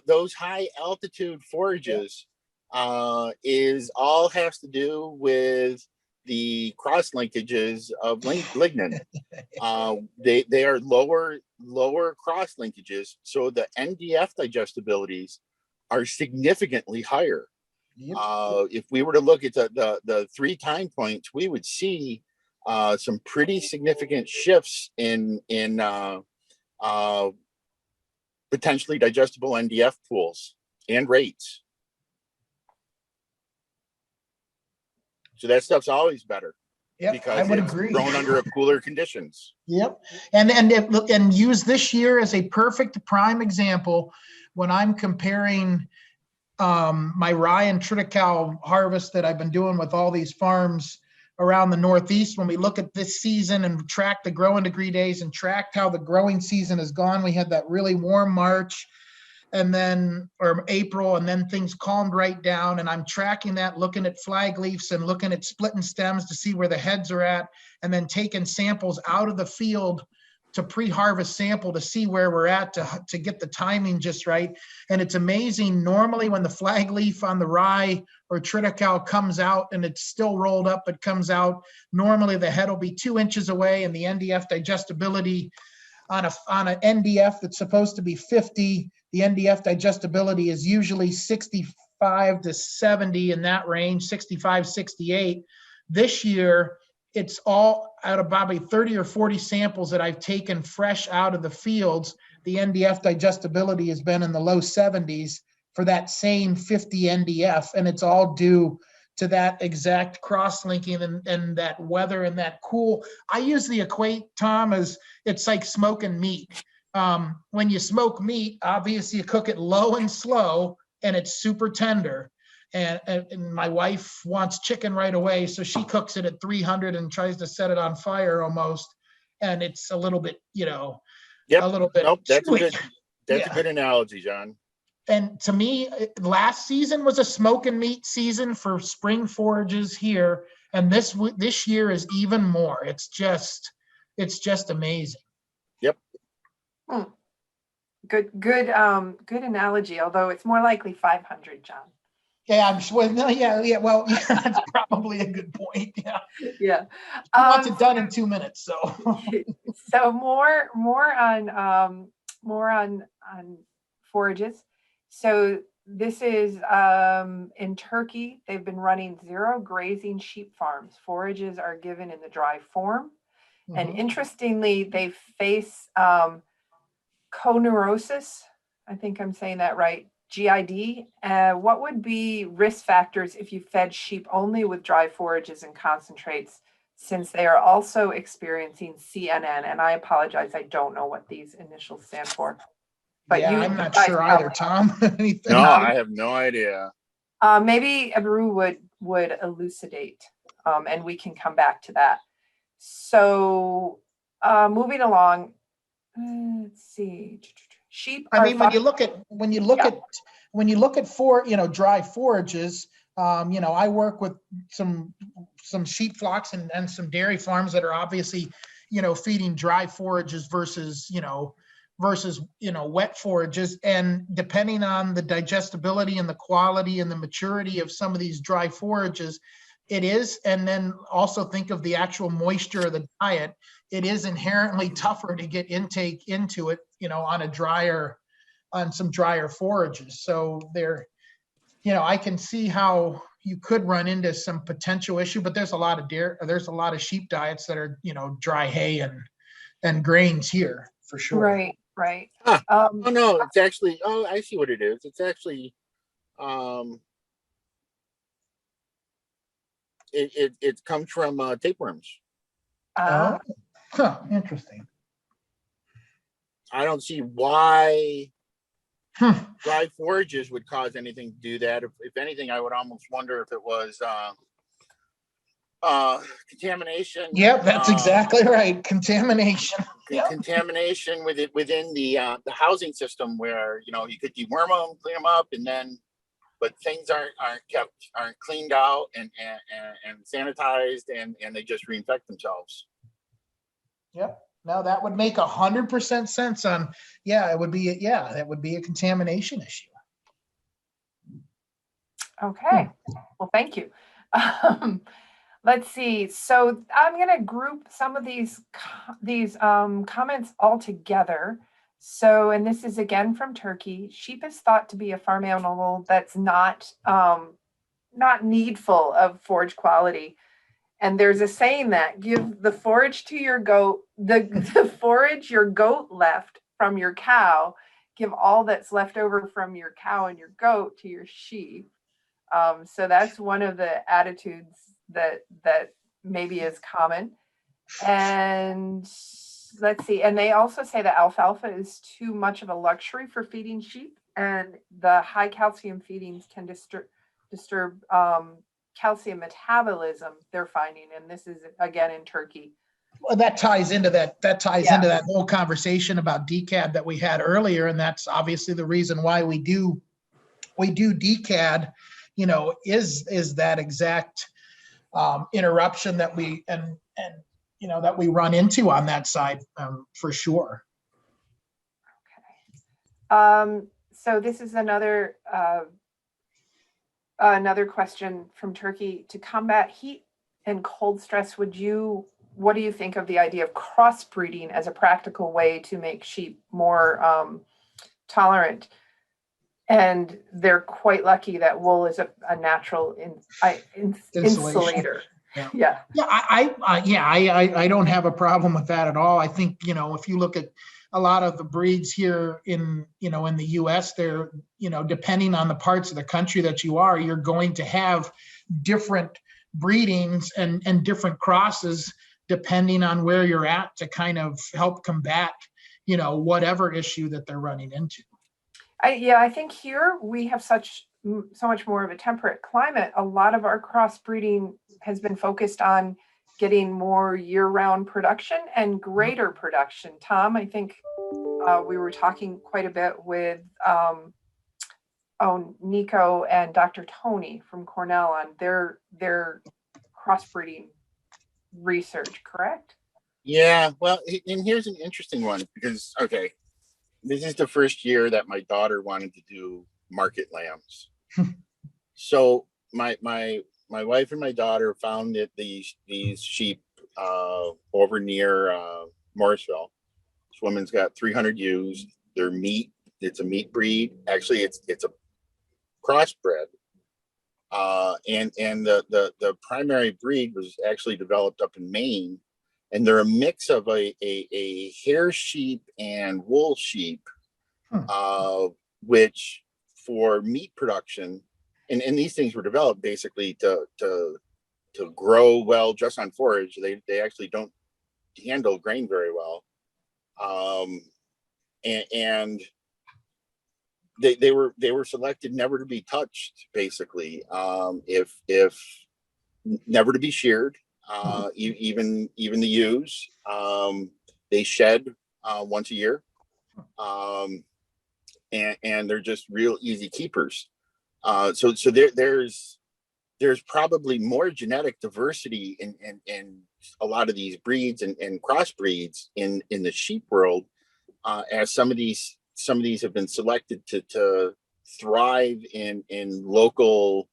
Those high altitude forages has to do with the cross linkages of lignin. They are lower cross linkages, so the NDF digestibilities are significantly higher. Yep. If we were to look at the 3 time points, we would see some pretty significant shifts in potentially digestible NDF pools and rates. So that stuff's always better. Yep, because I would it's agree. grown under cooler conditions. Yep, and use this year as a perfect prime example when I'm comparing my rye and triticale harvest that I've been doing with all these farms around the Northeast. When we look at this season and track the growing degree days and tracked how the growing season has gone, we had that really warm March or April, and then things calmed right down. And I'm tracking that, looking at flag leaves and looking at splitting stems to see where the heads are at, and then taking samples out of the field to pre-harvest sample to see where we're at to get the timing just right. And it's amazing. Normally when the flag leaf on the rye or triticale comes out and it's still rolled up, it comes out, normally the head will be 2 inches away, and the NDF digestibility on an NDF that's supposed to be 50, the NDF digestibility is usually 65 to 70, in that range, 65, 68. This year, it's all out of probably 30 or 40 samples that I've taken fresh out of the fields. The NDF digestibility has been in the low 70s for that same 50 NDF, and it's all due to that exact cross-linking and that weather and that cool. I usually equate, Tom, as it's like smoking meat. When you smoke meat, obviously you cook it low and slow, and it's super tender. And my wife wants chicken right away, so she cooks it at 300 and tries to set it on fire almost. And it's a little bit, a little bit. Nope, that's a good analogy, John. And to me, last season was a smoke and meat season for spring forages here, and this year is even more. It's just amazing. Yep. Good analogy. Although it's more likely 500, John. Yeah, I'm sure. No, yeah. Well, yeah, that's probably a good point. Yeah. Yeah. He wants it done in 2 minutes. So. So more on forages. So this is in Turkey. They've been running 0 grazing sheep farms. Forages are given in the dry form, and interestingly, they face coneurosis. I think I'm saying that right. GID. What would be risk factors if you fed sheep only with dry forages and concentrates, since they are also experiencing CNN? And I apologize, I don't know what these initials stand for. But yeah, I'm not sure either, Tom. No, I have no idea. Maybe Ebru would elucidate, and we can come back to that. So moving along, let's see. Sheep. I mean, when you look at dry forages, I work with some sheep flocks and some dairy farms that are obviously, feeding dry forages versus versus, wet forages. And depending on the digestibility and the quality and the maturity of some of these dry forages, it is. And then also think of the actual moisture of the diet. It is inherently tougher to get intake into it, on some drier forages. So I can see how you could run into some potential issue, but there's a lot of sheep diets that are, dry hay and grains here for sure. Right, right. Oh no, it's actually, I see what it is. It's actually, it comes from tapeworms. Oh, interesting. I don't see why dry forages would cause anything to do that. If anything, I would almost wonder if it was contamination. Yep, that's exactly right. Contamination. Yep. Contamination within the housing system, where you could deworm them, clean them up, but things aren't cleaned out and sanitized, and they just reinfect themselves. Yep. No, that would make 100% sense on, that would be a contamination issue. Okay, well, thank you. Let's see. So I'm going to group some of these comments all together. So, and this is again from Turkey. Sheep is thought to be a farm animal that's not needful of forage quality. And there's a saying that give the forage to your goat, the forage your goat left from your cow, give all that's left over from your cow and your goat to your sheep. So that's one of the attitudes that maybe is common. And let's see. And they also say that alfalfa is too much of a luxury for feeding sheep, and the high calcium feedings can disturb calcium metabolism, they're finding. And this is again in Turkey. Well, that ties into that whole conversation about DCAD that we had earlier. And that's obviously the reason why we do DCAD, is that exact interruption that we that we run into on that side, for sure. Okay. So this is another question from Turkey. To combat heat and cold stress, what do you think of the idea of crossbreeding as a practical way to make sheep more tolerant? And they're quite lucky that wool is a natural insulator. Yeah. I don't have a problem with that at all. I think, if you look at a lot of the breeds here in the US, they're, depending on the parts of the country that you're going to have different breedings and different crosses depending on where you're at to kind of help combat, whatever issue that they're running into. I think here we have so much more of a temperate climate. A lot of our crossbreeding has been focused on getting more year-round production and greater production. Tom, I think we were talking quite a bit with Nico and Dr. Tony from Cornell on their crossbreeding research, correct? Yeah, well, and here's an interesting one, because, okay, this is the first year that my daughter wanted to do market lambs. So my wife and my daughter found that these sheep over near Morrisville. This woman's got 300 ewes. They're meat. It's a meat breed. Actually, it's a crossbred. And the primary breed was actually developed up in Maine. And they're a mix of a hair sheep and wool sheep, which for meat production, and these things were developed basically to grow well just on forage. They actually don't handle grain very well, and they were selected never to be touched, basically, if never to be sheared. Even the ewes, they shed once a year, and they're just real easy keepers. So there's probably more genetic diversity in a lot of these breeds and crossbreeds in the sheep world as some of these have been selected to thrive in local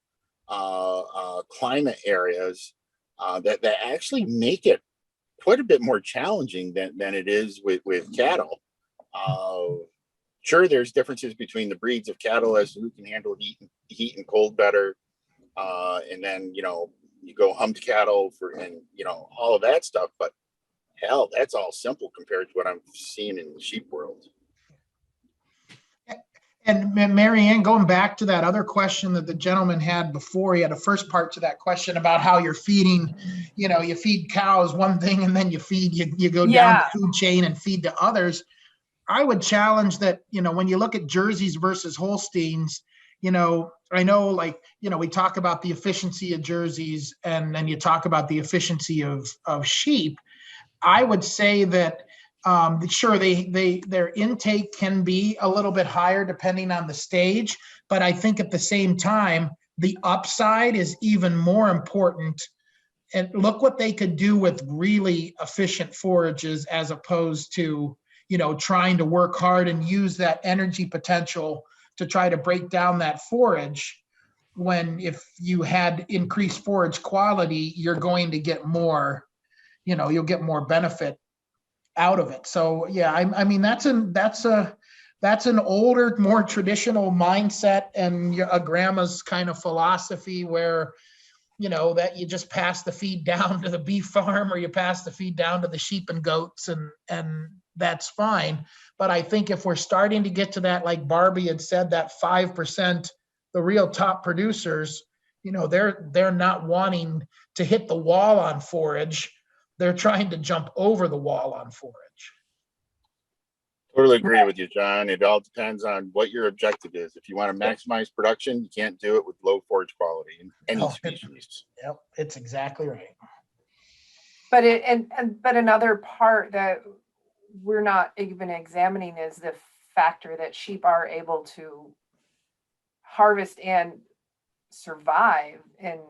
climate areas that actually make it quite a bit more challenging than it is with cattle. Sure, there's differences between the breeds of cattle as to who can handle heat and cold better, and then you go humped cattle and all of that stuff. But hell, that's all simple compared to what I'm seeing in the sheep world. And Mary Ann, going back to that other question that the gentleman had before, he had a first part to that question about how you're feeding, you feed cows one thing and then you go down the food chain and feed to others. I would challenge that, when you look at Jerseys versus Holsteins, I know we talk about the efficiency of Jerseys and then you talk about the efficiency of sheep. I would say that sure, their intake can be a little bit higher depending on the stage, but I think at the same time, the upside is even more important. And look what they could do with really efficient forages as opposed to, trying to work hard and use that energy potential to try to break down that forage. When if you had increased forage quality, you're going to get more, you'll get more benefit out of it. So yeah, I mean that's an older, more traditional mindset and a grandma's kind of philosophy where that you just pass the feed down to the beef farm or you pass the feed down to the sheep and goats and that's fine. But I think if we're starting to get to that, like Barbie had said, that 5%, the real top producers, they're not wanting to hit the wall on forage. They're trying to jump over the wall on forage. Totally agree with you, John. It all depends on what your objective is. If you want to maximize production, you can't do it with low forage quality in any species. Yep, it's exactly right. But another part that we're not even examining is the factor that sheep are able to harvest and survive in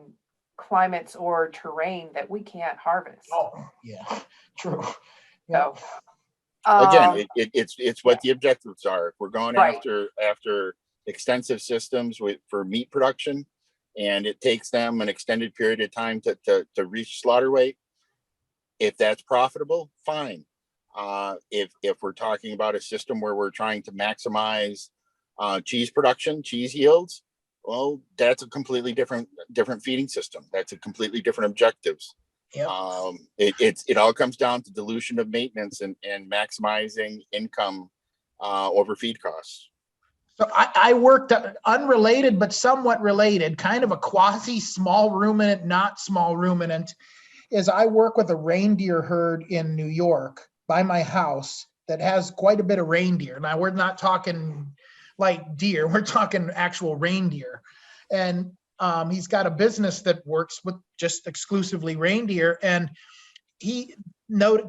climates or terrain that we can't harvest. Oh, yeah, true. So, again, it's what the objectives are. If we're going Right. after extensive systems for meat production, and it takes them an extended period of time to reach slaughter weight, if that's profitable, fine. If we're talking about a system where we're trying to maximize cheese production, cheese yields, well, that's a completely different feeding system. That's a completely different objectives. Yep. It all comes down to dilution of maintenance and maximizing income over feed costs. So I worked unrelated, but somewhat related, kind of a quasi small ruminant, not small ruminant, is I work with a reindeer herd in New York by my house that has quite a bit of reindeer. Now we're not talking like deer, we're talking actual reindeer. And he's got a business that works with just exclusively reindeer. And he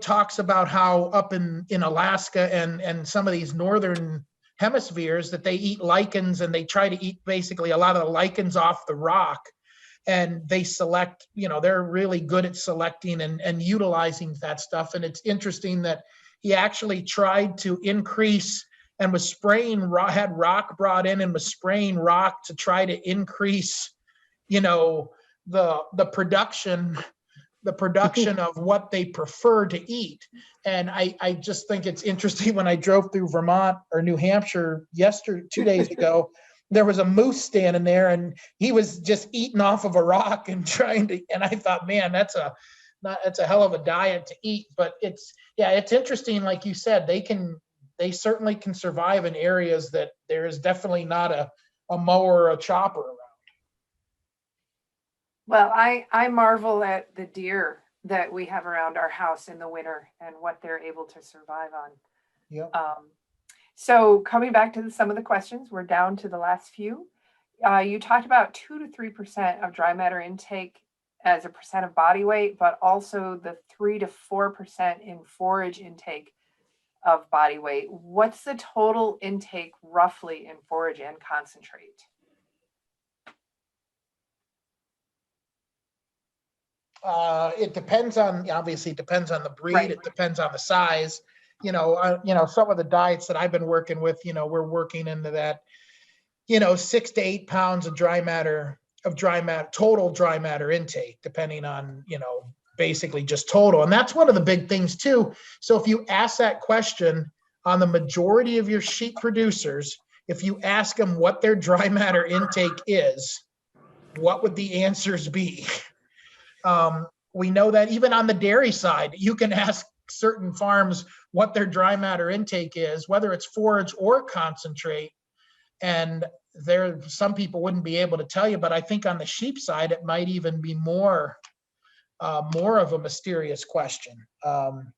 talks about how up in Alaska and some of these northern hemispheres that they eat lichens and they try to eat basically a lot of the lichens off the rock. And they select, they're really good at selecting and utilizing that stuff. And it's interesting that he actually tried to increase and was spraying, had rock brought in and was spraying rock to try to increase, the production of what they prefer to eat. And I just think it's interesting when I drove through Vermont or New Hampshire 2 days ago, there was a moose standing there and he was just eating off of a rock and and I thought, man, that's a hell of a diet to eat. But it's interesting. Like you said, they certainly can survive in areas that there is definitely not a mower or a chopper around. Well, I marvel at the deer that we have around our house in the winter and what they're able to survive on. Yep. So coming back to some of the questions, we're down to the last few. You talked about 2 to 3% of dry matter intake as a percent of body weight, but also the 3 to 4% in forage intake of body weight. What's the total intake roughly in forage and concentrate? It depends on the breed. Right. It depends on the size. some of the diets that I've been working with, we're working into that, 6 to 8 pounds of total dry matter intake, depending on, basically just total. And that's one of the big things too. So if you ask that question on the majority of your sheep producers, if you ask them what their dry matter intake is, what would the answers be? We know that even on the dairy side, you can ask certain farms what their dry matter intake is, whether it's forage or concentrate. And some people wouldn't be able to tell you, but I think on the sheep side, it might even be more of a mysterious question. And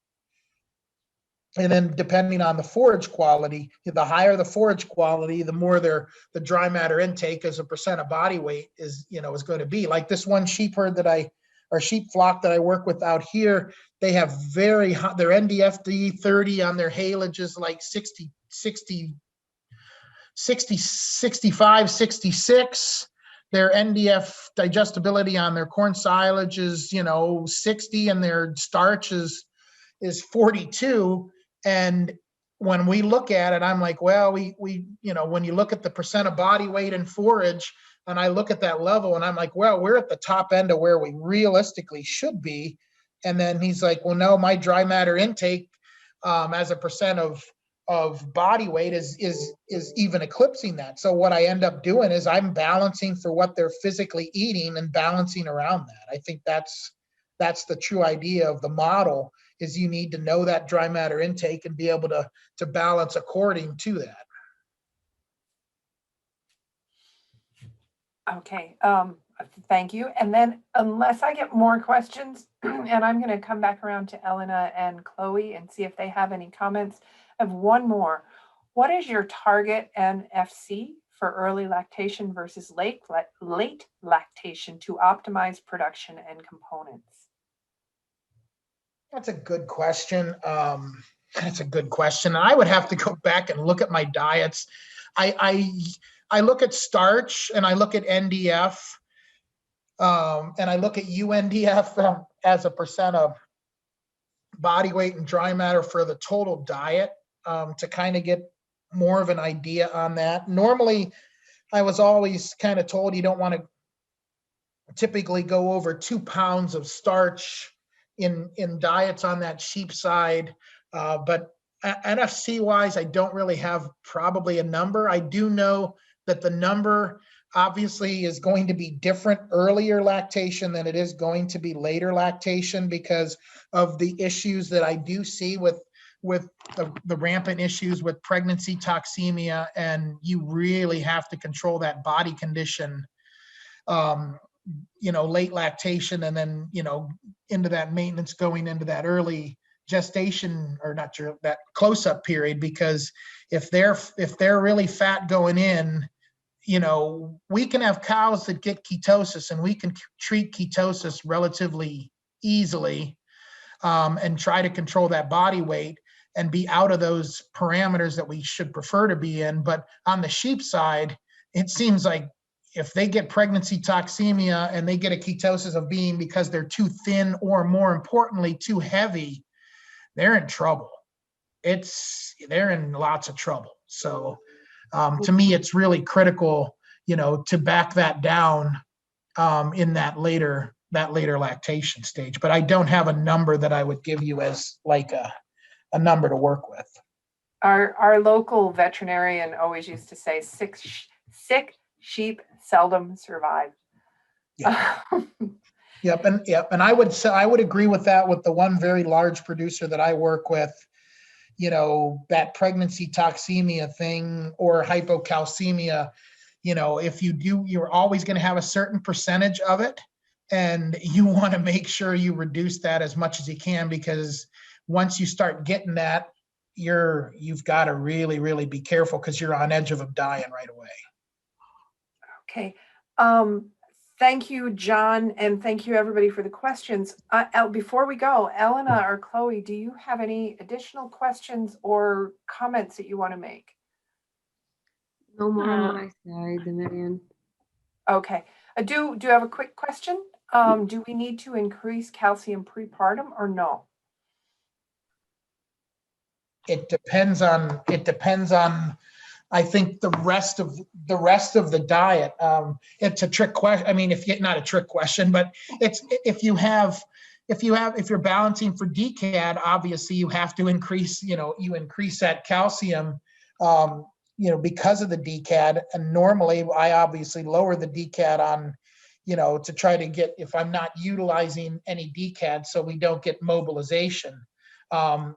then depending on the forage quality, the higher the forage quality, the more the dry matter intake as a percent of body weight is going to be. Like this one sheep flock that I work with out here, they have very high, their NDFD 30 on their haylage is like 60, 65, 66. Their NDF digestibility on their corn silage is, 60, and their starch is 42. And when we look at it, I'm like, well, we when you look at the percent of body weight and forage, and I look at that level and I'm like, well, we're at the top end of where we realistically should be. And then he's like, well, no, my dry matter intake as a percent of body weight is even eclipsing that. So what I end up doing is I'm balancing for what they're physically eating and balancing around that. I think that's the true idea of the model, is you need to know that dry matter intake and be able to balance according to that. Okay, thank you. And then unless I get more questions, and I'm going to come back around to Elena and Chloe and see if they have any comments. I have one more. What is your target NFC for early lactation versus late lactation to optimize production and components? That's a good question. That's a good question. I would have to go back and look at my diets. I look at starch and I look at NDF, and I look at UNDF as a percent of body weight and dry matter for the total diet, to kind of get more of an idea on that. Normally, I was always kind of told you don't want to typically go over 2 pounds of starch in diets on that sheep side. But NFC wise, I don't really have probably a number. I do know that the number obviously is going to be different earlier lactation than it is going to be later lactation, because of the issues that I do see with the rampant issues with pregnancy toxemia, and you really have to control that body condition, late lactation, and then, into that maintenance going into that early gestation, or not that close-up period, because if they're really fat going in, we can have cows that get ketosis, and we can treat ketosis relatively easily, and try to control that body weight and be out of those parameters that we should prefer to be in. But on the sheep side, it seems like if they get pregnancy toxemia and they get a ketosis of being because they're too thin, or more importantly, too heavy, they're in trouble. They're in lots of trouble. So to me, it's really critical, to back that down in that later lactation stage. But I don't have a number that I would give you as like a number to work with. Our local veterinarian always used to say, sick sheep seldom survive. Yeah. Yep. And I would agree with that with the one very large producer that I work with. That pregnancy toxemia thing or hypocalcemia, if you do, you're always going to have a certain percentage of it, and you want to make sure you reduce that as much as you can, because once you start getting that, you've got to really, really be careful, because you're on edge of them dying right away. Okay. Thank you, John, and thank you everybody for the questions. Before we go, Elena or Chloe, do you have any additional questions or comments that you want to make? No more on my side, Marianne. Okay. Do you have a quick question? Do we need to increase calcium prepartum or no? it depends on, I think the rest of the diet. It's a trick question. I mean, not a trick question, but it's, if you're balancing for DCAD, obviously you have to increase, you increase that calcium, because of the DCAD. And normally I obviously lower the DCAD on, to try to get, if I'm not utilizing any DCAD, so we don't get mobilization. So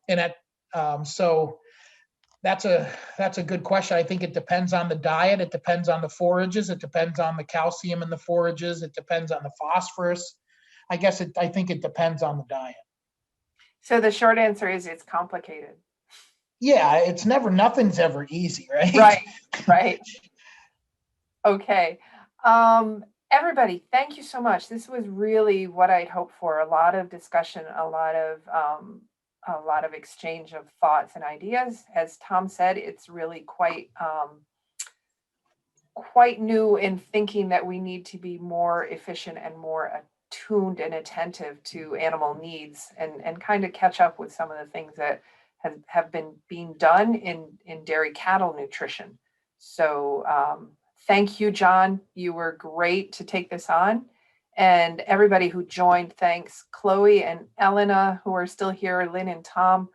that's a good question. I think it depends on the diet. It depends on the forages. It depends on the calcium in the forages. It depends on the phosphorus. I think it depends on the diet. So the short answer is it's complicated. Yeah, nothing's ever easy, right? Right. Okay. Everybody, thank you so much. This was really what I'd hoped for. A lot of discussion, a lot of exchange of thoughts and ideas. As Tom said, it's really quite new in thinking that we need to be more efficient and more attuned and attentive to animal needs, and kind of catch up with some of the things that have been being done in dairy cattle nutrition. So thank you, John. You were great to take this on. And everybody who joined, thanks. Chloe and Elena, who are still here, Lynn and Tom,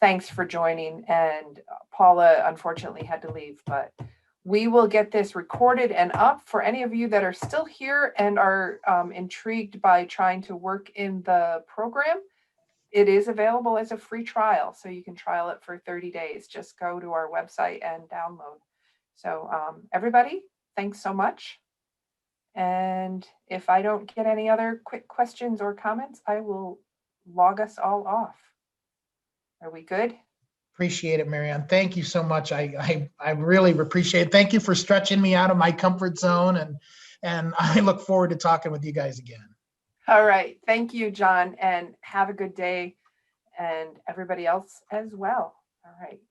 thanks for joining. And Paula unfortunately had to leave, but we will get this recorded and up for any of you that are still here and are intrigued by trying to work in the program. It is available as a free trial, so you can trial it for 30 days. Just go to our website and download. So everybody, thanks so much. And if I don't get any other quick questions or comments, I will log us all off. Are we good? Appreciate it, Marianne. Thank you so much. I really appreciate it. Thank you for stretching me out of my comfort zone, and I look forward to talking with you guys again. All right. Thank you, John, and have a good day, and everybody else as well. All right.